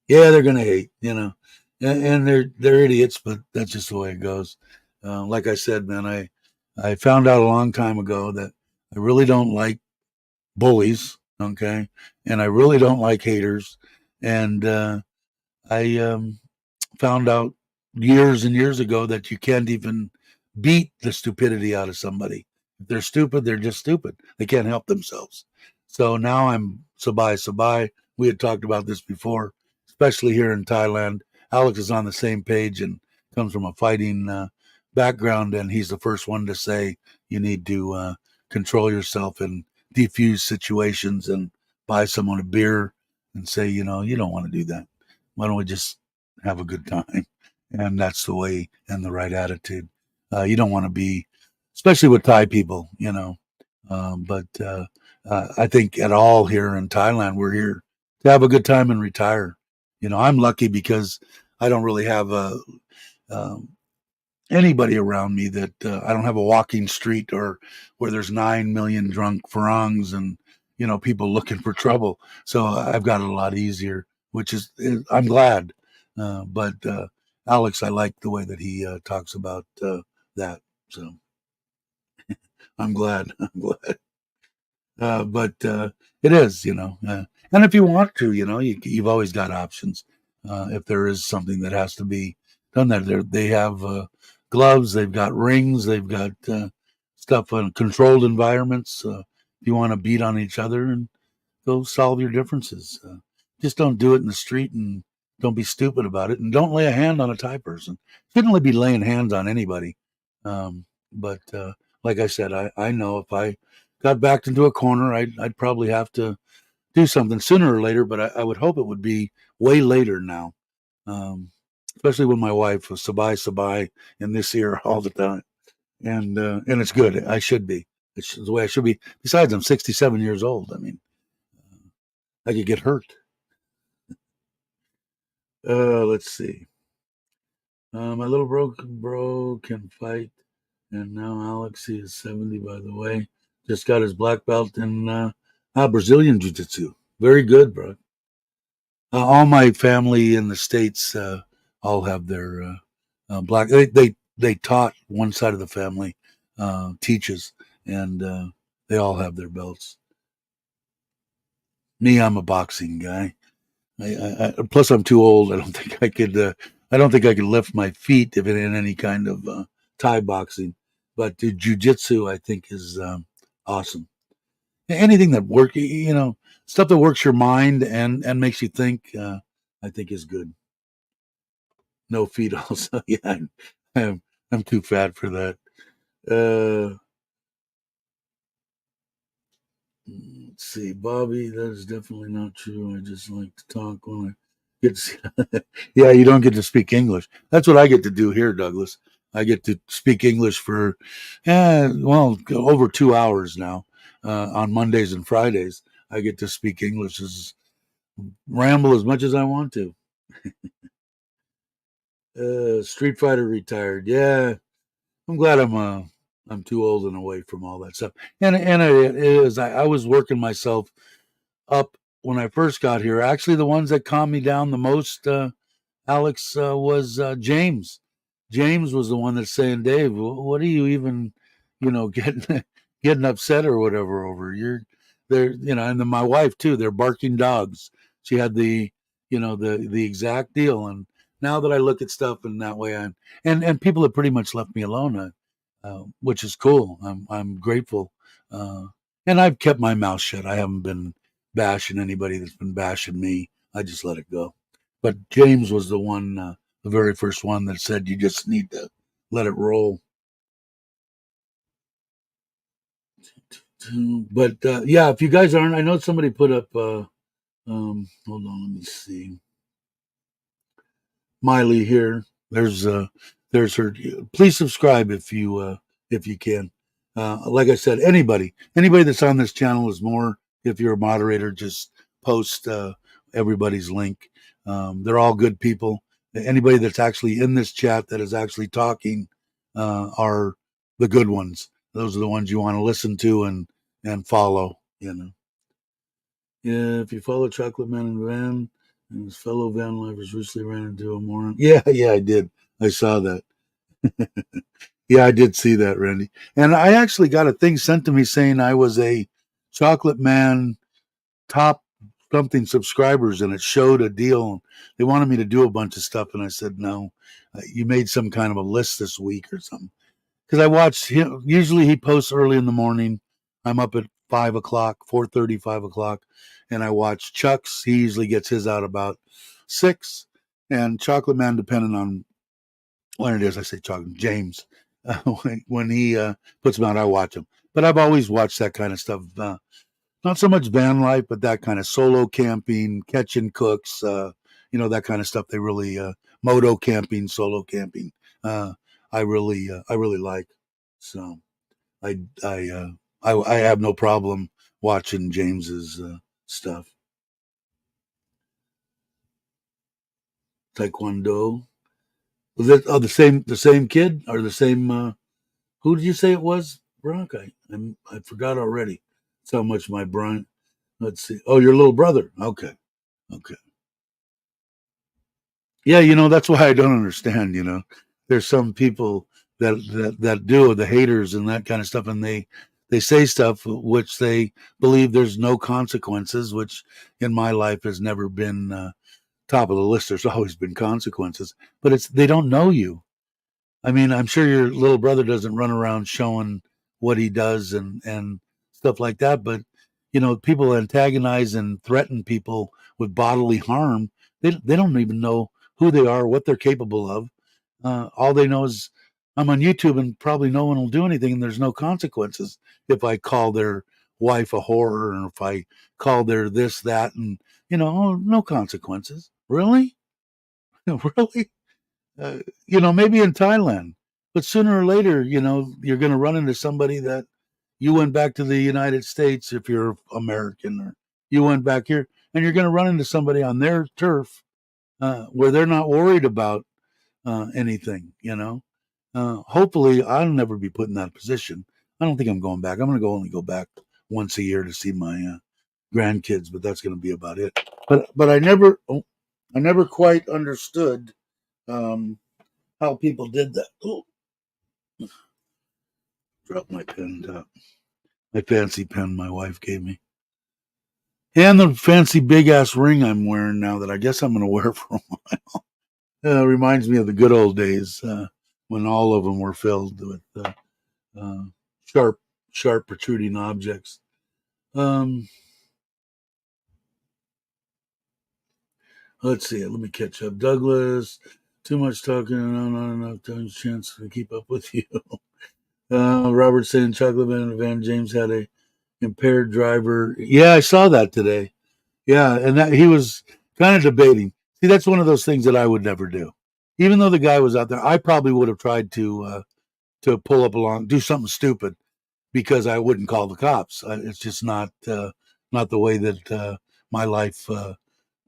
Yeah, they're gonna hate, and they're idiots, but that's just the way it goes. Like I said, man, I found out a long time ago that I really don't like bullies. Okay, and I really don't like haters, and I found out years and years ago that you can't even beat the stupidity out of somebody. If they're stupid, they're just stupid. They can't help themselves. So now I'm Sabai Sabai. We had talked about this before, especially here in Thailand. Alex is on the same page and comes from a fighting background, and he's the first one to say you need to control yourself and defuse situations and buy someone a beer and say, you don't want to do that. Why don't we just have a good time? And that's the way and the right attitude. You don't want to be, especially with Thai people, but I think at all here in Thailand, we're here to have a good time and retire. I'm lucky because I don't really have um, anybody around me that I don't have a walking street or where there's 9 million drunk Farangs and people looking for trouble. So I've got it a lot easier, which I'm glad. But Alex, I like the way that he talks about that. So I'm glad. I'm glad. But it is, and if you want to, you've always got options. If there is something that has to be done, they have gloves, they've got rings, they've got stuff in controlled environments. If you want to beat on each other and go solve your differences, just don't do it in the street and don't be stupid about it, and don't lay a hand on a Thai person. Shouldn't really be laying hands on anybody. But like I said, I know if I got backed into a corner, I'd probably have to do something sooner or later, but I would hope it would be way later now. Um, Especially when my wife was sabai sabai in this ear all the time, and it's good. I should be. It's the way I should be. Besides, I'm 67 years old. I mean, I could get hurt. Let's see. My little bro can fight, and now Alex, he is 70, by the way. Just got his black belt in Brazilian Jiu Jitsu. Very good, bro. All my family in the states all have their black. They taught one side of the family teaches, and they all have their belts. Me, I'm a boxing guy. Plus, I'm too old. I don't think I could. I don't think I could lift my feet if it in any kind of Thai boxing. But the jujitsu, I think, is awesome. Anything that stuff that works your mind and makes you think. I think is good. No feet, also. Yeah, I'm, I'm too fat for that. Uh, Let's see, Bobby. That is definitely not true. I just like to talk when I get. Yeah, you don't get to speak English. That's what I get to do here, Douglas. I get to speak English for, well, over 2 hours now on Mondays and Fridays. I get to speak English, ramble as much as I want to. Street Fighter retired. Yeah, I'm glad I'm too old and away from all that stuff. And it is. I was working myself up when I first got here. Actually, the ones that calmed me down the most, Alex, was James. James was the one that's saying, "Dave, what are you even, getting getting upset or whatever over? You're there, And then my wife too. They're barking dogs. She had the exact deal. And now that I look at stuff in that way, and people have pretty much left me alone, which is cool. I'm grateful, and I've kept my mouth shut. I haven't been bashing anybody that's been bashing me. I just let it go. But James was the one, the very first one that said you just need to let it roll. But yeah, if you guys aren't, I know somebody put up. Hold on, let me see. Miley here. There's her. Please subscribe if you can. Like I said, anybody that's on this channel is more. If you're a moderator, just post everybody's link. They're all good people. Anybody that's actually in this chat that is actually talking are the good ones. Those are the ones you want to listen to and follow. Yeah, if you follow Chocolate Man and Van and his fellow van lifers recently ran into a moron. Yeah, I did. I saw that. Yeah, I did see that, Randy. And I actually got a thing sent to me saying I was a Chocolate Man top something subscribers, and it showed a deal. They wanted me to do a bunch of stuff, and I said no. You made some kind of a list this week or something. Because I watch him. Usually he posts early in the morning. I'm up at 5 o'clock, 4:30, 5 o'clock, and I watch Chuck's. He usually gets his out about 6, and Chocolate Man, depending on when it is. I say Chocolate James. When he puts them out, I watch them. But I've always watched that kind of stuff. Not so much van life, but that kind of solo camping, catching cooks, that kind of stuff. They really moto camping, solo camping. Uh, I really like. So I I have no problem watching James's stuff. Taekwondo. Was it the same kid or the same? Who did you say it was, Brock? I forgot already. That's how much my brain. Let's see. Oh, your little brother. Okay. Okay. Yeah, that's why I don't understand. There's some people that do the haters and that kind of stuff, and they say stuff which they believe there's no consequences, which in my life has never been top of the list. There's always been consequences, but they don't know you. I mean, I'm sure your little brother doesn't run around showing what he does and stuff like that, but people antagonize and threaten people with bodily harm. They don't even know who they are, what they're capable of. All they know is I'm on YouTube and probably no one will do anything, and there's no consequences if I call their wife a whore or if I call their this that and no consequences. Really, really. Maybe in Thailand, but sooner or later, you're going to run into somebody that you went back to the United States if you're American, or you went back here, and you're going to run into somebody on their turf where they're not worried about anything. Hopefully, I'll never be put in that position. I don't think I'm going back. I'm going to only go back once a year to see my grandkids, but that's going to be about it. But I never quite understood. Um, how people did that. Oh, dropped my pen top. My fancy pen my wife gave me. And the fancy big ass ring I'm wearing now that I guess I'm going to wear for a while. Reminds me of the good old days when all of them were filled with uh, sharp, sharp protruding objects. Um, let's see. Let me catch up. Douglas, too much talking. Not enough time chance to keep up with you. Robert saying Chocolate Man and Van James had a Impaired driver. Yeah, I saw that today. Yeah, and that he was kind of debating. See, that's one of those things that I would never do. Even though the guy was out there, I probably would have tried to pull up along, do something stupid because I wouldn't call the cops. It's just not the way that my life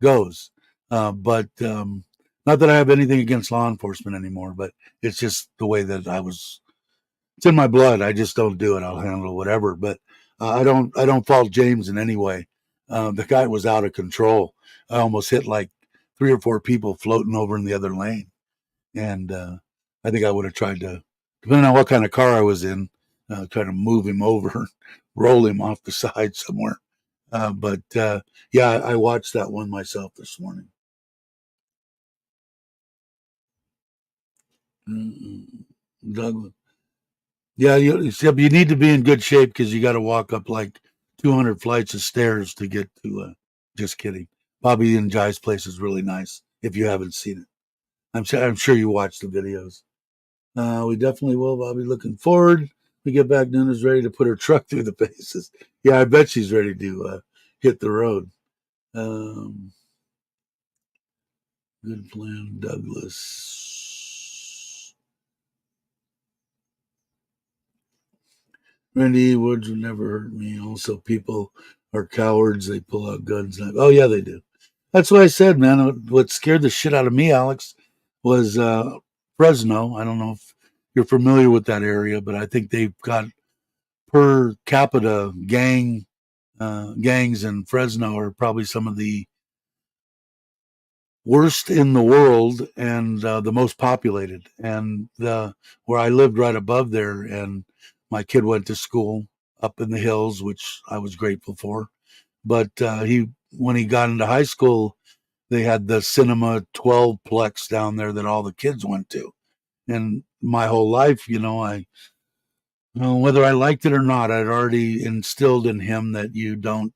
goes. But not that I have anything against law enforcement anymore, but it's just the way that I was. It's in my blood. I just don't do it. I'll handle whatever. But I don't fault James in any way. The guy was out of control. I almost hit like 3 or 4 people floating over in the other lane, and I think I would have tried to, depending on what kind of car I was in, try to move him over, roll him off the side somewhere. But yeah, I watched that one myself this morning. Douglas. Yeah, you need to be in good shape because you got to walk up like 200 flights of stairs to get to. Just kidding. Bobby and Jai's place is really nice. If you haven't seen it, I'm sure you watched the videos. We definitely will, Bobby. Looking forward. We get back. Nuna's ready to put her truck through the paces. Yeah, I bet she's ready to hit the road. Um, Good plan, Douglas. Randy Woods would never hurt me. Also, people are cowards. They pull out guns. Oh, yeah, they do. That's what I said, man. What scared the shit out of me, Alex, was Fresno. I don't know if you're familiar with that area, but I think they've got per capita gangs in Fresno are probably some of the worst in the world and the most populated. And where I lived right above there, and my kid went to school up in the hills, which I was grateful for. But when he got into high school, they had the Cinema 12 plex down there that all the kids went to. And my whole life, whether I liked it or not, I'd already instilled in him that you don't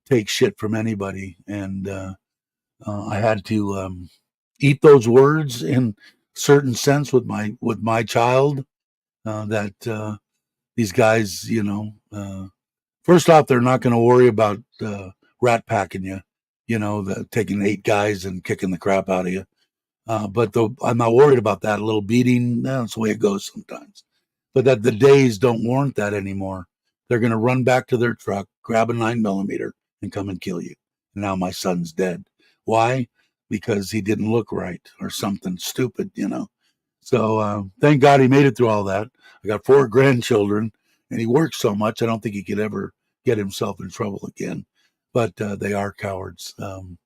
take shit from anybody. And I had to eat those words in certain sense with my child. That these guys, first off, they're not going to worry about rat packing you. Taking 8 guys and kicking the crap out of you. But I'm not worried about that. A little beating, that's the way it goes sometimes. But that the days don't warrant that anymore. They're going to run back to their truck, grab a 9mm, and come and kill you. And now my son's dead. Why? Because he didn't look right or something stupid. So thank God he made it through all that. I got 4 grandchildren, and he works so much, I don't think he could ever get himself in trouble again. But they are cowards. No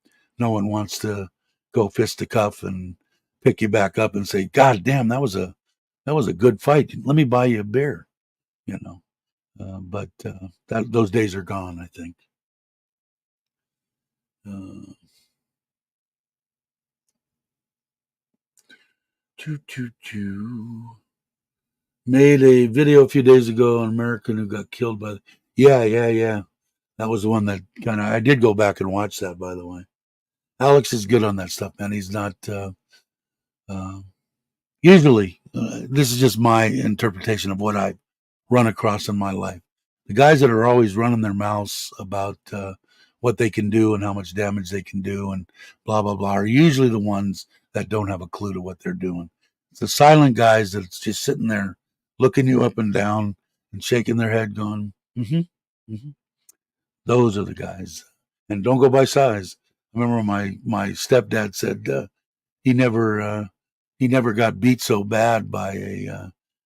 one wants to go fist to cuff and pick you back up and say, "God damn, that was a good fight. Let me buy you a beer." You know. But those days are gone, I think. Uh, choo choo choo. Made a video a few days ago on an American who got killed by. Yeah, yeah, yeah. That was the one that kind of. I did go back and watch that, by the way. Alex is good on that stuff, man. He's not. Uh, Usually, this is just my interpretation of what I run across in my life. The guys that are always running their mouths about what they can do and how much damage they can do and blah blah blah are usually the ones that don't have a clue to what they're doing. It's the silent guys that's just sitting there looking you up and down and shaking their head, going, "Mm-hmm, mm-hmm." Those are the guys. And don't go by size. I remember my stepdad said he never he never got beat so bad by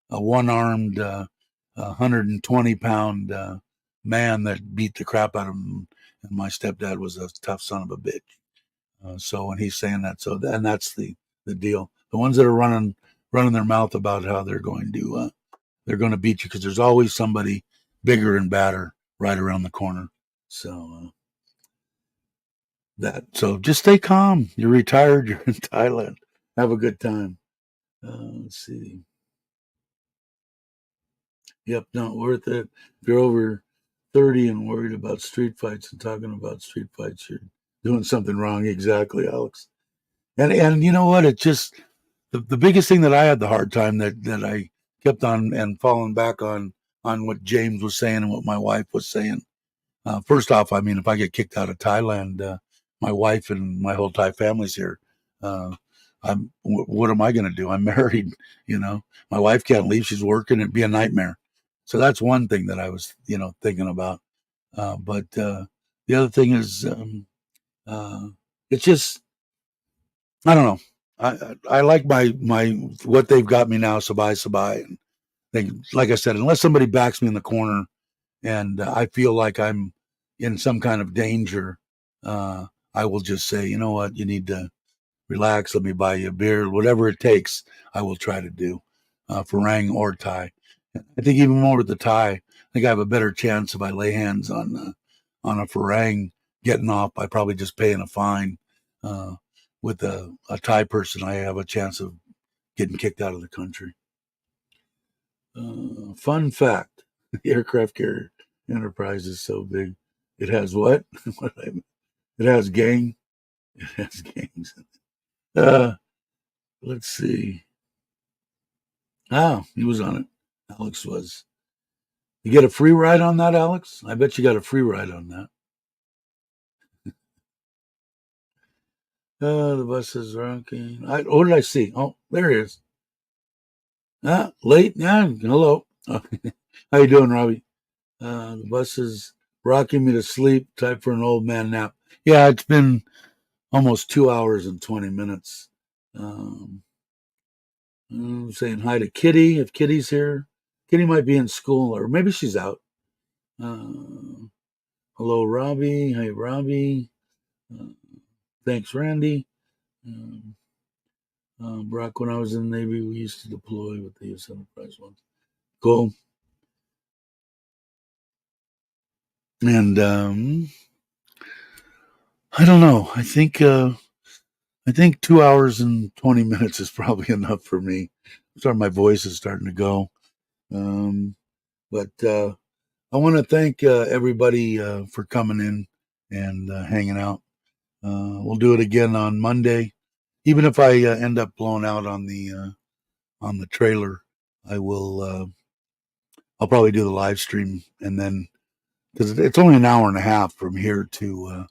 a one-armed 120-pound man that beat the crap out of him. And my stepdad was a tough son of a bitch. So when he's saying that, and that's the deal. The ones that are running their mouth about how they're going to beat you because there's always somebody bigger and badder right around the corner. So so just stay calm. You're retired. You're in Thailand. Have a good time. Let's see. Yep, not worth it. If you're over 30 and worried about street fights and talking about street fights, you're doing something wrong. Exactly, Alex. And you know what? It just the biggest thing that I had the hard time that I kept on and falling back on on what James was saying and what my wife was saying. First off, I mean, if I get kicked out of Thailand, my wife and my whole Thai family's here. Uh, what am I going to do? I'm married, you know. My wife can't leave; she's working. It'd be a nightmare. So that's one thing that I was, thinking about. But the other thing is, uh, it's just I don't know. I like my what they've got me now, sabai sabai. And like I said, unless somebody backs me in the corner and I feel like I'm in some kind of danger, uh, I will just say, you know what, you need to relax. Let me buy you a beer, whatever it takes. I will try to do, Farang or Thai. I think even more with the Thai, I think I have a better chance if I lay hands on a Farang getting off by probably just paying a fine. Uh, with a Thai person, I have a chance of getting kicked out of the country. Fun fact: the aircraft carrier Enterprise is so big, it has what? It has gang. It has gangs. Uh, let's see. Oh, he was on it. Alex was. You get a free ride on that, Alex? I bet you got a free ride on that. The bus is rocking. What did I see? Oh, there he is. Late? Yeah, hello. How you doing, Robbie? The bus is rocking me to sleep. Time for an old man nap. Yeah, it's been almost 2 hours and 20 minutes. Um, I'm saying hi to Kitty, if Kitty's here. Kitty might be in school, or maybe she's out. Uh, hello, Robbie. Hey, Robbie. Uh, thanks, Randy. Um, Brock, when I was in the Navy, we used to deploy with the U.S. Enterprise ones. Cool. And I don't know. I think 2 hours and 20 minutes is probably enough for me. My voice is starting to go. Um, but I want to thank everybody for coming in and hanging out. We'll do it again on Monday. Even if I end up blown out on the trailer, I will. I'll probably do the live stream, and then because it's only an hour and a half from here to uh,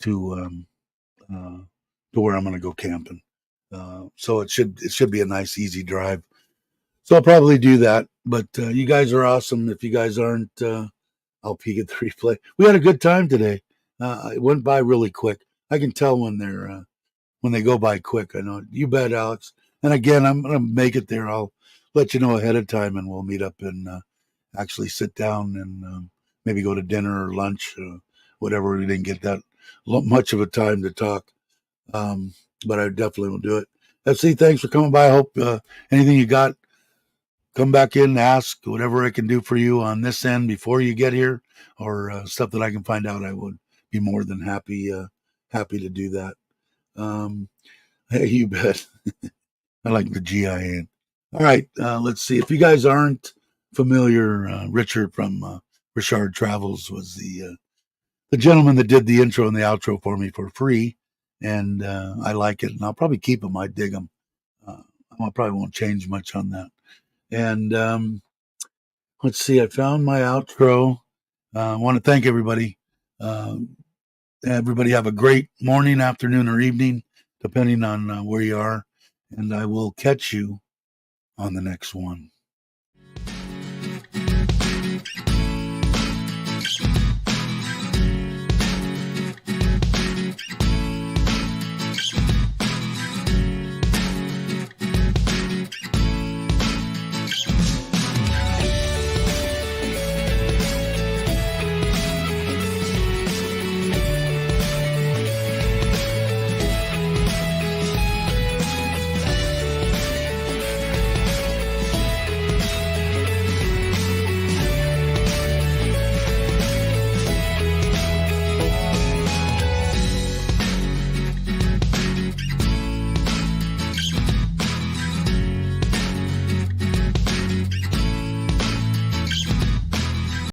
to where I'm going to go camping. So it should be a nice easy drive. So I'll probably do that. But you guys are awesome. If you guys aren't, I'll peek at the replay. We had a good time today. It went by really quick. I can tell when they go by quick. I know. You bet, Alex. And again, I'm gonna make it there. I'll let you know ahead of time, and we'll meet up and actually sit down and maybe go to dinner or lunch, whatever. We didn't get that much of a time to talk, um, but I definitely will do it. FC, thanks for coming by. I hope anything you got, come back in, ask whatever I can do for you on this end before you get here, or stuff that I can find out. I would be more than happy to do that. Um, hey, you bet. I like the GIN. All right, let's see. If you guys aren't familiar, Richard from Richard Travels was the gentleman that did the intro and the outro for me for free, and I like it, and I'll probably keep him. I dig him. I probably won't change much on that. And let's see. I found my outro. I want to thank everybody. Everybody have a great morning, afternoon, or evening, depending on where you are. And I will catch you on the next one.